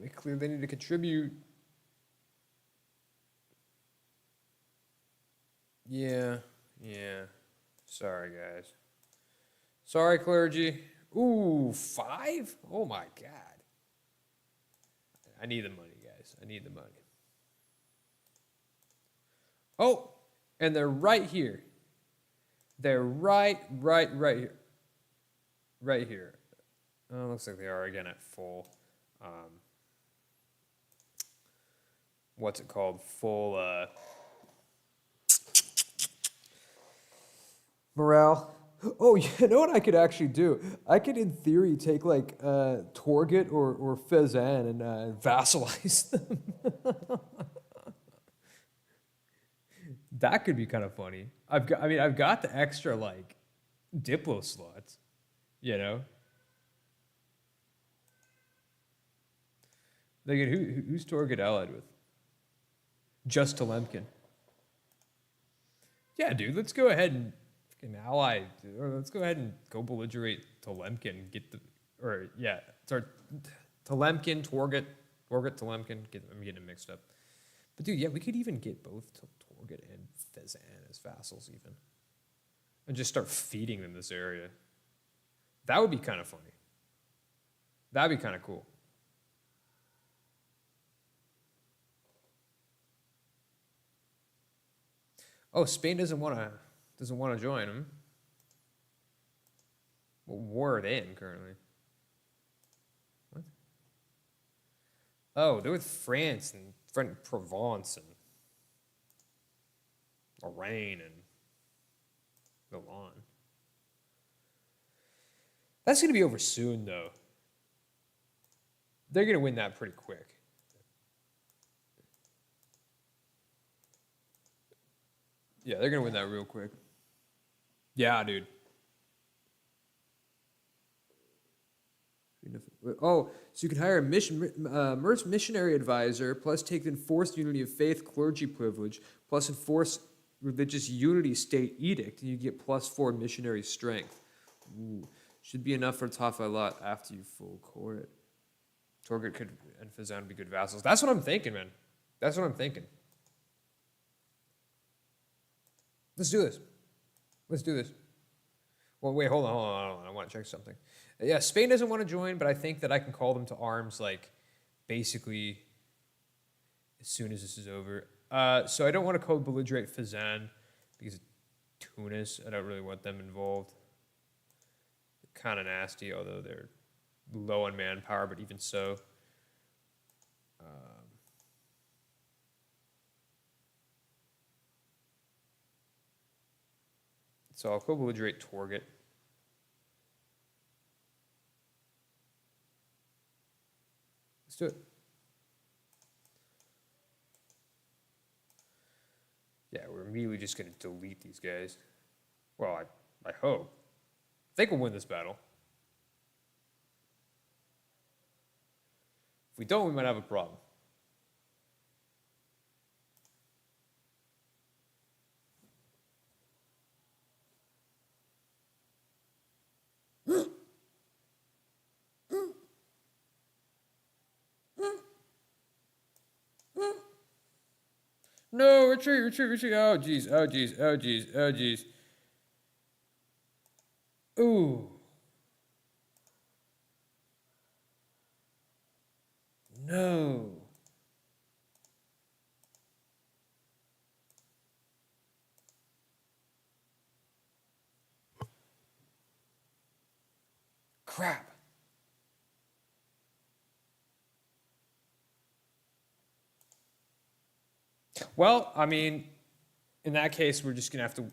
Make clear they need to contribute. Yeah, yeah. Sorry, guys. Sorry, clergy. Ooh, 5? Oh my God. I need the money, guys. I need the money. Oh, and they're right here. They're right here. Right here. Oh, looks like they are again at full. What's it called? Full morale. Oh, you know what I could actually do? I could, in theory, take like Torget or Fezan and vassalize them. That could be kind of funny. I've got the extra like Diplo slots, you know. Like, who's Torget allied with? Just Telemkin. Yeah, dude. Let's go ahead and ally, or let's go ahead and go belligerate Telemkin. Get the, or yeah, start Telemkin, Torget, Telemkin. I'm getting them mixed up. But dude, yeah, we could even get both Torget and Fezan as vassals, even, and just start feeding them this area. That would be kind of funny. That'd be kind of cool. Oh, Spain doesn't want to join them. What war are they in currently? What? Oh, they're with France and Provence and Lorraine and Milan. That's going to be over soon, though. They're going to win that pretty quick. Yeah, they're going to win that real quick. Yeah, dude. Oh, so you can hire a missionary advisor, plus take the enforced unity of faith clergy privilege, plus enforce religious unity state edict, and you get +4 missionary strength. Ooh, should be enough for Tafa lot after you full court. Torget could and Fazan would be good vassals. That's what I'm thinking, man. That's what I'm thinking. Let's do this. Let's do this. Well, wait, hold on. I want to check something. Yeah, Spain doesn't want to join, but I think that I can call them to arms, like, basically as soon as this is over. So I don't want to co-belligerate Fazan because of Tunis. I don't really want them involved. They're kind of nasty, although they're low on manpower, but even so. So I'll co-belligerate Torget. Let's do it. Yeah, we're immediately just going to delete these guys. Well, I hope. I think we'll win this battle. If we don't, we might have a problem. No, retreat. Oh, jeez. Ooh. No. Crap. Well, I mean, in that case, we're just gonna have to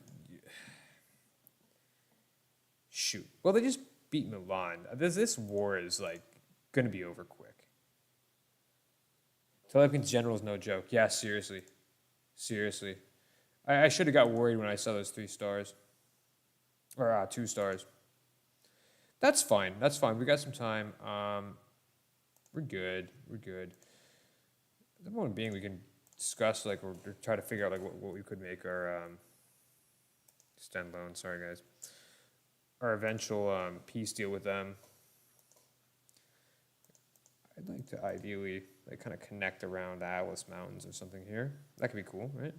shoot. Well, they just beat Milan. This war is like gonna be over quick. Philippines general is no joke. Yeah, seriously, seriously. I should have got worried when I saw those 3 stars or 2 stars. That's fine. That's fine. We got some time. We're good. We're good. The moment being, we can discuss like or try to figure out like what we could make our extend loan. Sorry, guys. Our eventual peace deal with them. I'd like to ideally like kind of connect around the Atlas Mountains or something here. That could be cool, right?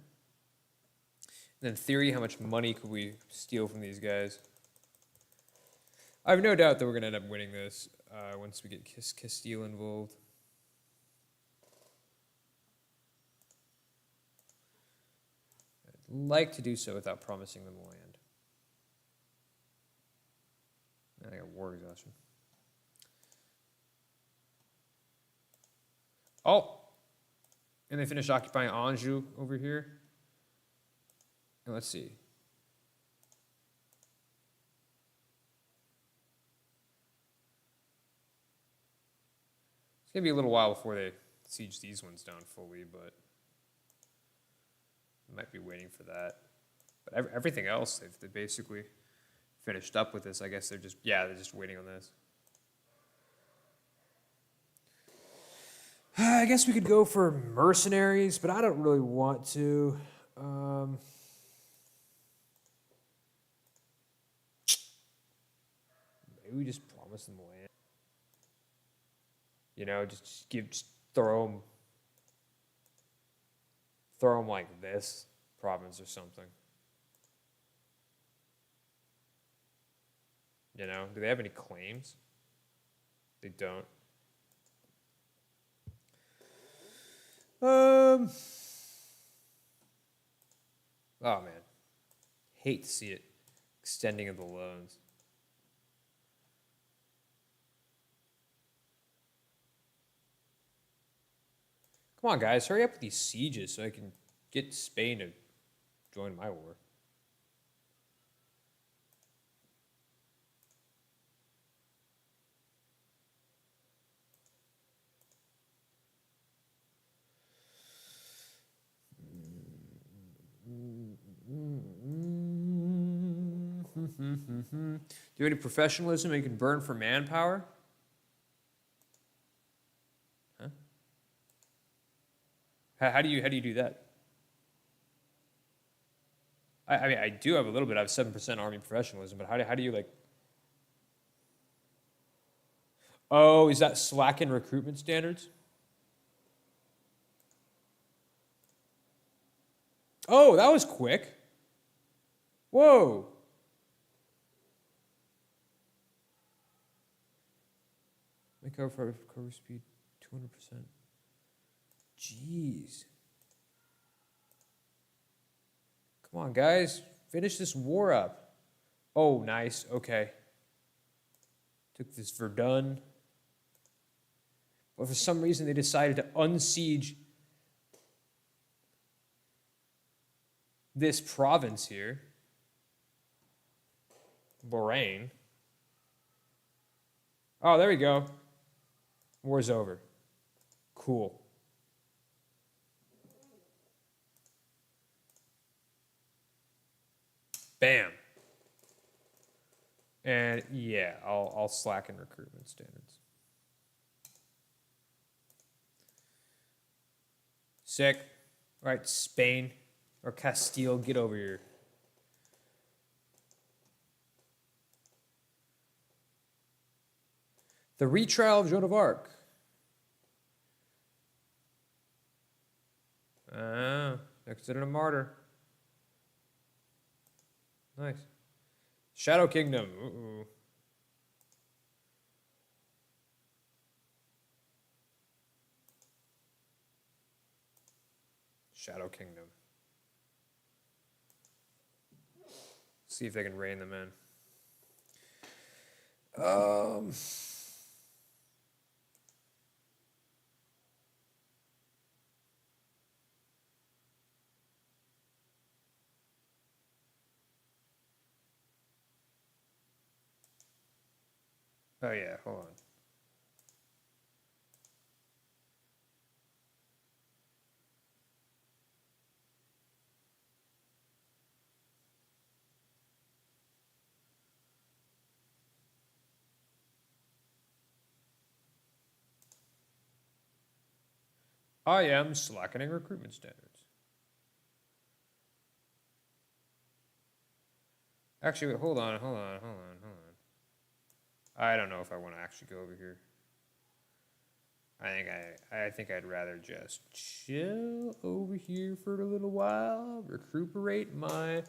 And in theory, how much money could we steal from these guys? I have no doubt that we're going to end up winning this once we get Castile involved. I'd like to do so without promising them land. I got war exhaustion. Oh! And they finished occupying Anjou over here. And let's see. It's going to be a little while before they siege these ones down fully, but might be waiting for that. But everything else, they've basically finished up with this. I guess they're just waiting on this. I guess we could go for mercenaries, but I don't really want to. Maybe we just promise them land. You know, just throw them like this province or something. You know, do they have any claims? They don't. Oh man, hate to see it. Extending of the loans. Come on, guys, hurry up with these sieges so I can get Spain to join my war. Do any professionalism and you can burn for manpower? Huh? How do you do that? I mean, I do have a little bit. I have 7% army professionalism, but how do you like? Oh, is that slack in recruitment standards? Oh, that was quick. Whoa. Make up for cover speed 200%. Jeez. Come on, guys. Finish this war up. Oh, nice. Okay. Took this Verdun. But for some reason, they decided to unsiege this province here. Lorraine. Oh, there we go. War's over. Cool. Bam. And yeah, I'll slacken recruitment standards. Sick. All right, Spain or Castile, get over here. The retrial of Joan of Arc. They're considered a martyr. Nice. Shadow Kingdom. Ooh. Shadow Kingdom. See if they can rein them in. Oh yeah, hold on. I am slackening recruitment standards. Actually, wait, hold on. I don't know if I want to actually go over here. I think I'd rather just chill over here for a little while, recuperate my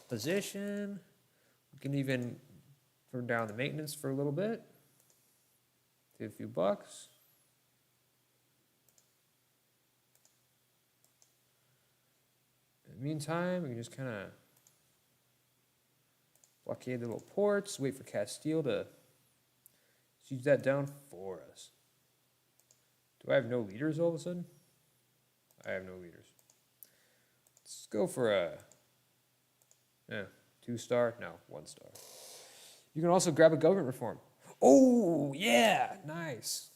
position. We can even turn down the maintenance for a little bit. Save a few bucks. In the meantime, we can just kind of blockade the little ports, wait for Castile to siege that down for us. Do I have no leaders all of a sudden? I have no leaders. Let's go for a 2-star. No, 1-star. You can also grab a government reform. Oh, yeah, nice.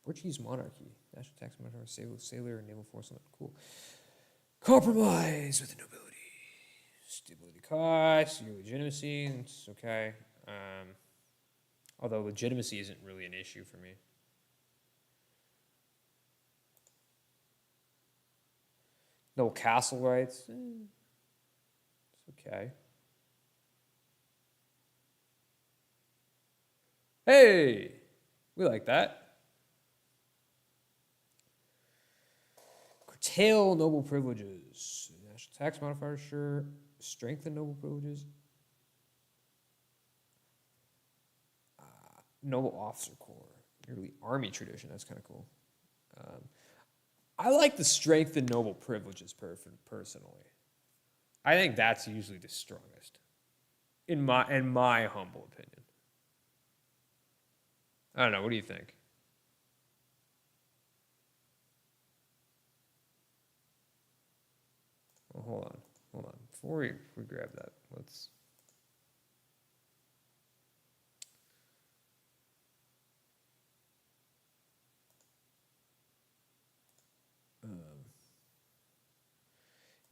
Portuguese monarchy. National tax monarchy, sailor, and naval force. Cool. Compromise with the nobility. Stability costs, your legitimacy. It's okay. Although legitimacy isn't really an issue for me. No castle rights. It's okay. Hey, we like that. Curtail noble privileges. National tax modifier, sure. Strengthen noble privileges. Noble officer corps. Nearly army tradition. That's kind of cool. I like the strengthen noble privileges personally. I think that's usually the strongest, in my humble opinion. I don't know. What do you think? Well, hold on. Before we grab that, let's.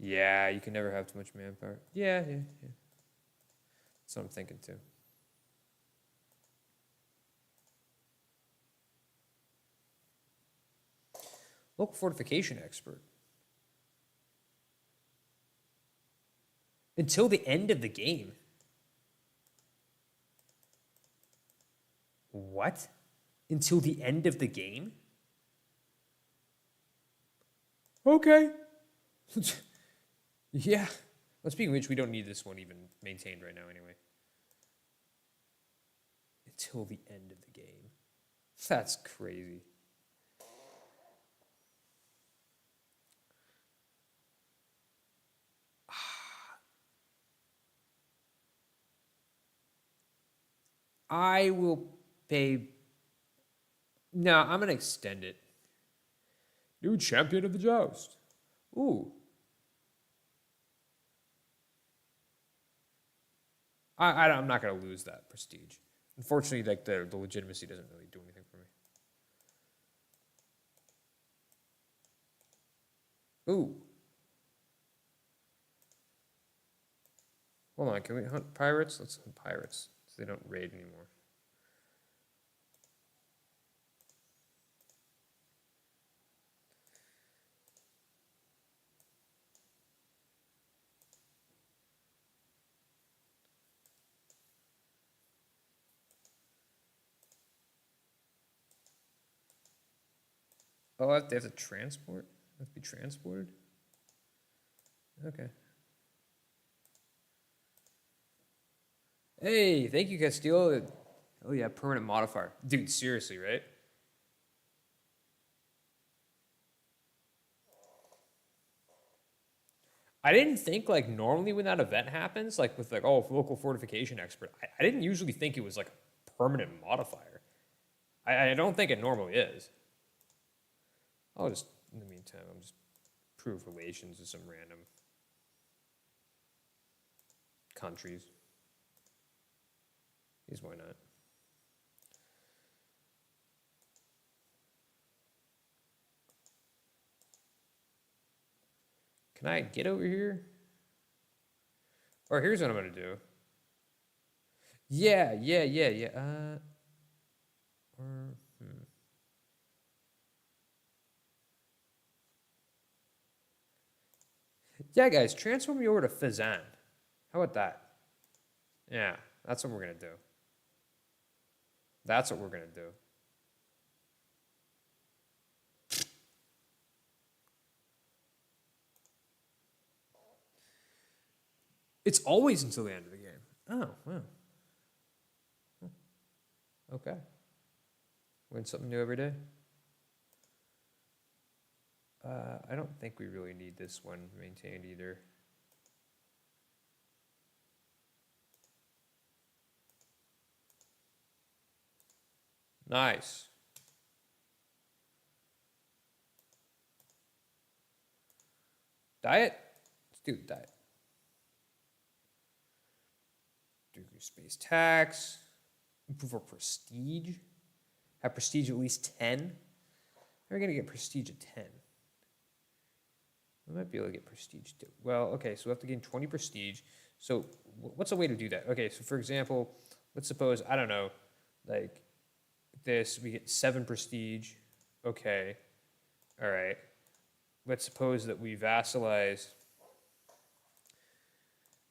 Yeah, you can never have too much manpower. Yeah. That's what I'm thinking too. Local fortification expert. Until the end of the game. What? Until the end of the game? Okay. Yeah. Well, speaking of which, we don't need this one even maintained right now anyway. Until the end of the game. That's crazy. I will pay. No, I'm going to extend it. New champion of the joust. Ooh. I'm not going to lose that prestige. Unfortunately, like the legitimacy doesn't really do anything for me. Ooh. Hold on, can we hunt pirates? Let's hunt pirates so they don't raid anymore. Oh, they have to transport? They have to be transported? Okay. Hey, thank you, Castillo. Oh yeah, permanent modifier. Dude, seriously, right? I didn't think like normally when that event happens, like with like, oh, local fortification expert, I didn't usually think it was like a permanent modifier. I don't think it normally is. I'll just, in the meantime, I'll just prove relations with some random countries. Because why not? Can I get over here? Or here's what I'm going to do. Yeah. Yeah, guys, transform me over to Fazan. How about that? Yeah, that's what we're going to do. That's what we're going to do. It's always until the end of the game. Oh, wow. Okay. Learn something new every day. I don't think we really need this one maintained either. Nice. Diet? Let's do the diet. Decrease space tax. Improve our prestige. Have prestige at least 10. How are we going to get prestige at 10? We might be able to get prestige too. Well, okay, so we have to gain 20 prestige. So what's a way to do that? Okay, so for example, let's suppose, I don't know, like this, we get 7 prestige. Okay, all right. Let's suppose that we vassalize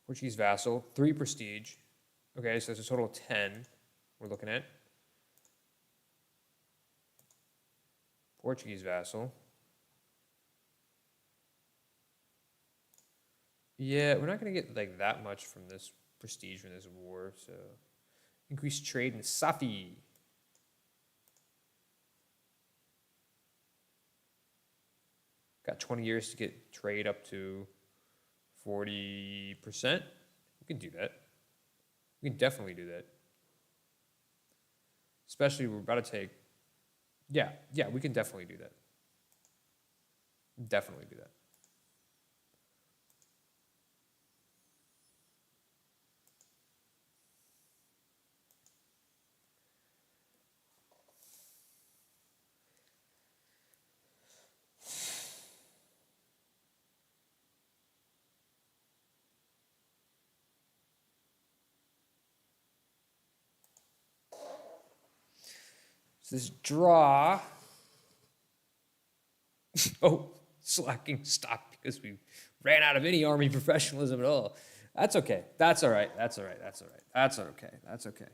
Portuguese vassal, 3 prestige. Okay, so that's a total of 10 we're looking at. Portuguese vassal. Yeah, we're not going to get like that much from this prestige from this war, so increase trade in Safi. Got 20 years to get trade up to 40%. We can do that. We can definitely do that. Especially we're about to take, yeah, we can definitely do that. Definitely do that. So this draw, oh, slacking stock because we ran out of any army professionalism at all. That's okay. That's all right. That's all right. That's all right. That's okay. That's okay.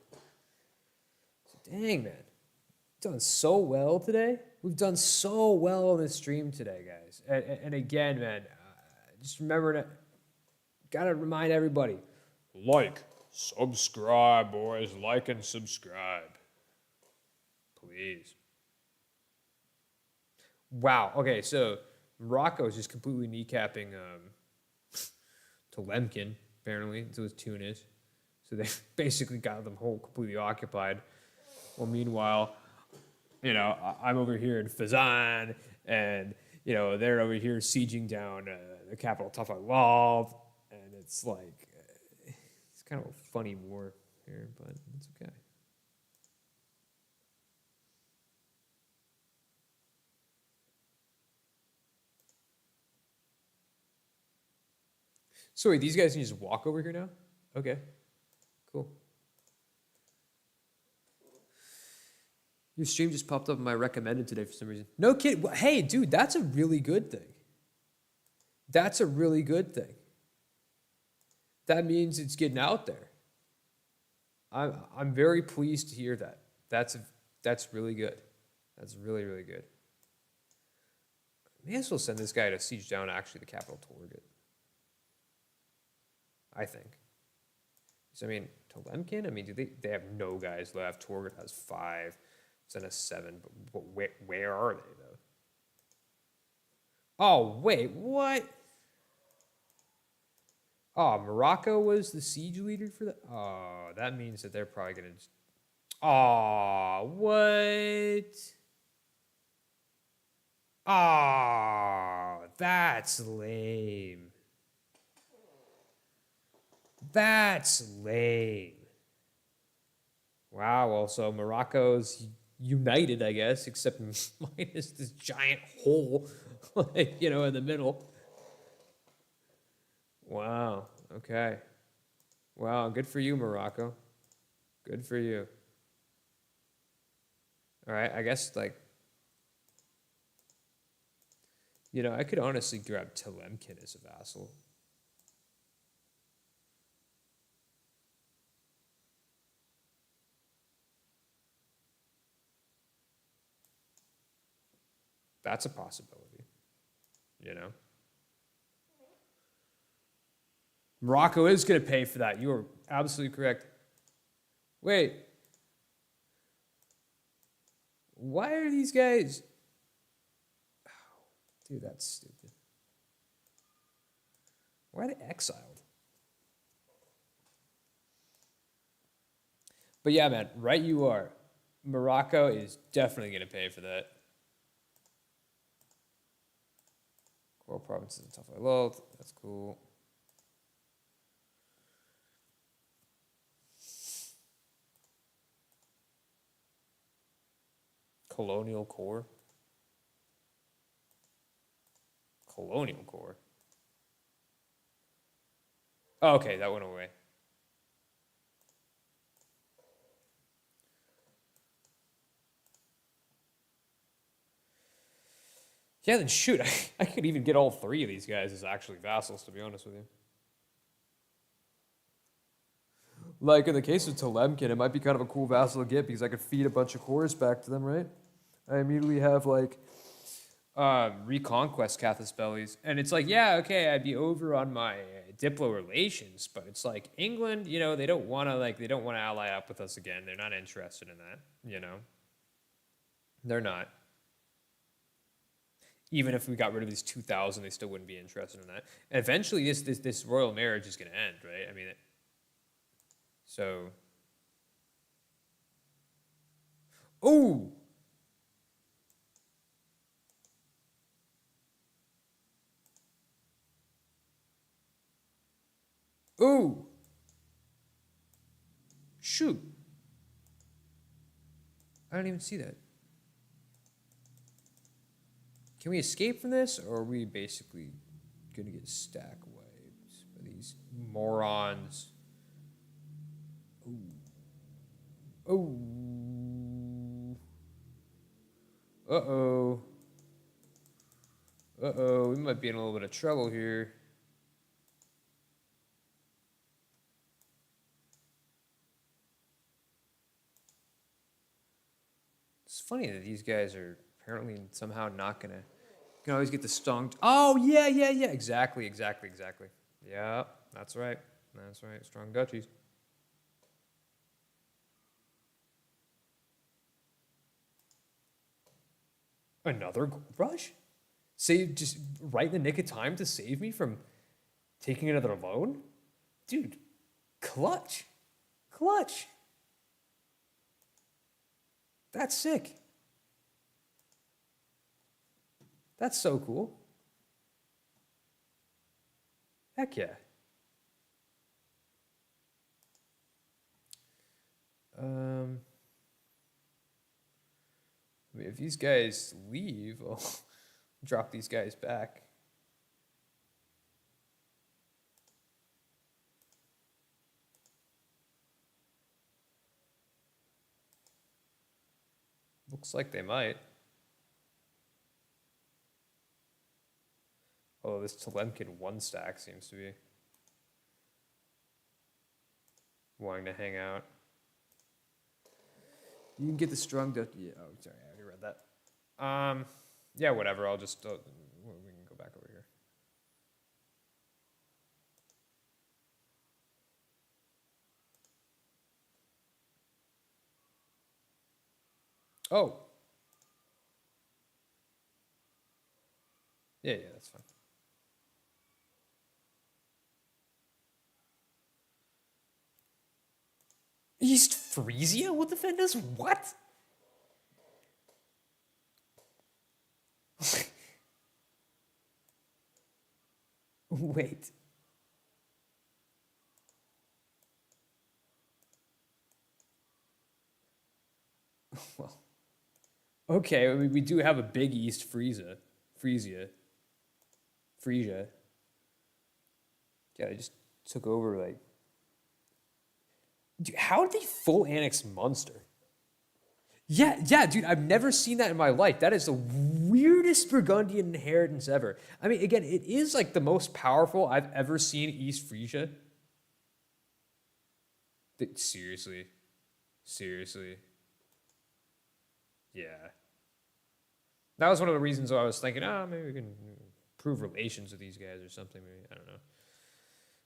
So, dang, man. We've done so well today. We've done so well on this stream today, guys. And again, man, just remember to, gotta remind everybody, like, subscribe, boys. Like and subscribe. Please. Wow. Okay, so Morocco is just completely kneecapping Lemkin, apparently, to his Tunis. So they basically got them whole completely occupied. Well, meanwhile, you know, I'm over here in Fazan, and, you know, they're over here sieging down the capital, Tafalov, and it's like, it's kind of a funny war here, but it's okay. So wait, these guys can just walk over here now? Okay, cool. Your stream just popped up in my recommended today for some reason. No kidding. Hey, dude, that's a really good thing. That's a really good thing. That means it's getting out there. I'm very pleased to hear that. That's really good. That's really, really good. May as well send this guy to siege down actually the capital Torget. I think. So I mean, Lemkin, I mean, do they have no guys left. Torget has 5. It's in a 7, but where are they though? Oh wait, what? Oh, Morocco was the siege leader for that. Oh, that means that they're probably gonna. Oh, what? Oh, that's lame. That's lame. Wow. Well, so Morocco's united, I guess, except minus this giant hole, like, in the middle. Wow. Okay. Wow. Good for you, Morocco. Good for you. All right. I guess, like, I could honestly grab Telemkin as a vassal. That's a possibility, you know? Morocco is going to pay for that. You are absolutely correct. Wait. Why are these guys... Oh, dude, that's stupid. Why are they exiled? But yeah, man, right you are. Morocco is definitely going to pay for that. Coral provinces and tough world. That's cool. Colonial core. Colonial core. Oh, okay, that went away. Yeah, then shoot, I could even get all three of these guys as actually vassals, to be honest with you. Like in the case of Telemkin, it might be kind of a cool vassal to get because I could feed a bunch of cores back to them, right? I immediately have like Reconquest Cathasbellies. And it's like, yeah, okay, I'd be over on my Diplo relations, but it's like England, they don't want to ally up with us again. They're not interested in that, They're not. Even if we got rid of these 2,000, they still wouldn't be interested in that. And eventually, this royal marriage is going to end, right? I mean, so. Oh! Ooh! Shoot! I don't even see that. Can we escape from this, or are we basically gonna get stack wiped by these morons? Ooh. Oh. Uh-oh. Uh-oh. We might be in a little bit of trouble here. It's funny that these guys are apparently somehow not gonna... You can always get the stung... Oh, yeah. Exactly. Yeah, that's right. Strong duchies. Another gold rush? Save just right in the nick of time to save me from taking another loan? Dude, clutch. That's sick. That's so cool. Heck yeah. I mean, if these guys leave, I'll drop these guys back. Looks like they might. Oh, this Telemkin 1-stack seems to be wanting to hang out. You can get the strong duck. Yeah, oh, sorry, I already read that. Yeah, whatever. I'll just we can go back over here. Oh. Yeah, that's fine. East Frisia will defend us? What? Wait. well, okay. I mean, we do have a big East Frisia. Yeah, they just took over like. Dude, how did they full annex Munster? Yeah, dude, I've never seen that in my life. That is the weirdest Burgundian inheritance ever. I mean, again, it is like the most powerful I've ever seen East Frisia. Seriously. Seriously. Yeah. That was one of the reasons why I was thinking, oh, maybe we can improve relations with these guys or something. Maybe, I don't know.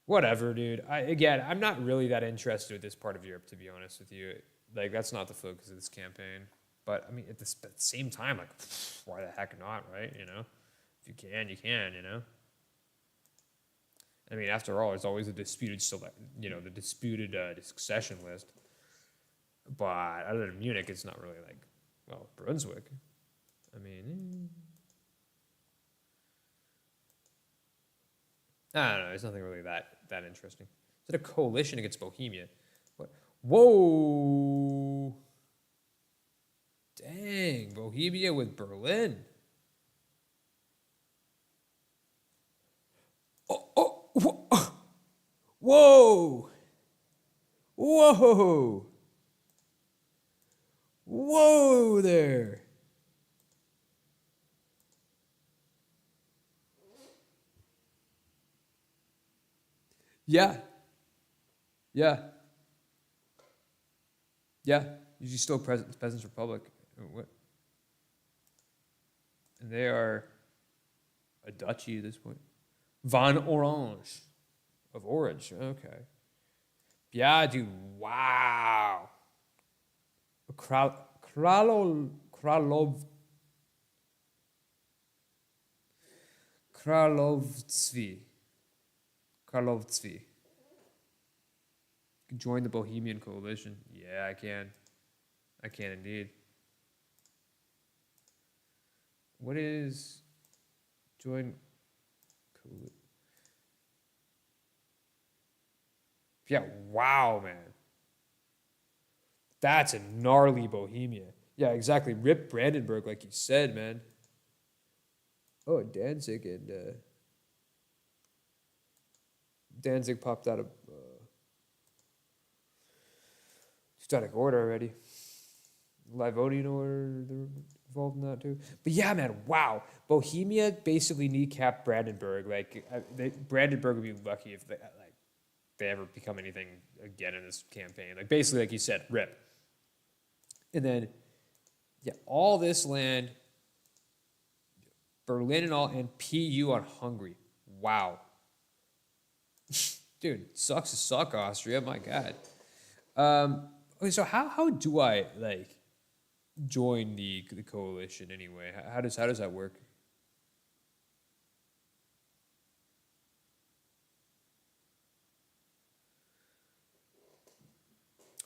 Whatever, dude. I'm not really that interested with this part of Europe, to be honest with you. Like, that's not the focus of this campaign. But, I mean, at the same time, like, why the heck not, right? You know? If you can, you can, you know? I mean, after all, there's always a disputed succession list. But other than Munich, it's not really like, well, Brunswick. I mean, I don't know. There's nothing really that interesting. Is it a coalition against Bohemia? What? Whoa! Dang, Bohemia with Berlin. Whoa! Whoa! Whoa there! Yeah. Yeah. Yeah. Usually still Peasants Republic. What? And they are a duchy at this point. Von Orange. Of Orange. Okay. Yeah, dude. Wow. Kralovtsvi. Join the Bohemian Coalition. Yeah, I can. I can indeed. What is join coalition? Yeah, wow, man. That's a gnarly Bohemia. Yeah, exactly. Rip Brandenburg, like you said, man. Oh, Danzig and Danzig popped out of Teutonic Order already. Livonian Order, they're involved in that too. But yeah, man, wow. Bohemia basically kneecapped Brandenburg. Like, Brandenburg would be lucky if they ever become anything again in this campaign. Like, basically, like you said, rip. And then, yeah, all this land, Berlin and all, and PU on Hungary. Wow. Dude, sucks to suck, Austria. My God. Okay, so how do I like join the coalition anyway? How does that work?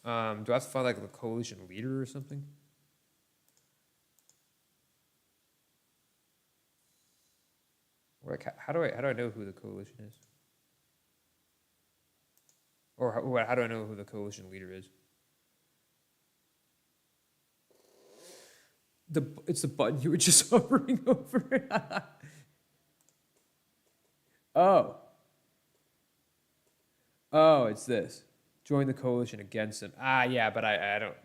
Do I have to find like the coalition leader or something? Or like, how do I know who the coalition is? Or how do I know who the coalition leader is? It's the button you were just hovering over. Oh, it's this. Join the coalition against them. Yeah, but I don't.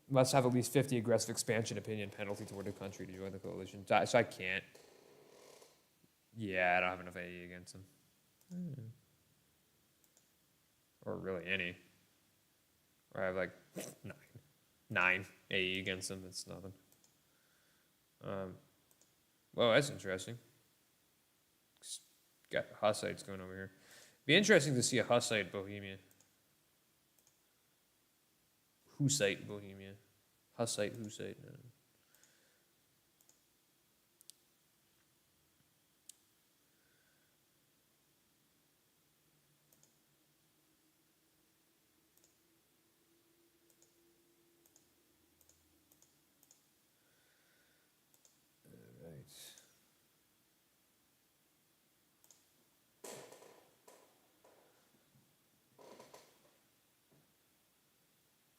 Must have at least 50 aggressive expansion opinion penalty toward the country to join the coalition. So I can't. Yeah, I don't have enough AE against them. Or really any. Or I have like 9 AE against them. That's nothing. Well, that's interesting. Got Hussites going over here. Be interesting to see a Hussite Bohemia. Hussite Bohemia. Hussite. No.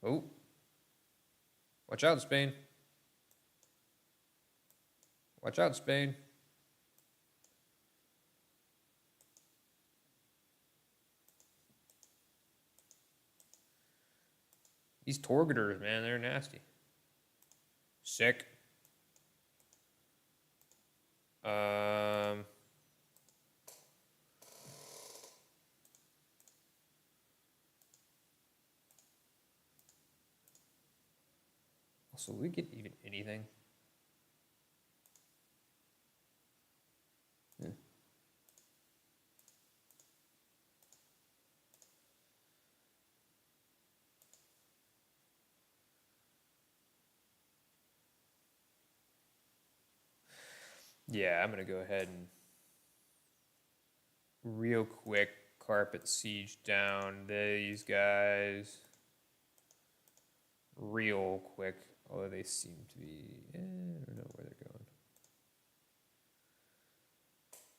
Oh. Watch out, Spain. Watch out, Spain. These targeters, man, they're nasty. Sick. Also, we get even anything. Yeah. Yeah, I'm gonna go ahead and real quick carpet siege down these guys. Real quick, although they seem to be, I don't know where they're going.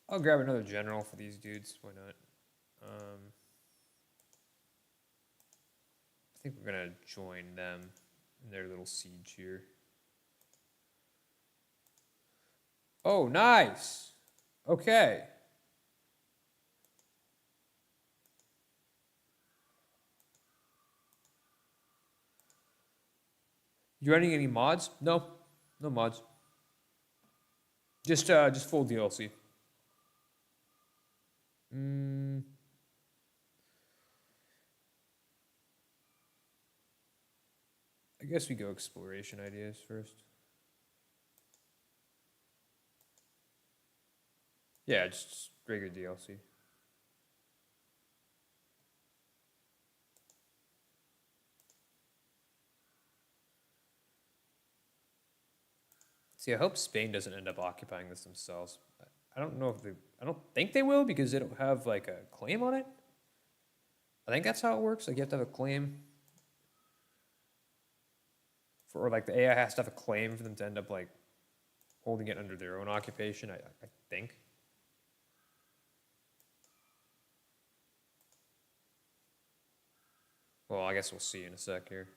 I'll grab another general for these dudes. Why not? I think we're gonna join them in their little siege here. Oh, nice. Okay. You running any mods? No, no mods. Just full DLC. I guess we go exploration ideas first. Yeah, just regular DLC. See, I hope Spain doesn't end up occupying this themselves. I don't know if they, I don't think they will because they don't have like a claim on it. I think that's how it works. Like you have to have a claim for, or like the AI has to have a claim for them to end up like holding it under their own occupation. I think. Well, I guess we'll see in a sec here.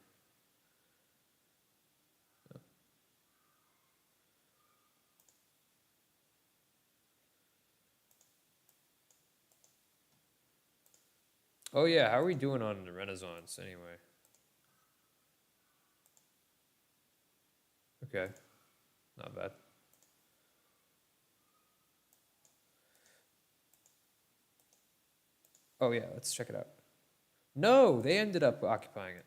Oh yeah, how are we doing on the Renaissance anyway? Okay, not bad. Oh yeah, let's check it out. No, they ended up occupying it.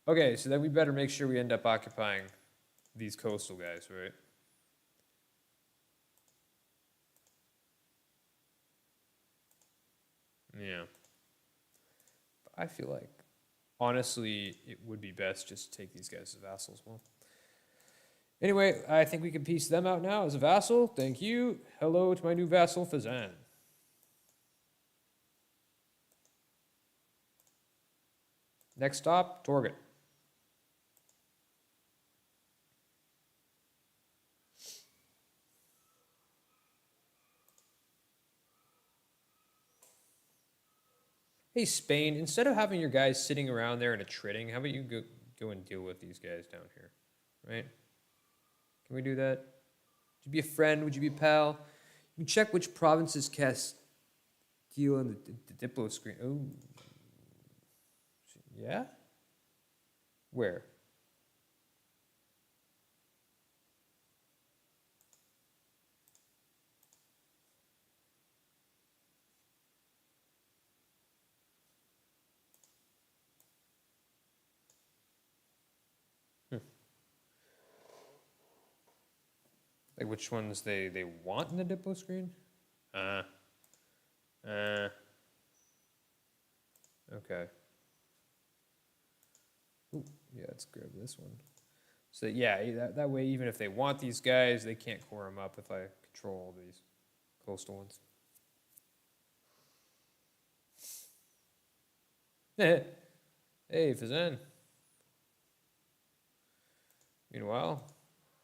Okay, so then we better make sure we end up occupying these coastal guys, right? Yeah. But I feel like, honestly, it would be best just to take these guys as vassals. Well, anyway, I think we can piece them out now as a vassal. Thank you. Hello to my new vassal, Fazan. Next stop, Torget. Hey, Spain, instead of having your guys sitting around there in a trading, how about you go and deal with these guys down here, right? Can we do that? Would you be a friend? Would you be a pal? You can check which provinces cast deal on the Diplo screen. Oh, yeah? Where? Like which ones they want in the Diplo screen? Okay. Ooh, yeah, let's grab this one. So yeah, that way even if they want these guys, they can't core them up if I control all these coastal ones. Hey, Fazan. Meanwhile,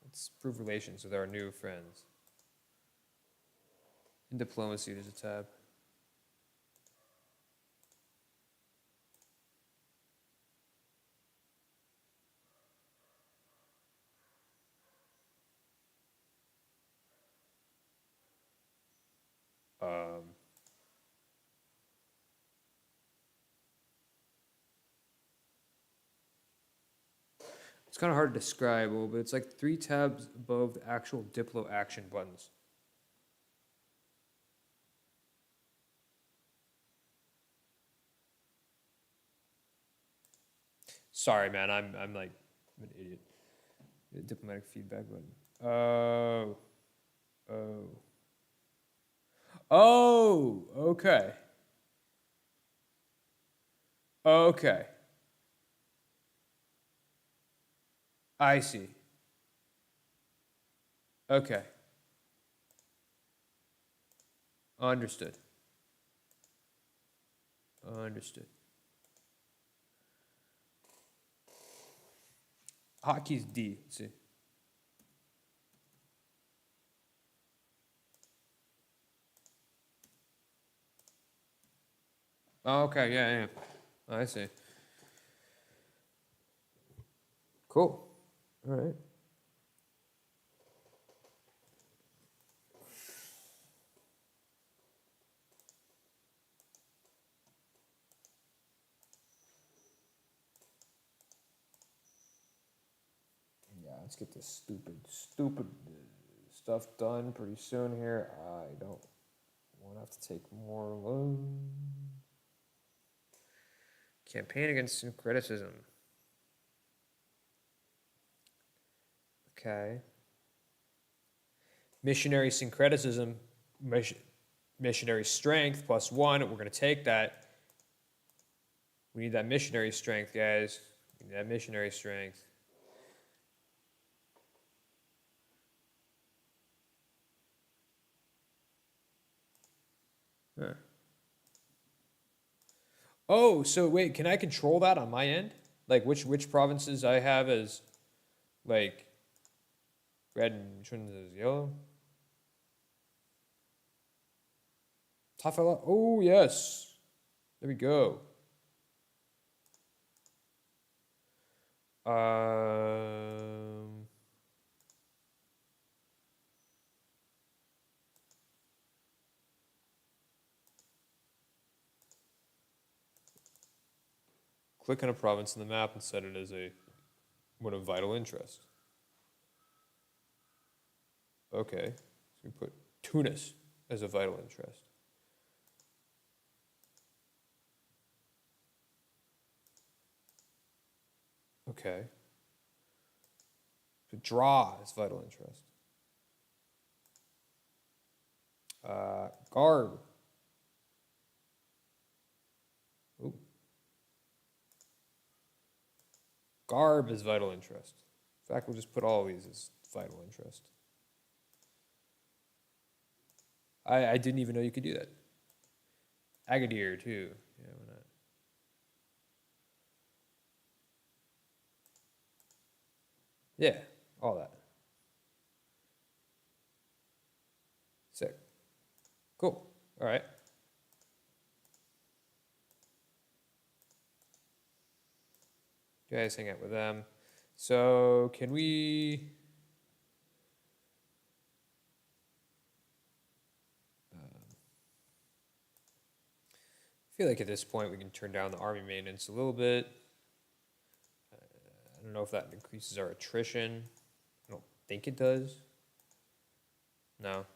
let's improve relations with our new friends. In diplomacy, there's a tab. It's kind of hard to describe, but it's like 3 tabs above the actual Diplo action buttons. Sorry, man. I'm like an idiot. Diplomatic feedback button. Oh. Oh. Oh. Okay. Okay. I see. Okay. Understood. Understood. Hotkeys D. Let's see. Oh, okay. Yeah, yeah. I see. Cool. All right. Yeah, let's get this stupid stuff done pretty soon here. I don't want to have to take more loans. Campaign against syncretism. Okay. Missionary syncretism, missionary strength +1. We're going to take that. We need that missionary strength, guys. We need that missionary strength. Huh. Oh, so wait, can I control that on my end? Like which provinces I have as like red and which ones as yellow? Tafela. Oh yes. There we go. Um, Click on a province in the map and set it as a one of vital interest. Okay, so we put Tunis as a vital interest. Okay. So draw is vital interest. Garb. Ooh. Garb is vital interest. In fact, we'll just put all of these as vital interest. I didn't even know you could do that. Agadir too. Yeah, why not? Yeah, all that. Sick. Cool. All right. You guys hang out with them. So can we? I feel like at this point we can turn down the army maintenance a little bit. I don't know if that increases our attrition. I don't think it does. No.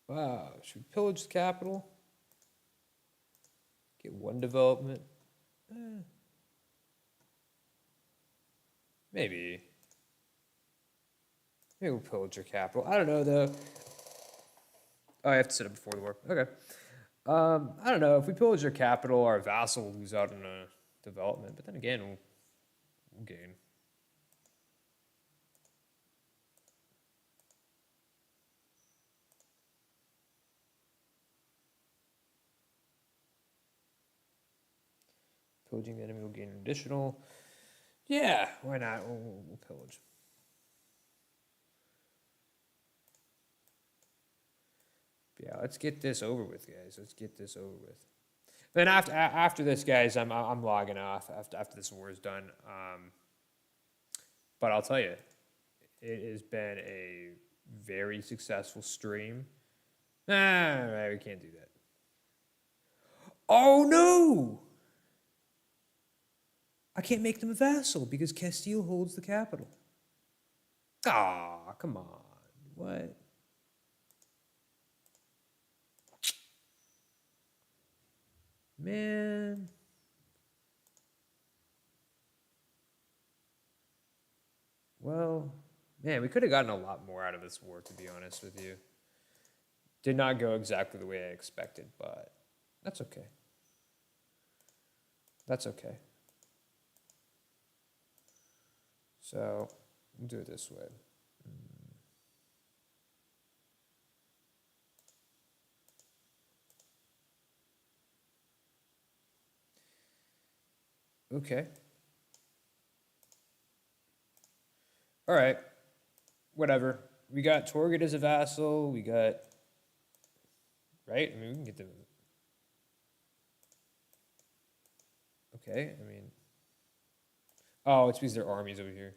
Wow, should we pillage the capital? Get 1 development? Maybe. Maybe we'll pillage your capital. I don't know though. Oh, I have to set it before the war. Okay. I don't know. If we pillage your capital, our vassal will lose out on a development. But then again, we'll gain. Pillaging the enemy will gain an additional. Yeah, why not? We'll pillage. Yeah, let's get this over with, guys. Let's get this over with. Then after this, guys, I'm logging off after this war is done. But I'll tell you, it has been a very successful stream. We can't do that. Oh no! I can't make them a vassal because Castile holds the capital. Ah, come on. What? Man. Well, man, we could have gotten a lot more out of this war, to be honest with you. Did not go exactly the way I expected, but that's okay. That's okay. So, we'll do it this way. Okay. All right. Whatever. We got Torgid as a vassal. We got... Right? I mean, we can get them... Okay, I mean... Oh, it's because their army's over here.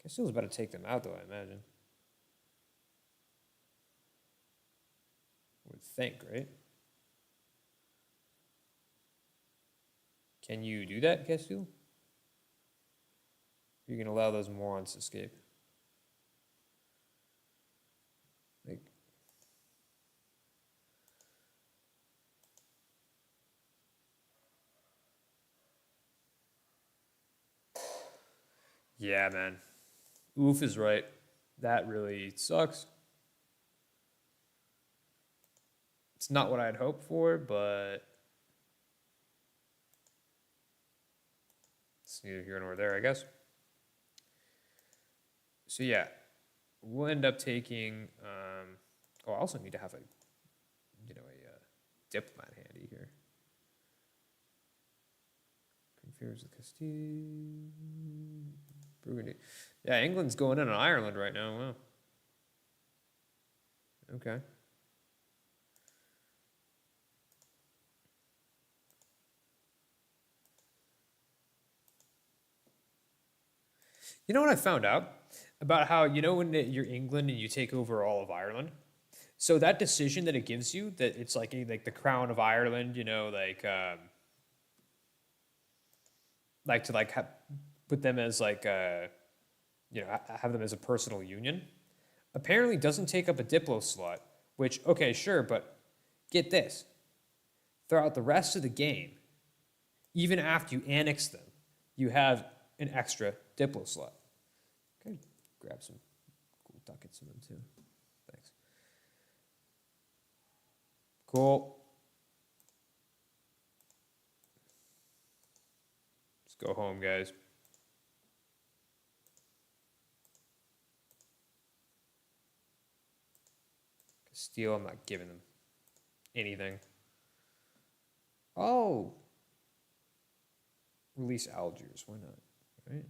Castile's about to take them out, though, I imagine. I would think, right? Can you do that, Castile? You can allow those morons to escape. Like... Yeah, man. Oof is right. That really sucks. It's not what I'd hoped for, but it's neither here nor there, I guess. So yeah, we'll end up taking. I also need to have a diplomat handy here. Confers with Castile, Burgundy. Yeah, England's going in on Ireland right now. Wow. Okay. You know what I found out about how, when you're England and you take over all of Ireland? So that decision that it gives you, that it's like the crown of Ireland, put them as have them as a personal union, apparently doesn't take up a diplo slot, which, okay, sure, but get this. Throughout the rest of the game, even after you annex them, you have an extra diplo slot. Okay, grab some cool ducats of them too. Thanks. Cool. Let's go home, guys. Castile, I'm not giving them anything. Oh. Release Algiers, why not, right?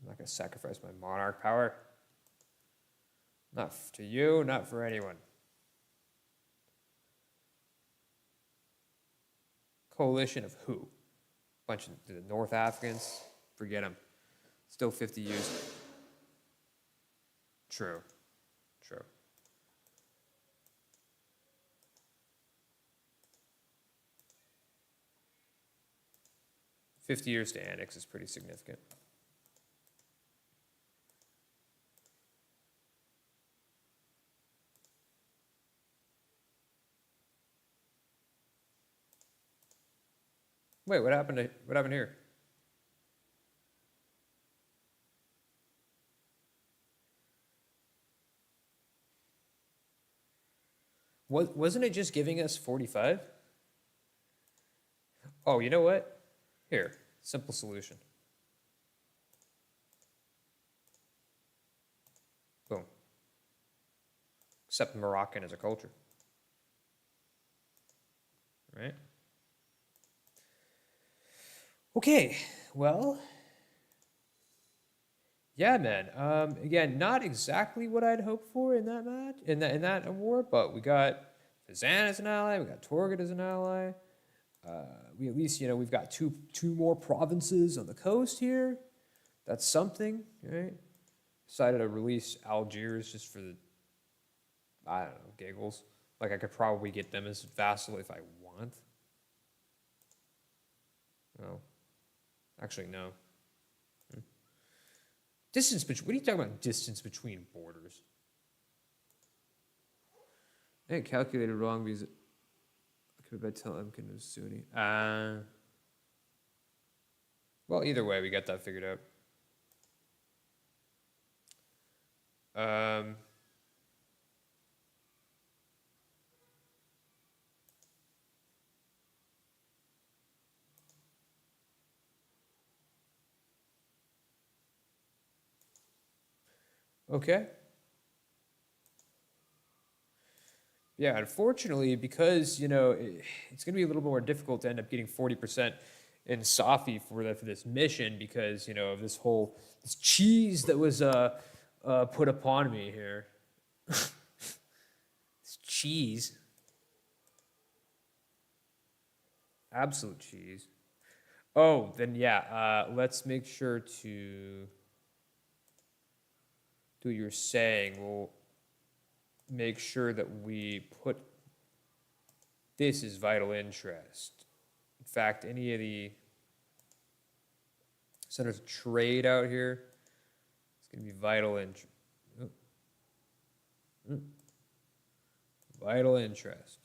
I'm not going to sacrifice my monarch power. Not to you, not for anyone. Coalition of who? Bunch of the North Africans? Forget them. Still 50 years. True. True. $50 years to annex is pretty significant. Wait, what happened here? Wasn't it just giving us 45? Oh, you know what? Here, simple solution. Boom. Accept Moroccan as a culture. Right? Okay, well, Yeah, man. Again, not exactly what I'd hoped for in that match, in that award, but we got Fazan as an ally, we got Torgut as an ally. We at least, we've got two more provinces on the coast here. That's something, right? Decided to release Algiers just for the, I don't know, giggles. Like I could probably get them as vassal if I want. No, actually no. Distance between, what are you talking about? Distance between borders. I calculated wrong because I could have tell Emkin was Sunni. Well, either way, we got that figured out. Okay. Yeah, unfortunately, because it's going to be a little more difficult to end up getting 40% in Safi for this mission because of this cheese that was put upon me here. This cheese, absolute cheese. Oh, then yeah. Let's make sure to do what you're saying. We'll make sure that we put this as vital interest. In fact, any of the centers of trade out here, it's going to be vital interest. Vital interest.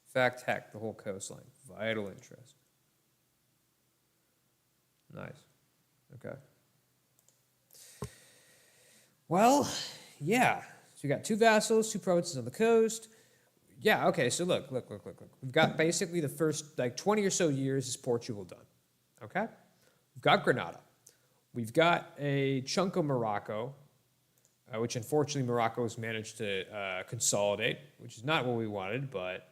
In fact, heck, the whole coastline, vital interest. Nice. Okay. Well, yeah. So we got two vassals, two provinces on the coast. Yeah, okay, so look. We've got basically the first 20 or so years is Portugal done. Okay? We've got Granada. We've got a chunk of Morocco, which unfortunately Morocco has managed to consolidate, which is not what we wanted, but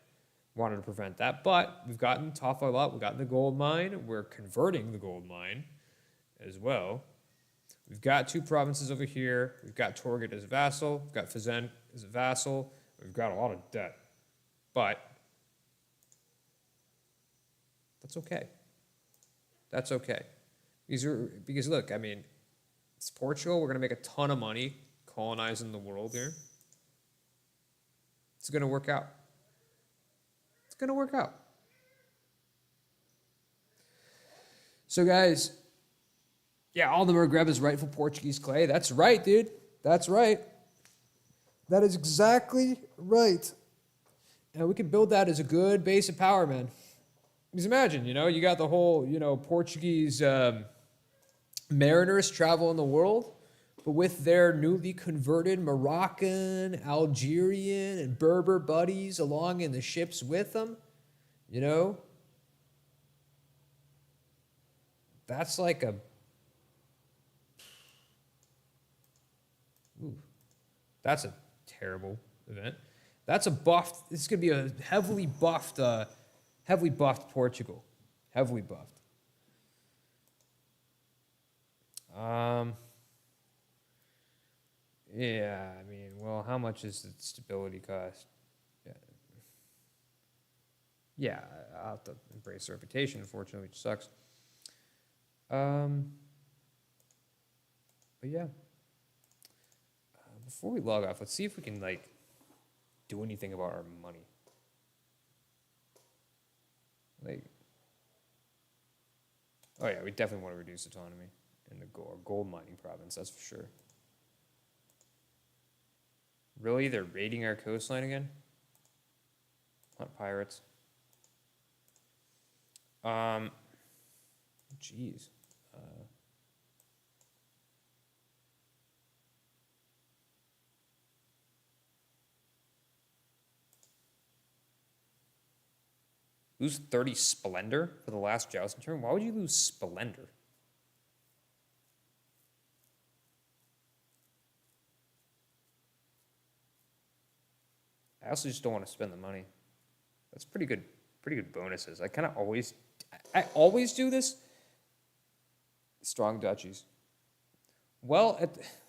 wanted to prevent that. But we've gotten Tafalat, we've gotten the gold mine. We're converting the gold mine as well. We've got two provinces over here. We've got Torgut as a vassal. We've got Fazan as a vassal. We've got a lot of debt. But that's okay. That's okay. Because look, I mean, it's Portugal. We're going to make a ton of money colonizing the world here. It's going to work out. It's going to work out. So, guys, yeah, all the Maghreb is rightful Portuguese clay. That's right, dude. That's right. That is exactly right. And we can build that as a good base of power, man. Because imagine, you got the whole, Portuguese mariners traveling the world, but with their newly converted Moroccan, Algerian, and Berber buddies along in the ships with them, that's like a... Ooh, that's a terrible event. That's a buffed. This is going to be a heavily buffed Portugal. Heavily buffed. Yeah, I mean, well, how much is the stability cost? Yeah, I'll have to embrace the reputation, unfortunately, which sucks. But yeah. Before we log off, let's see if we can, do anything about our money. Oh yeah, we definitely want to reduce autonomy in the gold mining province, that's for sure. Really? They're raiding our coastline again? Hunt pirates. Jeez. Lose 30 Splendor for the last jousting turn? Why would you lose Splendor? I also just don't want to spend the money. That's pretty good bonuses. I always do this. Strong duchies. Well,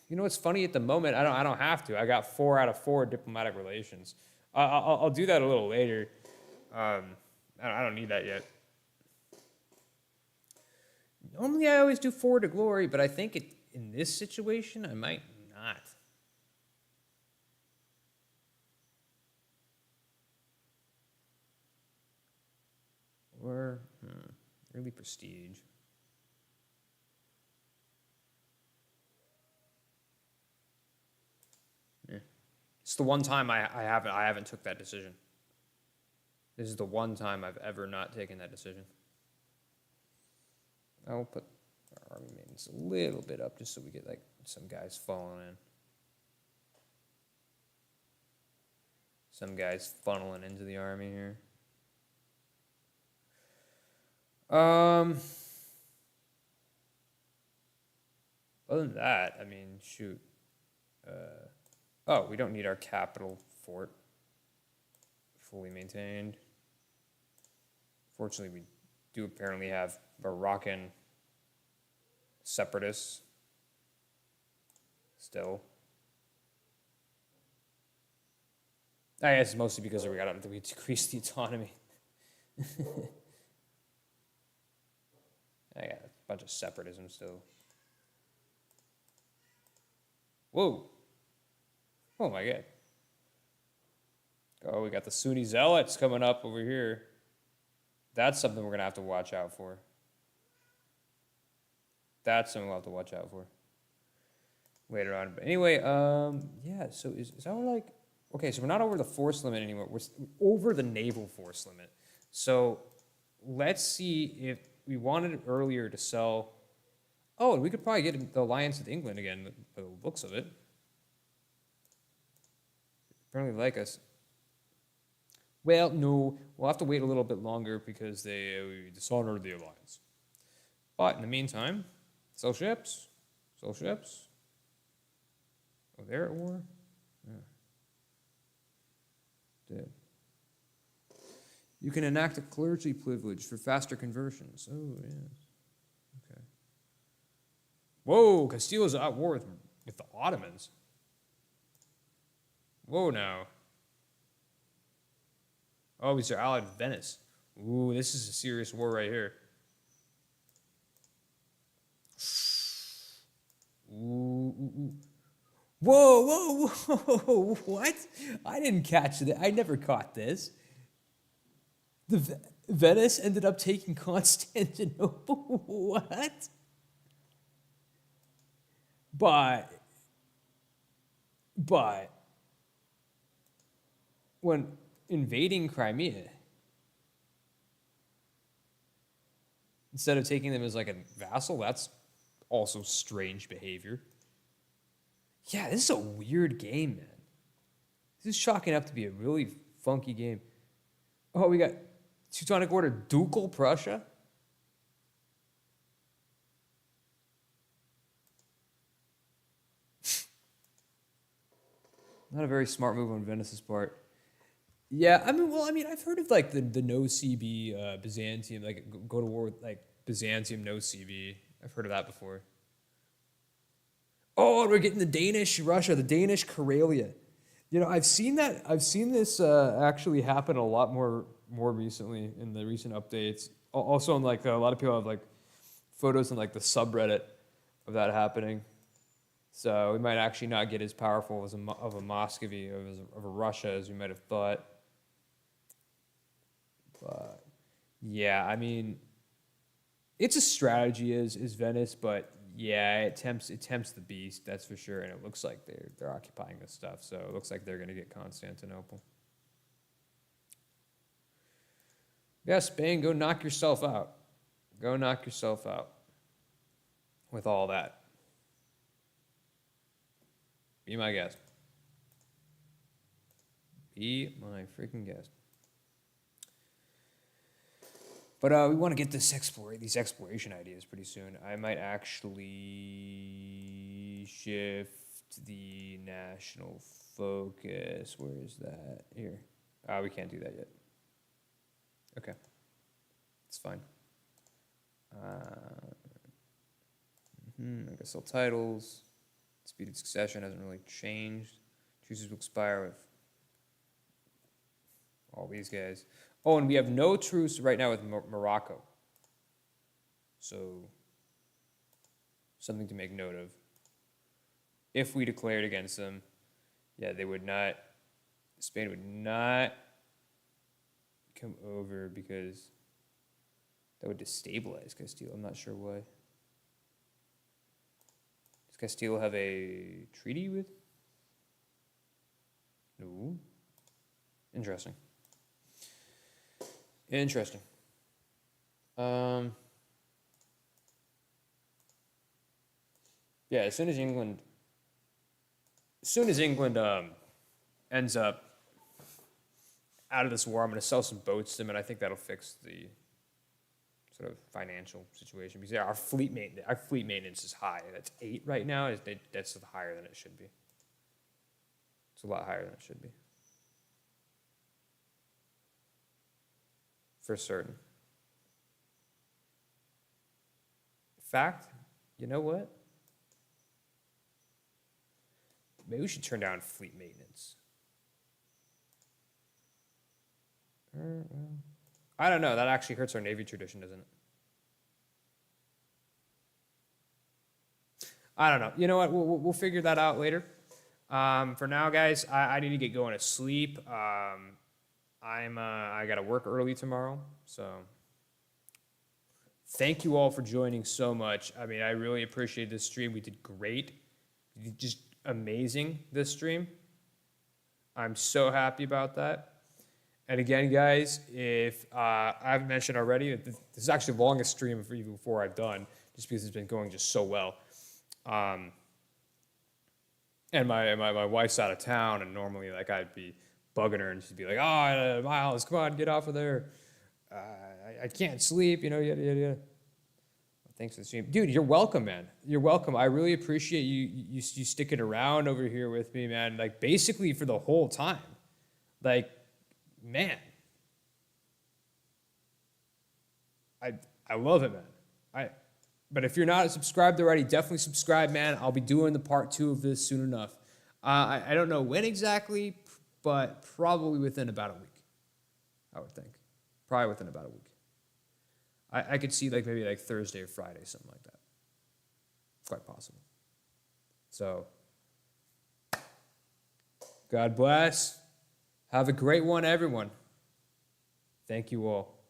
you know what's funny at the moment? I don't have to. I got 4 out of 4 diplomatic relations. I'll do that a little later. I don't need that yet. Normally, I always do 4 to glory, but I think in this situation, I might not. Or early prestige. Yeah. It's the one time I haven't took that decision. This is the one time I've ever not taken that decision. I'll put our army maintenance a little bit up just so we get like some guys falling in. Some guys funneling into the army here. Other than that, I mean, shoot. Oh, we don't need our capital fort fully maintained. Fortunately, we do apparently have Moroccan separatists still. I guess mostly because we decreased the autonomy. I got a bunch of separatism still. Whoa. Oh my god. Oh, we got the Sunni zealots coming up over here. That's something we're going to have to watch out for. That's something we'll have to watch out for later on. But anyway, yeah, so is that like... Okay, so we're not over the force limit anymore. We're over the naval force limit. So let's see if we wanted earlier to sell... Oh, we could probably get the alliance with England again, by the looks of it. Apparently like us. Well, no, we'll have to wait a little bit longer because we dishonored the alliance. But in the meantime, sell ships. Sell ships. Oh, they're at war? Yeah. Dead. You can enact a clergy privilege for faster conversions. Oh, yeah. Okay. Whoa, Castile's at war with the Ottomans. Whoa, now. Oh, these are allied with Venice. Ooh, this is a serious war right here. Ooh, ooh, ooh. Whoa, whoa, whoa, what? I didn't catch that. I never caught this. Venice ended up taking Constantinople. What? But when invading Crimea, instead of taking them as like a vassal, that's also strange behavior. Yeah, this is a weird game, man. This is chalking up to be a really funky game. Oh, we got Teutonic Order Ducal Prussia. Not a very smart move on Venice's part. Yeah, I mean, I've heard of like the no CB Byzantium, like go to war with like Byzantium no CB. I've heard of that before. Oh, we're getting the Danish Russia, the Danish Karelia. You know, I've seen that. I've seen this actually happen a lot more recently in the recent updates. Also, in like a lot of people have like photos in like the subreddit of that happening. So we might actually not get as powerful as of a Muscovy, of a Russia as we might have thought. But yeah, I mean, it's a strategy is Venice, but yeah, it tempts the beast, that's for sure. And it looks like they're occupying this stuff, so it looks like they're going to get Constantinople. Yeah, Spain, go knock yourself out. Go knock yourself out with all that. Be my guest. Be my freaking guest. But we want to get these exploration ideas pretty soon. I might actually shift the national focus. Where is that? Here. We can't do that yet. Okay. It's fine. I guess all titles. Speed of succession hasn't really changed. Chooses to expire with all these guys. Oh, and we have no truce right now with Morocco. So, something to make note of. If we declared against them, yeah, they would not, Spain would not come over because that would destabilize Castile. I'm not sure why. Does Castile have a treaty with? No. Interesting. Interesting. Yeah, as soon as England ends up out of this war, I'm going to sell some boats to them, and I think that'll fix the sort of financial situation. Because yeah, our fleet maintenance is high. That's 8 right now. That's higher than it should be. It's a lot higher than it should be. For certain. In fact, you know what? Maybe we should turn down fleet maintenance. I don't know. That actually hurts our Navy tradition, doesn't it? I don't know. You know what? We'll figure that out later. For now, guys, I need to get going to sleep. I got to work early tomorrow, so thank you all for joining so much. I mean, I really appreciate this stream. We did great. You did just amazing this stream. I'm so happy about that. And again, guys, if I've mentioned already, this is actually the longest stream of EU4 I've done, just because it's been going just so well. And my wife's out of town, and normally like I'd be bugging her, and she'd be like, "Oh, Miles, come on, get off of there. I can't sleep, yada yada yada." Thanks for the stream, dude. You're welcome, man. You're welcome. I really appreciate you sticking around over here with me, man. Like basically for the whole time. Like, man, I love it, man. But if you're not subscribed already, definitely subscribe, man. I'll be doing the part 2 of this soon enough. I don't know when exactly, but probably within about a week, I would think. Probably within about a week. I could see like maybe like Thursday or Friday, something like that. Quite possible. So, God bless. Have a great one, everyone. Thank you all.